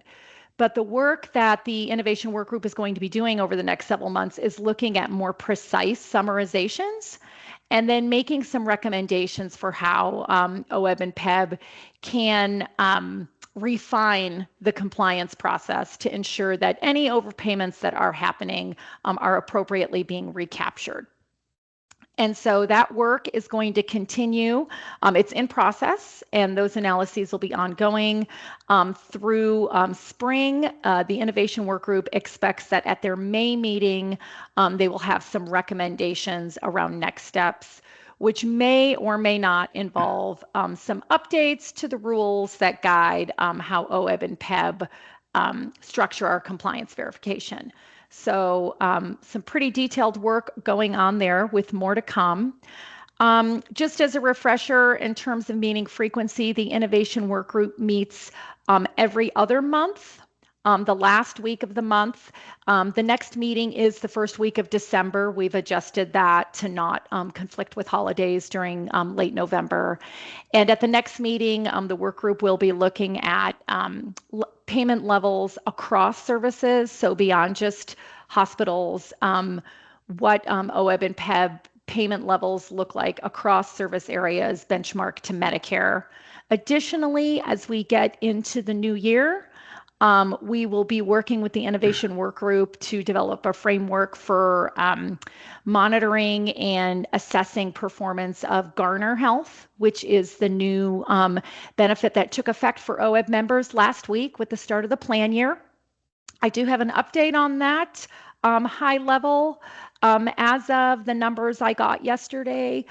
But the work that the Innovation Work Group is going to be doing over the next several months is looking at more precise summarizations and then making some recommendations for how OEB and PEB can refine the compliance process to ensure that any overpayments that are happening are appropriately being recaptured. And so that work is going to continue. It's in process, and those analyses will be ongoing through spring. The Innovation Work Group expects that at their May meeting, they will have some recommendations around next steps, which may or may not involve some updates to the rules that guide how OEB and PEB structure our compliance verification. So some pretty detailed work going on there with more to come. Just as a refresher, in terms of meeting frequency, the Innovation Work Group meets every other month. The last week of the month. The next meeting is the first week of December. We've adjusted that to not conflict with holidays during late November. And at the next meeting, the work group will be looking at payment levels across services. So beyond just hospitals, what OEB and PEB payment levels look like across service areas benchmarked to Medicare. Additionally, as we get into the new year, we will be working with the Innovation Work Group to develop a framework for monitoring and assessing performance of Garner Health, which is the new benefit that took effect for OEB members last week with the start of the plan year. I do have an update on that high level. As of the numbers I got yesterday,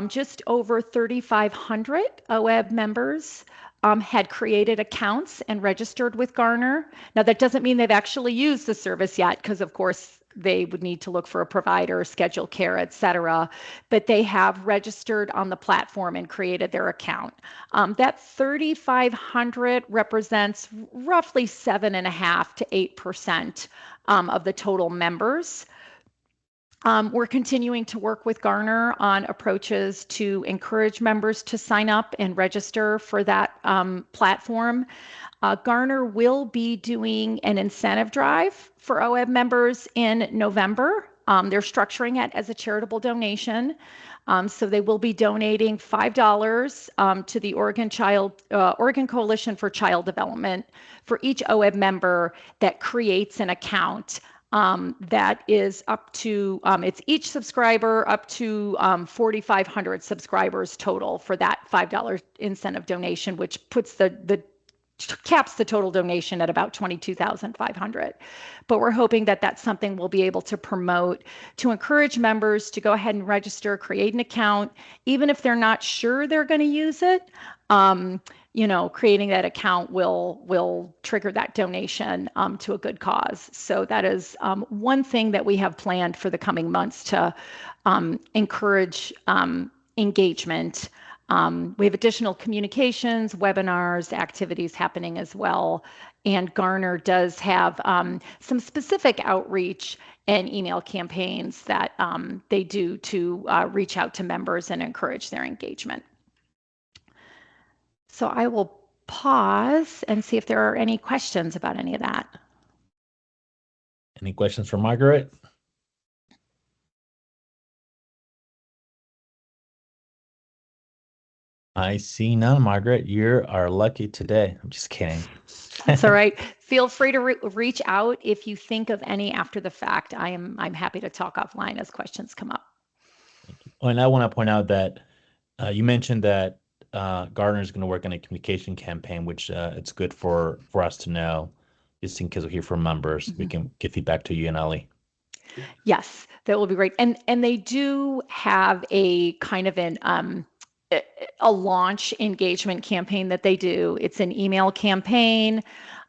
just over 3,500 OEB members had created accounts and registered with Garner. Now, that doesn't mean they've actually used the service yet, because of course they would need to look for a provider, schedule care, et cetera, but they have registered on the platform and created their account. That 3,500 represents roughly 7.5% to 8% of the total members. We're continuing to work with Garner on approaches to encourage members to sign up and register for that platform. Garner will be doing an incentive drive for OEB members in November. They're structuring it as a charitable donation. So they will be donating $5 to the Oregon Coalition for Child Development for each OEB member that creates an account. That is up to, it's each subscriber up to 4,500 subscribers total for that $5 incentive donation, which puts the caps the total donation at about $22,500. But we're hoping that that's something we'll be able to promote to encourage members to go ahead and register, create an account, even if they're not sure they're going to use it. Creating that account will trigger that donation to a good cause. So that is one thing that we have planned for the coming months to encourage engagement. We have additional communications, webinars, activities happening as well. And Garner does have some specific outreach and email campaigns that they do to reach out to members and encourage their engagement. So I will pause and see if there are any questions about any of that. Any questions for Margaret? I see none, Margaret. You are lucky today. I'm just kidding. That's all right. Feel free to reach out if you think of any after the fact. I'm happy to talk offline as questions come up. Thank you. Oh, and I want to point out that you mentioned that Gardner is going to work on a communication campaign, which it's good for us to know, just in case we hear from members. We can give feedback to you and Ali. Yes, that will be great. And they do have a kind of a launch engagement campaign that they do. It's an email campaign.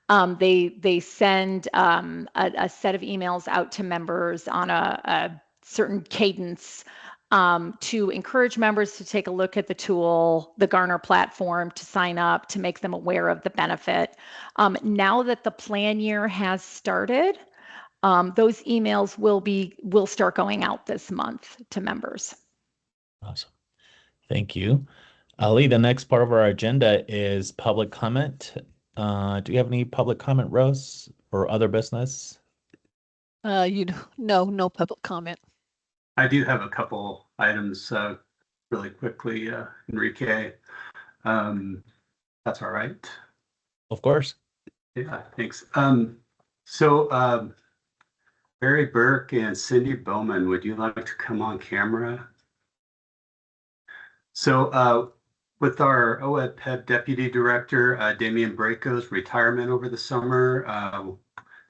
They send a set of emails out to members on a certain cadence to encourage members to take a look at the tool, the Garner platform, to sign up, to make them aware of the benefit. Now that the plan year has started, those emails will start going out this month to members. Awesome. Thank you. Ali, the next part of our agenda is public comment. Do you have any public comment, Rose, or other business? No public comment. I do have a couple items really quickly, Enrique. That's all right. Of course. Yeah, thanks. So Barry Burke and Cindy Bowman, would you like to come on camera? So with our OEBB Deputy Director, Damian Braco's retirement over the summer,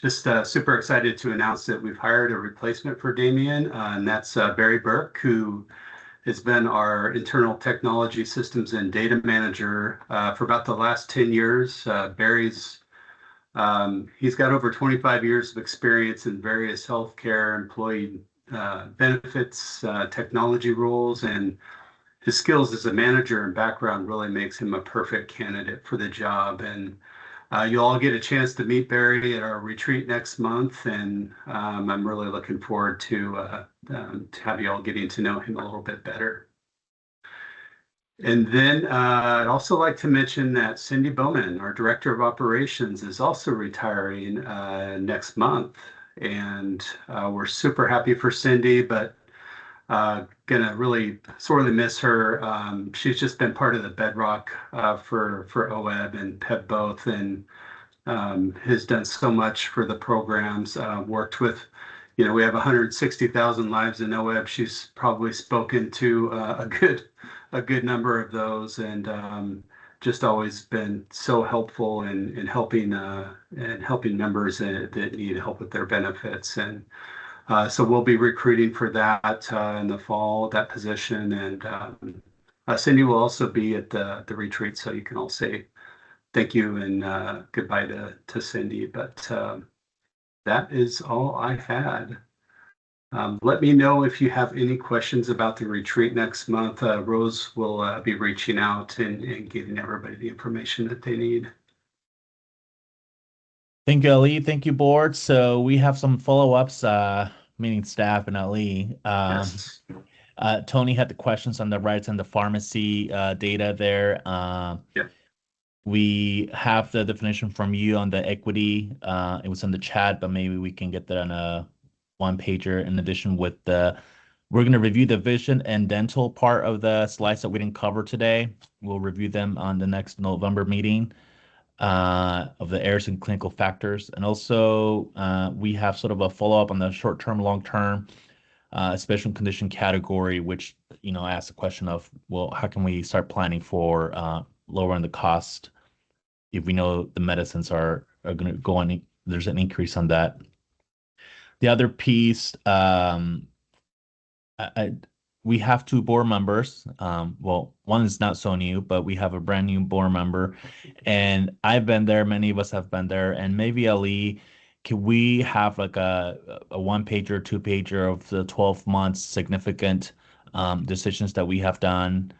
just super excited to announce that we've hired a replacement for Damian, and that's Barry Burke, who has been our internal technology systems and data manager for about the last 10 years. Barry's he's got over 25 years of experience in various healthcare, employee benefits, technology roles, and his skills as a manager and background really makes him a perfect candidate for the job. And you'll all get a chance to meet Barry at our retreat next month, and I'm really looking forward to have you all getting to know him a little bit better. And then I'd also like to mention that Cindy Bowman, our Director of Operations, is also retiring next month. And we're super happy for Cindy, but gonna really sorely miss her. She's just been part of the bedrock for OEB and PEB both, and has done so much for the programs. Worked with, we have 160,000 lives in OEB. She's probably spoken to a good number of those, and just always been so helpful in helping members that need help with their benefits. And so we'll be recruiting for that in the fall, that position. And Cindy will also be at the retreat, so you can all say thank you and goodbye to Cindy. But that is all I had. Let me know if you have any questions about the retreat next month. Rose will be reaching out and giving everybody the information that they need. Thank you, Ali. Thank you, board. So we have some follow-ups, meaning staff and Ali. Yes. Tony had the questions on the rights and the pharmacy data there. Yep. We have the definition from you on the equity. It was in the chat, but maybe we can get that on a one-pager. In addition, with we're going to review the vision and dental part of the slides that we didn't cover today. We'll review them on the next November meeting. Of the errors and clinical factors. And also we have sort of a follow-up on the short-term, long-term special condition category, which, asks the question of, well, how can we start planning for lowering the cost if we know the medicines are going to go on, there's an increase on that. The other piece, we have 2 board members. Well, one is not so new, but we have a brand new board member, and I've been there. Many of us have been there, and maybe Ali, can we have like a 1-pager, 2-pager of the 12 months significant decisions that we have done,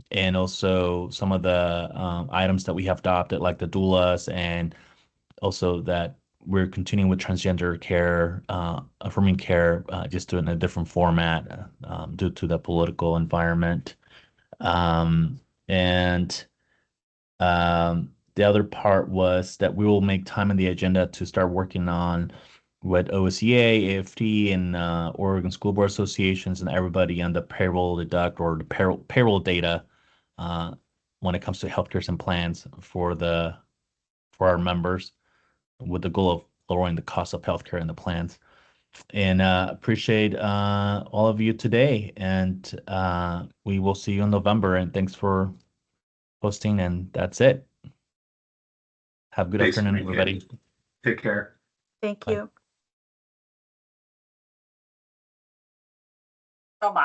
and also some of the items that we have adopted, like the doulas, and also that we're continuing with transgender care, affirming care, just in a different format due to the political environment. And the other part was that we will make time in the agenda to start working on with OSCA, AFT, and Oregon School Board Associations and everybody on the payroll deduct or the payroll data when it comes to healthcare and plans for our members, with the goal of lowering the cost of healthcare and the plans. And appreciate all of you today. And we will see you in November. And thanks for hosting. And that's it. Have a good afternoon, everybody. Take care. Thank you. Bye-bye.